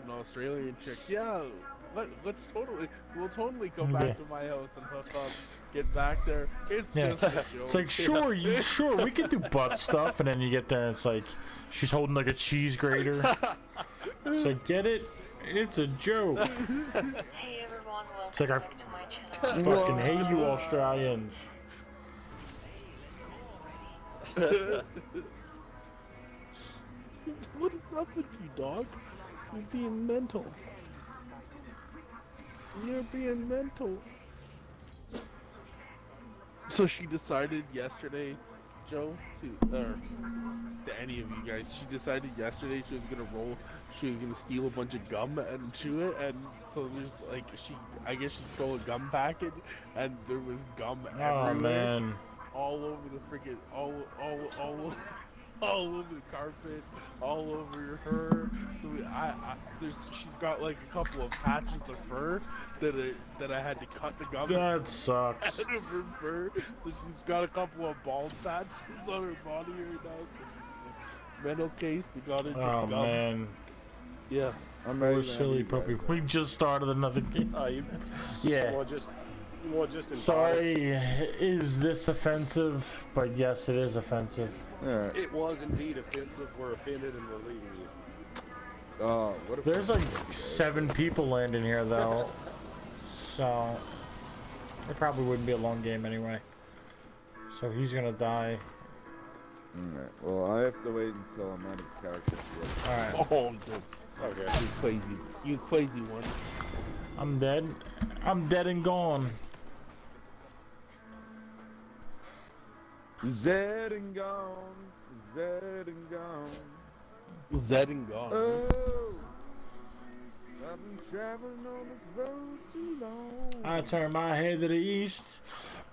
Australian chick. Yeah, we'll totally go back Yeah. to my house and hook up, get back there. It's Yeah, just a joke. it's like sure, we could do butt stuff, and then you get there, and it's like she's holding like a cheese grater. It's like, get it? It's a joke. Hey everyone, It's like I welcome back to my channel. fucking hate you Australians. What is up with you, dog? You're being mental. You're being mental. So she decided yesterday Joe, to any of you guys. She decided yesterday she was gonna steal a bunch of gum and chew it, and so there's like I guess she stole a gum packet, and there was gum everywhere, Oh man. all over the freaking all over the carpet, all over her. So she's got like a couple of patches of fur that I had to cut the gum That sucks. out of her fur. So she's got a couple of bald patches on her body right now. Mental case, they got into Oh gum. man. Yeah. I'm ready. Poor silly puppy. We just started another game. Yeah. You want just in Sorry, is this offensive? But yes, it is offensive. It was indeed offensive. We're offended and we're leaving you. What if There's like 7 people landing here though, so it probably wouldn't be a long game anyway. So he's gonna die. Alright, well, I have to wait until I'm out of character. Alright. Oh, dude. Okay. You crazy. You crazy one. I'm dead. I'm dead and gone. Zed and gone. Zed and gone. Zed and gone. Oh, I've been traveling on this road too long. I turn my head to the east.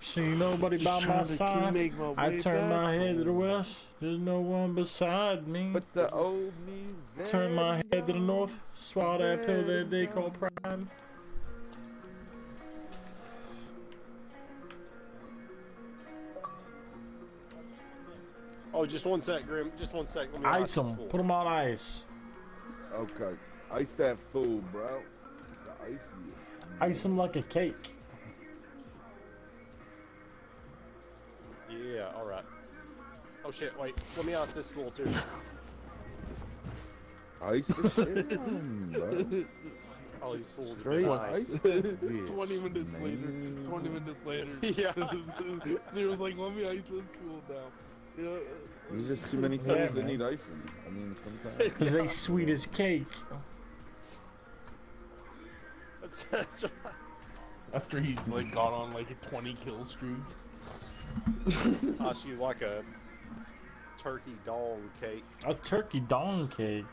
See nobody by my side. I turn my head to the west. There's no one beside me. But the old me Turn my head to the north. Swallow that pill that they call pride. Oh, just one sec, Grim. Just one sec. Let me Ice them. this Put them on ice. Okay. Ice that fool, bro. The iciest. Ice them like a cake. Yeah, alright. Oh shit, wait. Let me ice this fool too. Ice the shit out of him, bro. All these fools Straight are nice. ice that bitch, 20 minutes man. later. 20 minutes later. Yeah. Zero's like, let me ice this fool down. You know, There's just too many Yeah, things that man. need icing. I mean, sometimes. Because they sweet as cake. That's right. after he's like got on like a 20 kill streak. Ice you like a turkey dong cake. A turkey dong cake.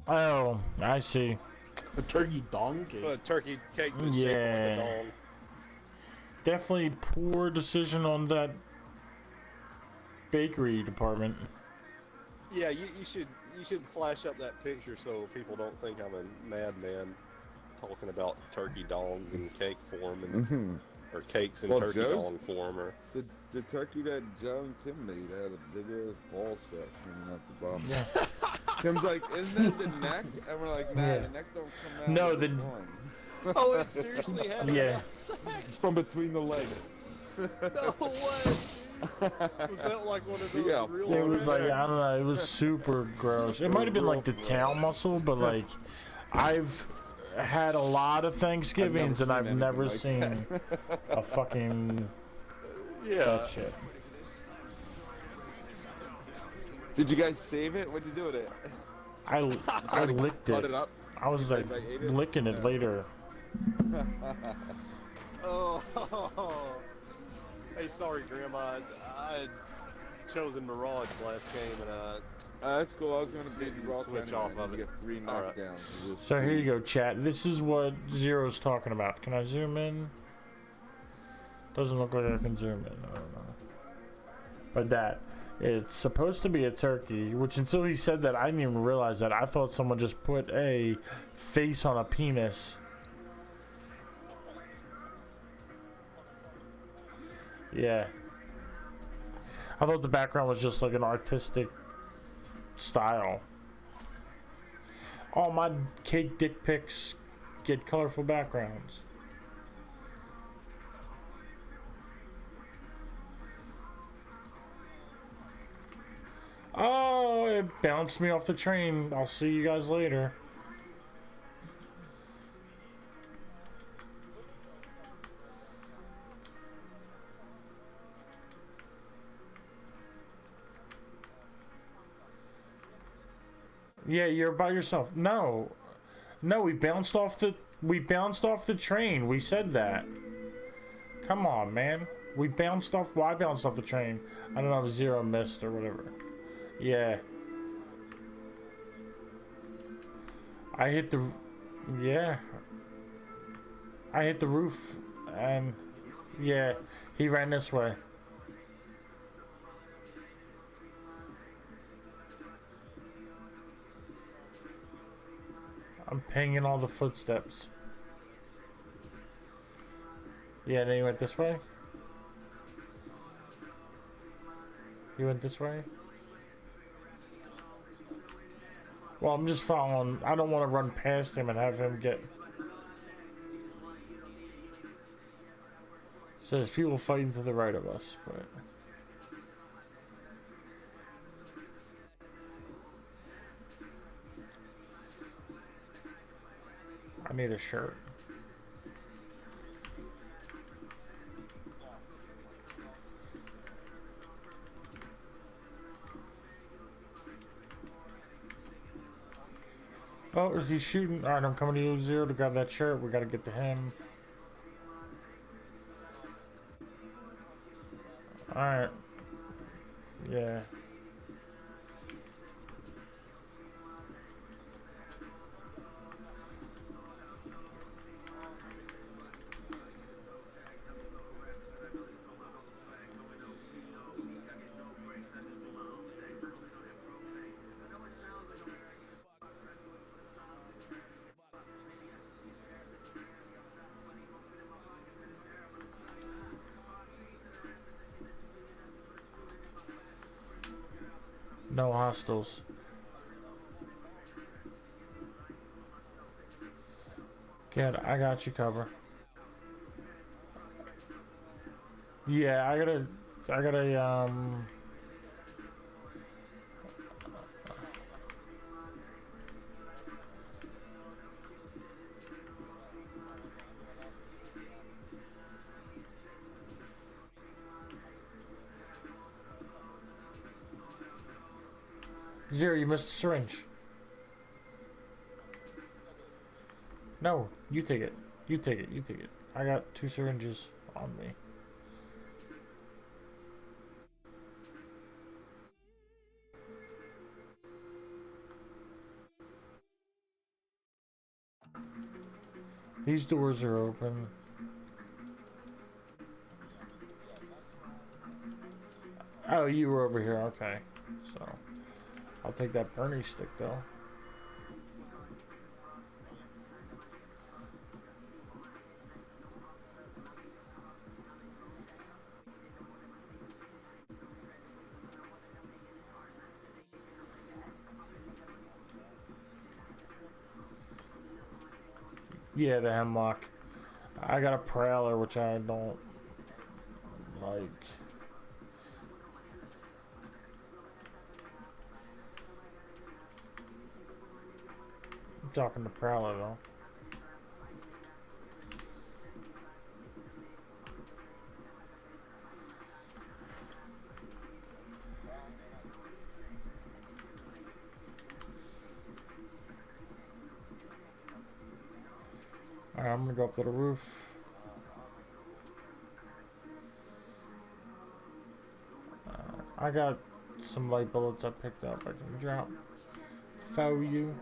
Oh, I see. A turkey dong cake. A turkey cake that's shaped Yeah. like a dong. Definitely poor decision on that bakery department. Yeah, you should flash up that picture so people don't think I'm a madman talking about turkey dongs in cake form and or cakes in turkey dong form or the turkey that Joe and Tim made had a bigger ball set coming out the bottom. Yeah. Tim's like, isn't that the neck? And we're like, nah, Yeah. the neck don't come out. No, of the- groin. Oh, it seriously had Yeah. From between the legs. No way. Was that like one of those Yeah, real It was like, I don't know, it was super gross. It might have been like the tail muscle, but like, I've had a lot of Thanksgivings and I've never seen a fucking Yeah. that shit. Did you guys save it? What'd you do with it? I licked Cut it. it up? I was like Like, ate it? licking it Yeah. later. Oh. Hey, sorry, Grandma. I had chosen Mirage last game and That's cool. I was gonna beat the rock switch anyway. off of You it. get 3 All right. knockdowns. It was So here cool. you go, chat. This is what Zero's talking about. Can I zoom in? Doesn't look like I can zoom in. I don't know. But that. It's supposed to be a turkey, which until he said that, I didn't even realize that. I thought someone just put a face on a penis. Yeah. I thought the background was just like an artistic style. All my cake dick pics get colorful backgrounds. Oh, it bounced me off the train. I'll see you guys later. Yeah, you're by yourself. No. No, we bounced off the train. We said that. Come on, man. We bounced off. Well, I bounced off the train. I don't know if Zero missed or whatever. Yeah. I hit the. Yeah. I hit the roof, and yeah, he ran this way. I'm pinging all the footsteps. Yeah, then he went this way. He went this way. Well, I'm just following. I don't want to run past him and have him get. So there's people fighting to the right of us, but. I need a shirt. Oh, he's shooting. Alright, I'm coming to you, Zero, to grab that shirt. We gotta get to him. Alright. Yeah. No hostiles. Good, I got you cover. Yeah, I gotta Zero, you missed a syringe. No, you take it. You take it. You take it. I got 2 syringes on me. These doors are open. Oh, you were over here. Okay. So, I'll take that Bernie stick though. Yeah, the hemlock. I got a prowler, which I don't like. I'm talking to prowler though. Alright, I'm gonna go up to the roof. I got some light bullets I picked up I can drop for you.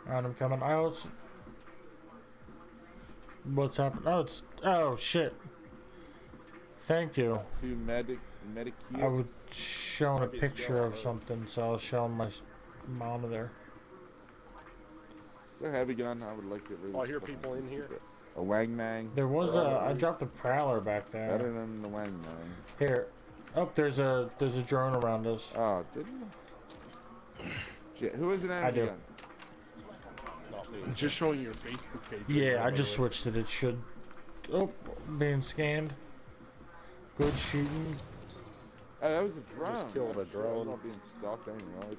Alright, I'm coming out. What's happening? Oh, it's... Oh, shit. Thank you. Few medic I was showing a picture of something, so I was showing my monitor. A heavy gun, I would like to Oh, I hear people in here. A Wang Mang. There was a... I dropped a prowler back there. Better than the Wang Mang. Here. Oh, there's a drone around us. Oh, didn't you? Who is an I do. gun? Just showing your Facebook page. Yeah, I just switched it. It should... Oh, being scanned. Good shooting. Hey, that was a drone. Just killed a drone. I was not being stalked. I didn't realize.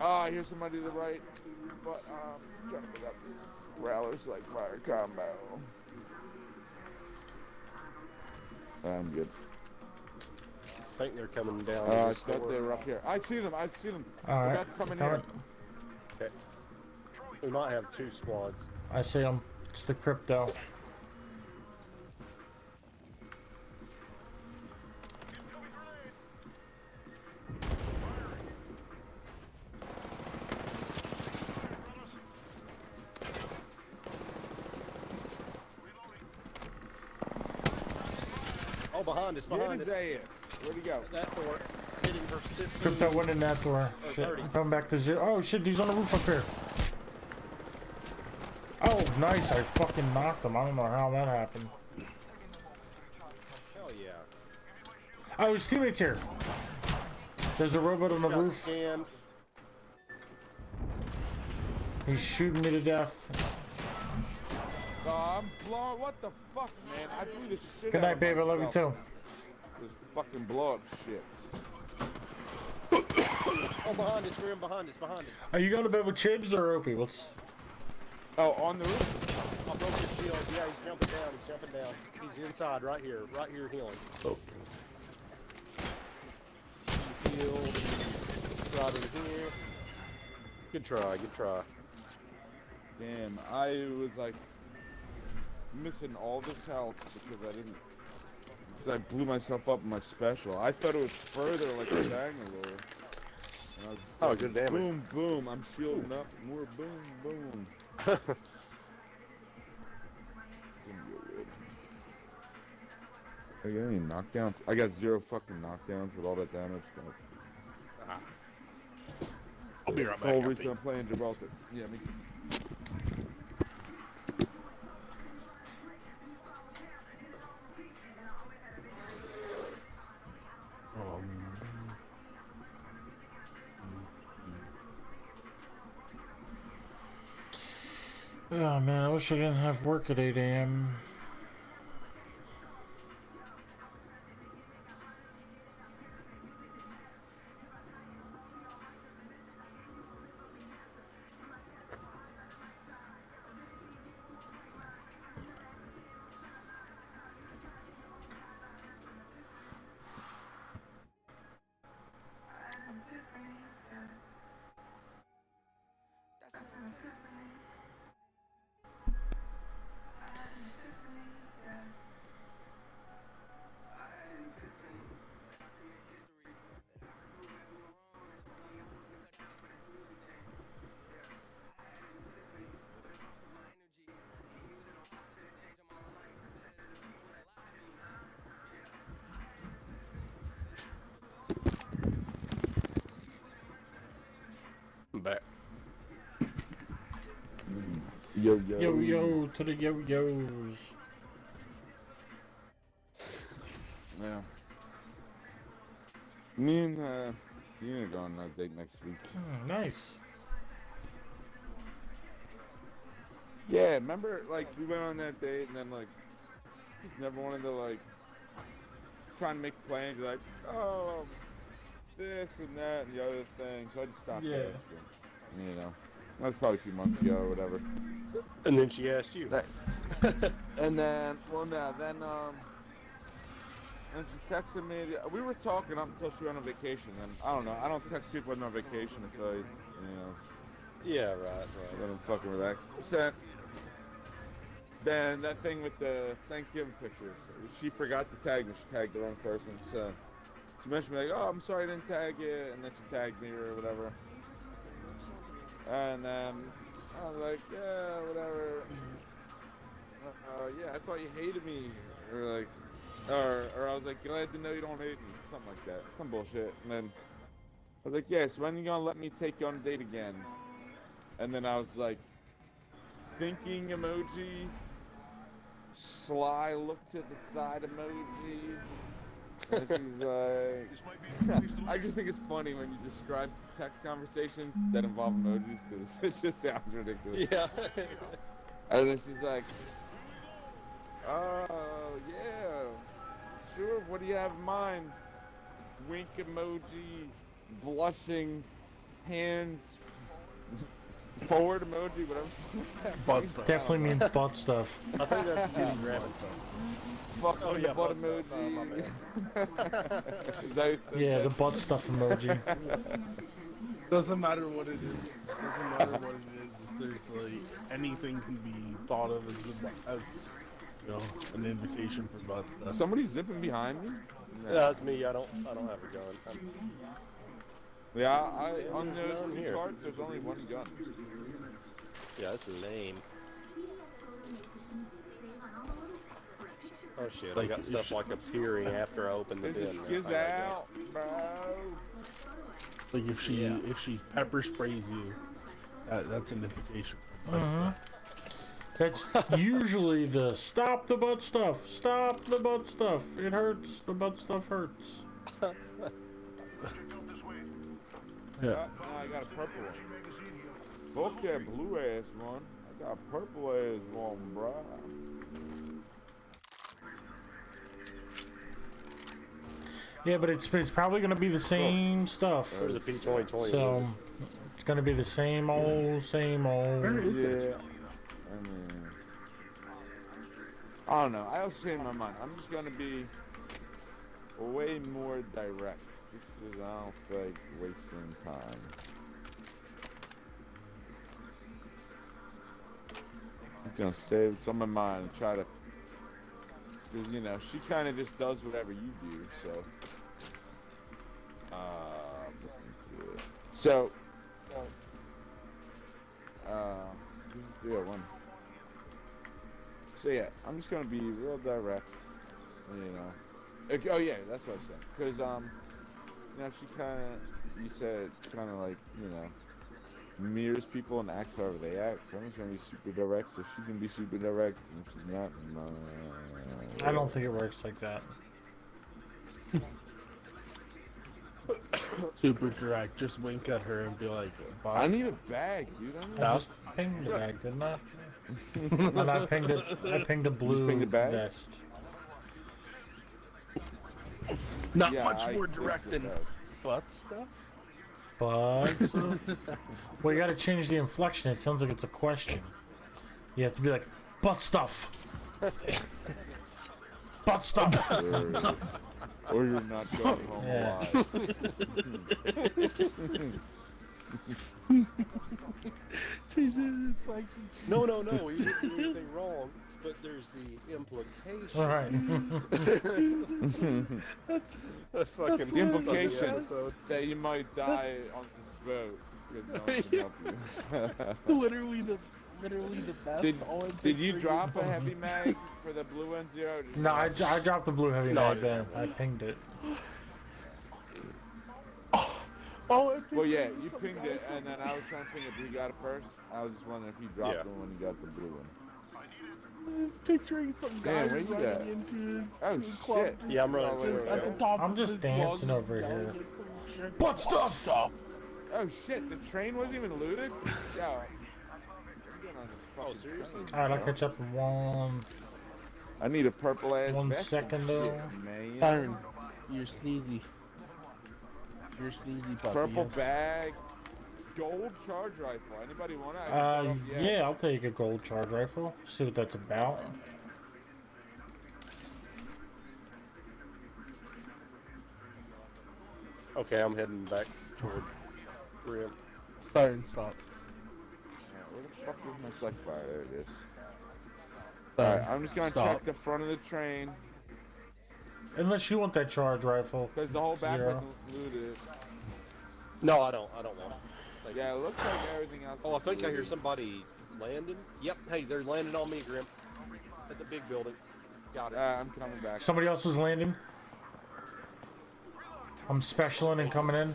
Ah, I hear somebody to the right, but I'm trying to pick up these growlers like fire combo. I'm good. I think they're coming down. I thought they were up here. I see them. I see them. All They're right, about to come in coming. here. Okay. We might have 2 squads. I see him. It's the crypto. Oh, behind us, behind us. Where'd he go? That door. Hitting for 15. Crypto went in that door. Or Shit, 30. I'm coming back to 0. Oh shit, he's on the roof up here. Oh, nice. I fucking knocked him. I don't know how that happened. Hell yeah. Oh, his teammate's here. There's a robot on the Got roof. scanned. He's shooting me to death. I'm blowing. What the fuck, man? I blew the shit Good out night, of baby. I love you myself. too. This fucking blow up shit. Oh, behind us, Grim, behind us, behind us. Are you going to bed with Chibs or Opie? What's... Oh, on the roof? I broke his shield. Yeah, he's jumping down. He's jumping down. He's inside, right here healing. Oh. He's healed. He's right in here. Good try, good try. Damn, I was like missing all this health because I didn't. Because I blew myself up in my special. I thought it was further like a Bangalore. And I was just Oh, like, good damage. Boom, boom. I'm shielding up. More boom, boom. Didn't go good. I got any knockdowns? I got 0 fucking knockdowns with all that damage. I'll be right It's back. the whole reason I'm playing Gibraltar. Yeah, me too. Oh man, I wish I didn't have work at 8 a.m. I'm back. Yo, yo. Yo, yo, to the yo-yos. Yeah. Me and Gina go on that date next week. Nice. Yeah, remember, like, we went on that date and then, like, just never wanted to, like, try and make plans, like, oh, this and that and the other thing, so I just stopped Yeah. asking. You know, that was probably a few months ago or whatever. And then she asked you. And then, well, no, then, and she texted me, we were talking up until she went on vacation, and I don't know, I don't text people when they're on vacation if I, you know. Yeah, right. Let them fucking relax. So, then that thing with the Thanksgiving pictures, she forgot to tag me. She tagged the wrong person. So she mentioned me like, "Oh, I'm sorry I didn't tag you," and then she tagged me or whatever. And then I was like, "Yeah, whatever." Yeah, I thought you hated me, or like, or I was like, "Glad to know you don't hate me," something like that, some bullshit. And then I was like, "Yeah, so when are you gonna let me take you on a date again?" And then I was like, thinking emoji, sly look to the side emoji. And she's like, I just think it's funny when you describe text conversations that involve emojis because it just sounds ridiculous. Yeah. And then she's like, oh, yeah, sure. What do you have in mind? Wink emoji, blushing, hands forward emoji, whatever. Butt stuff. Definitely means butt stuff. I think that's Titty Rabbit stuff. Fuck Oh, with yeah, the butt butt stuff. emoji. Yeah, the butt stuff emoji. Doesn't matter what it is. Doesn't matter what it is. There's like anything can be thought of as you know, an invitation for butt stuff. Somebody's zipping behind me. Yeah, that's me. I don't have a gun. Yeah, on there's those none two here. cards, there's only one gun. Yeah, that's lame. Oh shit! I Like, got stuff like appearing after I open the bin. There's a skiz out, bro. Like if she pepper sprays you, that's an invitation for butt Uh-huh. stuff. That's usually the stop the butt stuff. Stop the butt stuff. It hurts. The butt stuff hurts. Yeah. Now I got a purple one. Fuck that blue ass one. I got a purple ass one, bro. Yeah, but it's probably gonna be the same stuff. There's a P2020. So it's gonna be the same old, same old. Yeah. I mean, I don't know. I also changed my mind. I'm just gonna be way more direct, just because I don't feel like wasting time. I'm gonna say what's on my mind and try to, because you know she kind of just does whatever you do. So, So yeah, I'm just gonna be real direct, you know. Okay, oh yeah, that's what I said. Cause you know, she you said kind of like, you know, mirrors people and acts however they act. So I'm just gonna be super direct, so she can be super direct, and if she's not, I don't think it works like that. Super direct. Just wink at her and be like, "Bye." I need a bag, dude. I just pinged the bag, didn't I? And I pinged it. I pinged a blue pinged the bag? vest. Not Yeah, much I more think direct it than does. butt stuff. But well, you got to change the inflection. It sounds like it's a question. You have to be like butt stuff. Butt stuff. Or you're not going home Yeah. alive. No, you didn't do anything wrong, but there's the implication. All right. That's fucking The implication episode. that you might die on this boat because no one can help you. Literally the best. Did you drop a heavy mag for the blue N0? No, I dropped the blue heavy mag then. I pinged it. Oh, well, yeah, you pinged it, and then I was trying to ping it, but you got it first. I was just wondering if you dropped the one when you got the blue one. Picturing some guy Damn, where you running at? into Oh, club. shit. Yeah, I'm running Just too. at the top I'm of just his dancing lungs, over yelling here. at some chick. Butt stuff. Oh, shit, the train wasn't even looted? Yo. Oh, seriously? All right, I'll catch up in one. I need a purple ass 1 vest. second Shit, though. man. Byron, you're sneezy. You're sneezy, puppy. Purple bag. Gold charge rifle. Anybody want it? Yeah, I'll take a gold charge rifle. See what that's about. Okay, I'm heading back toward Grim. Start and stop. Where the fuck is my select fire? There it is. Alright, I'm just gonna check the front of the train. Unless you want that charge rifle. Because the whole back Zero. wasn't looted. No, I don't want it. Thank Yeah, you. it looks like everything else Oh, I is think I hear looted. somebody landing. Yep, hey, they're landing on me, Grim. At the big building. Got it. I'm coming back. Somebody else is landing. I'm specialing and coming in.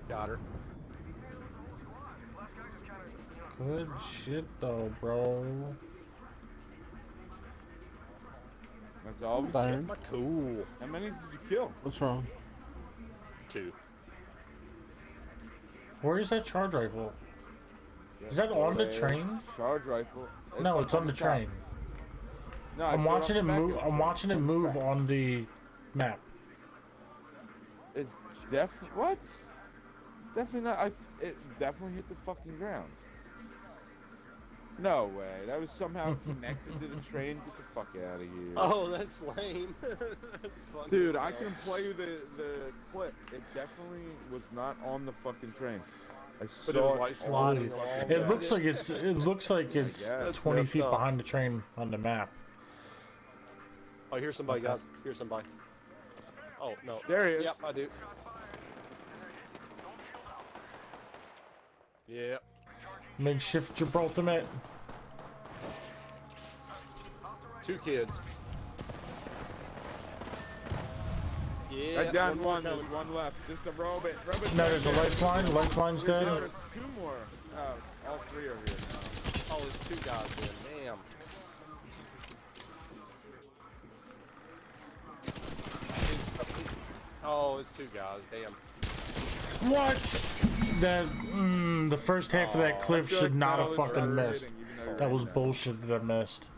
Got her. Good shit though, bro. That's all? Byron. Cool. How many did you kill? What's wrong? 2. Where is that charge rifle? Is that on the train? Charge rifle. No, it's on the top. train. No, I I'm put it watching on it the back move. of I'm watching it move on the map. It's what? It's definitely not. It definitely hit the fucking ground. No way. That was somehow connected to the train. Get the fuck out of here. Oh, that's lame. That's funny. Dude, I can play you the clip. It definitely was not on the fucking train. I But saw it was like sliding on along. It looks like it's. It looks like it's That's 20 messed feet up. behind the train on the map. Oh, here's somebody, Okay. guys. Here's somebody. Oh, no. There he is. Yep, I do. Yep. Makeshift Gibraltar mate. 2 kids. Yeah. I down more one. There's coming. one left. Just a robot. No, there's a lifeline. Lifeline's No, dead. there's 2 more. All 3 are here now. Oh, there's 2 guys there. Damn. Oh, it's 2 guys. Damn. What? That the first half of that cliff feel should like not that have was fucking better missed. rating, even though you're That was right now. bullshit that I missed.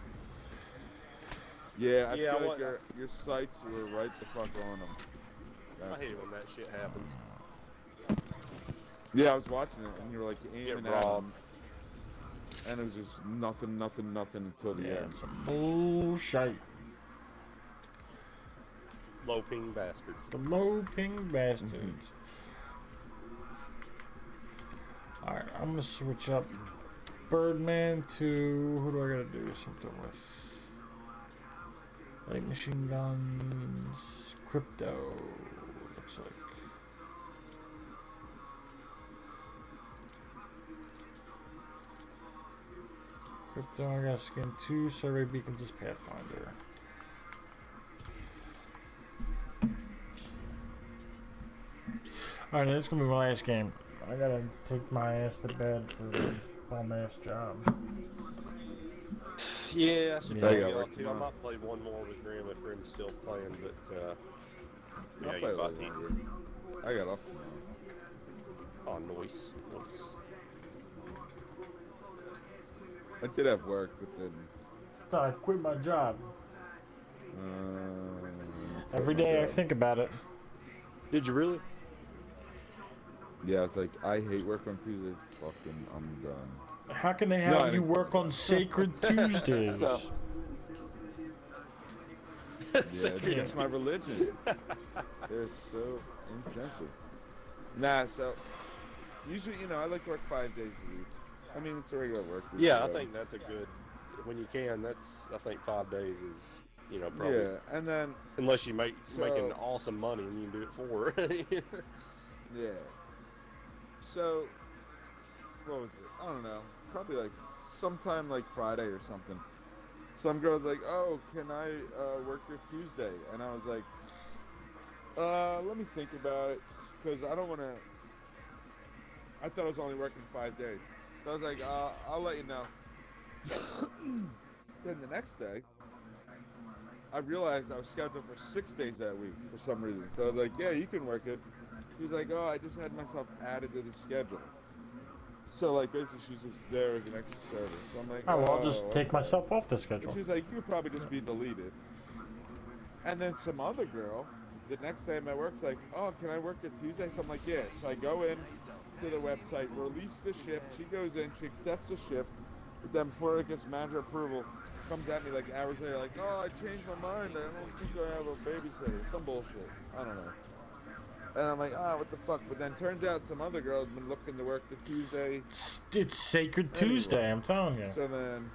Yeah, I Yeah, feel like what- your sights were right the fuck on them. I hate it when that shit happens. Yeah, I was watching it, and you were like Get aiming at robbed. them, and it was just nothing until the Yeah, end. some bullshit. Low ping bastards. The low ping bastards. Alright, I'm gonna switch up Birdman to who do I gotta do something with? Like machine guns, crypto, looks like. Crypto, I gotta scan 2 survey beacons as Pathfinder. Alright, that's gonna be my last game. I gotta take my ass to bed for the bum ass job. Yeah, I should Yeah. probably I get got work off too. I tomorrow. might play one more with Graham if Grim's still playing, but yeah, I'll you play a about little to. longer. I got off tomorrow. Oh, nice. Nice. I did have work, but then Thought I quit my job. uh, Every day I think about it. Did you really? Yeah, it's like I hate work on Tuesdays. Fucking, I'm done. How can they No, have I you didn't work on Sacred Tuesdays? So, yeah, Sacred it's my religion. They're so insensitive. Nah, so usually, I like to work 5 days a week. I mean, it's a regular work week. Yeah, I so- think that's a good. When you can, I think 5 days is, probably. Yeah, and then Unless you making So- awesome money and you can do it for. yeah. So what was it? I don't know. Probably like sometime like Friday or something. Some girl's like, "Oh, can I work your Tuesday?" And I was like, let me think about it, because I don't want to. I thought I was only working 5 days. So I was like, I'll let you know. Then the next day, I realized I was scheduled for 6 days that week for some reason. So I was like, yeah, you can work it. She's like, oh, I just had myself added to the schedule. So, like, basically, she's just there as an extra service. So I'm like, Oh, well, I'll just take okay. myself off the And schedule. she's like, you could probably just be deleted. And then some other girl, the next day at my work's like, oh, can I work a Tuesday? So I'm like, yeah. So I go in to the website, release the shift. She goes in, she accepts the shift. But then before it gets manager approval, comes at me like hours later, like, oh, I changed my mind. I don't think I have a babysitter. Some bullshit. I don't know. And I'm like, what the fuck? But then turns out some other girl's been looking to work the Tuesday. It's Sacred Tuesday, I'm telling you. So then,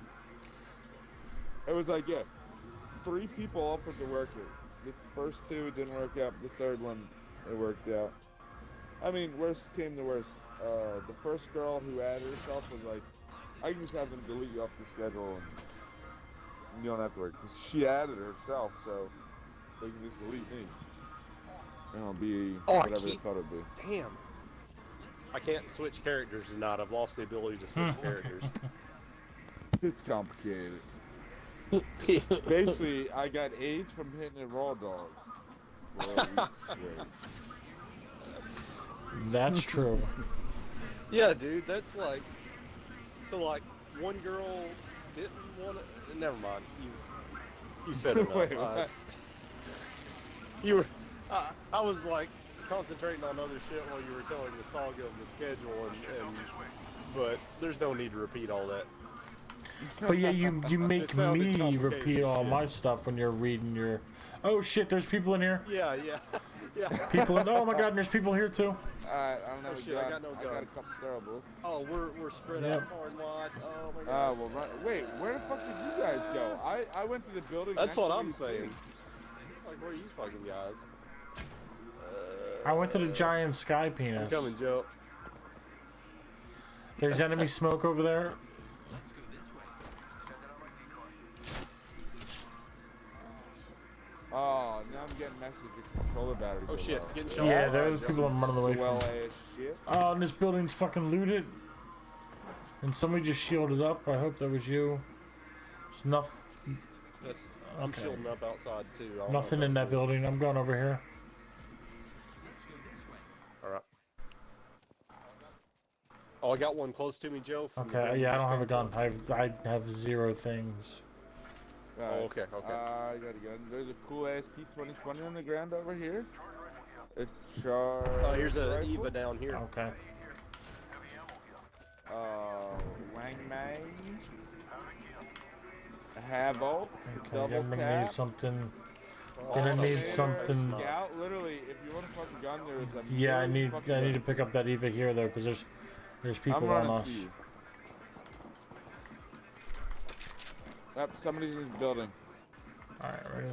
it was like, 3 people offered to work it. The first 2 didn't work out. The third one, it worked out. I mean, worst came to worst. The first girl who added herself was like, I can just have them delete you off the schedule and you don't have to work. Because she added herself, so they can just delete me. And it'll be whatever they thought it'd be. Damn. I can't switch characters tonight. I've lost the ability to switch characters. It's complicated. Basically, I got AIDS from hitting a raw dog for a week straight. That's true. Yeah, dude, that's like, so like one girl didn't want to. Never mind. You said it. Wait, what? You were. I was like concentrating on other shit while you were telling the saga of the schedule, but there's no need to repeat all that. But yeah, you make It sounded me complicated repeat all shit. my stuff when you're reading your. Oh shit! There's people in here. Yeah, yeah. People in. Oh my god! And there's people here too. Alright, I don't know. Oh shit, I got no I gun. got a couple throwables. Oh, we're spread Yep. out far and wide. Oh my god. Well, right. Wait, where the fuck did you guys go? I went to the building. That's next what to I'm you, saying. too. Like, where are you fucking guys? I went to the giant sky I'm penis. coming, Joe. There's enemy smoke over there. Oh, now I'm getting message your controller batteries. Oh are shit, low. getting shot. Yeah, they're the people I'm running away Swell from. ass shit. Oh, and this building's fucking looted. And somebody just shielded up. I hope that was you. There's nothing. I'm Okay. shielding up outside too. I don't Nothing know in if that building. I'm going over here. Alright. Oh, I got one close to me, Joe. from the Okay, building yeah, I just don't have a came gun. I have 0 things. Alright. Oh, okay, okay. I got a gun. There's a cool ass P2020 on the ground over here. A charge. Oh, here's a rifle. Eva down here. Okay. Wang Mang. Havoc. Okay, Double I'm gonna tap. need something. Oh, Gonna need Later, something. Scout, literally, if you want a fucking gun, there's a Yeah, I million need fucking to guns. pick up that Eva here though, because there's I'm people on running us. to you. Yep, somebody's in this building. All right, ready?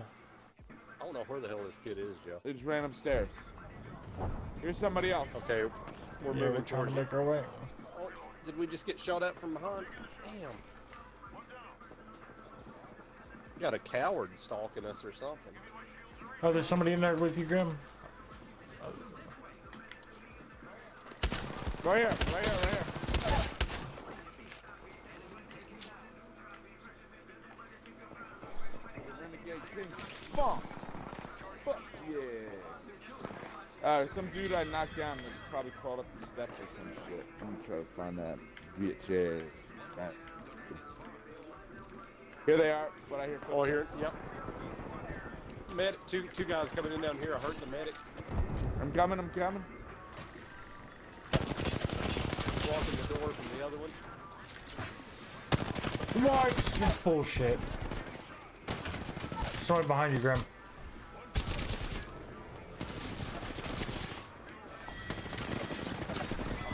I don't know where the hell this kid is, Joe. They just ran upstairs. Here's somebody else. Okay, we're Yeah, we're moving trying towards to you. make our way. Oh, did we just get shot at from behind? Damn. Got a coward stalking us or something. Oh, there's somebody in there with you, Grim. Right here, right here, right here. Renegade King. Fuck. Fuck yeah. Some dude I knocked down that probably crawled up the steps or some shit. I'm gonna try to find that bitch ass. Right. Here they are. What I hear. Oh, here, yep. Medic, two guys coming in down here. I heard the medic. I'm coming. I'm coming. Walking the door from the other one. What? That's bullshit. Somebody behind you, Grim.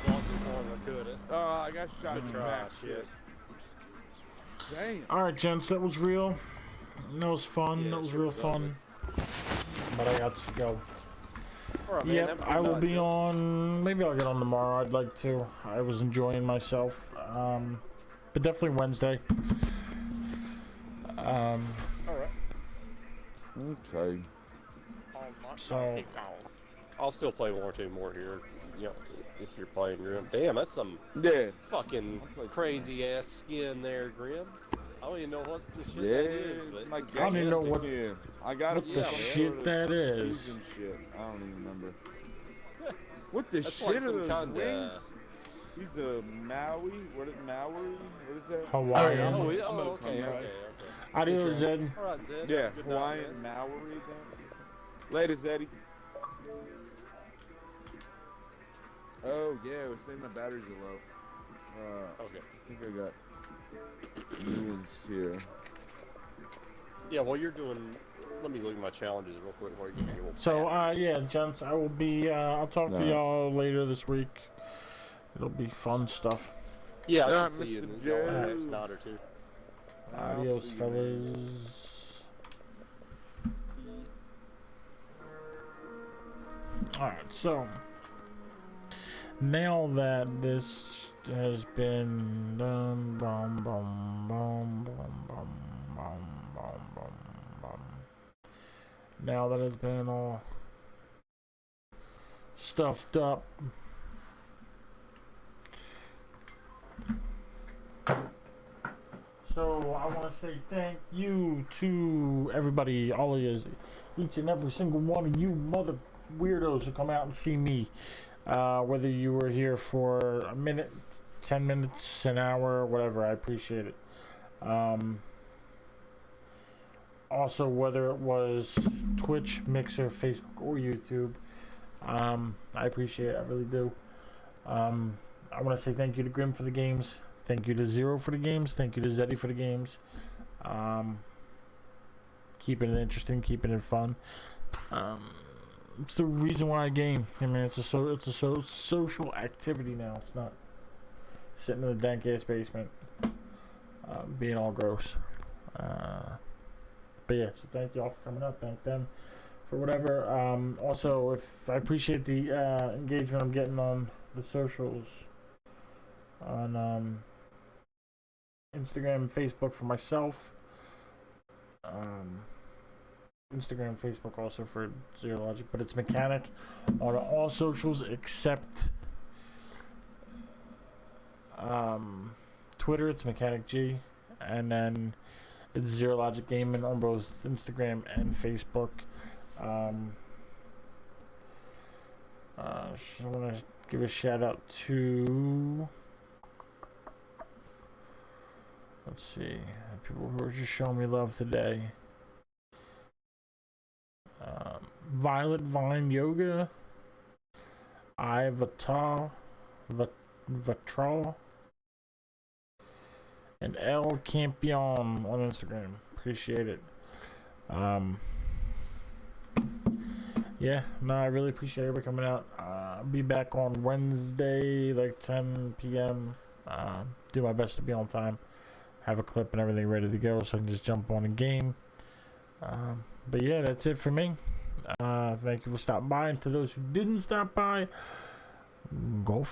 I walked as long as I could. Oh, I got shot in the Try, back. shit. Damn. All right, gents, that was real. That was fun. Yeah, that was sure real was fun. But I got to go. All right, man. Yep, have a good I will night, be Joe. on. Maybe I'll get on tomorrow. I'd like to. I was enjoying myself. But definitely Wednesday. All right. Okay. So I'll still play one or two more here. You know, if you're playing Grim. Damn, that's some Yeah. fucking crazy ass skin there, Grim. I don't even know what the shit Yeah, that is. But it's my I don't even know what, Yeah, I got what it the from shit some that sort of is. fusion shit. I don't even remember. What the That's shit like are some those kinda- wings? He's a Maui. What is Maui? What is that? Hawaiian. Oh, I'm okay, gonna okay, come, okay. guys. Adios, Zed. All right, Zed. Yeah, Good night, Hawaiian man. Maui. Then. Later, Zeddy. Oh yeah, I was saying my batteries are low. Okay. I think I got new ones here. Yeah, while you're doing, let me look at my challenges real quick while you get So, yeah, gents, I will be, I'll talk to No. y'all later this week. It'll be fun stuff. Yeah, I Alright, should see you Mr. in the next Joe. night or two. Adios, see you, fellas. Alright, so now that this has been done, boom, boom, boom, boom, boom, boom, boom, boom, boom. Now that it's been all stuffed up, so I want to say thank you to everybody, all of you, each and every single one of you mother weirdos who come out and see me. Whether you were here for a minute, 10 minutes, an hour, whatever, I appreciate it. Also, whether it was Twitch, Mixer, Facebook, or YouTube, I appreciate it. I really do. I want to say thank you to Grim for the games. Thank you to Zero for the games. Thank you to Zeddy for the games. Keeping it interesting, keeping it fun. It's the reason why I game. I mean, it's a social activity now. It's not sitting in the dank ass basement, being all gross. But yeah, so thank y'all for coming up. Thank them for whatever. Also, if I appreciate the engagement I'm getting on the socials, on Instagram and Facebook for myself. Instagram, Facebook also for Zero Logic, but it's Mechanic on all socials except Twitter. It's Mechanic G, and then it's Zero Logic Gaming on both Instagram and Facebook. I want to give a shout out to, let's see, people who are just showing me love today. Violet Vine Yoga, Vatral, and El Campion on Instagram. Appreciate it. Yeah, no, I really appreciate everybody coming out. I'll be back on Wednesday, like 10 p.m. Do my best to be on time. Have a clip and everything ready to go so I can just jump on a game. But yeah, that's it for me. Thank you for stopping by. And to those who didn't stop by, go for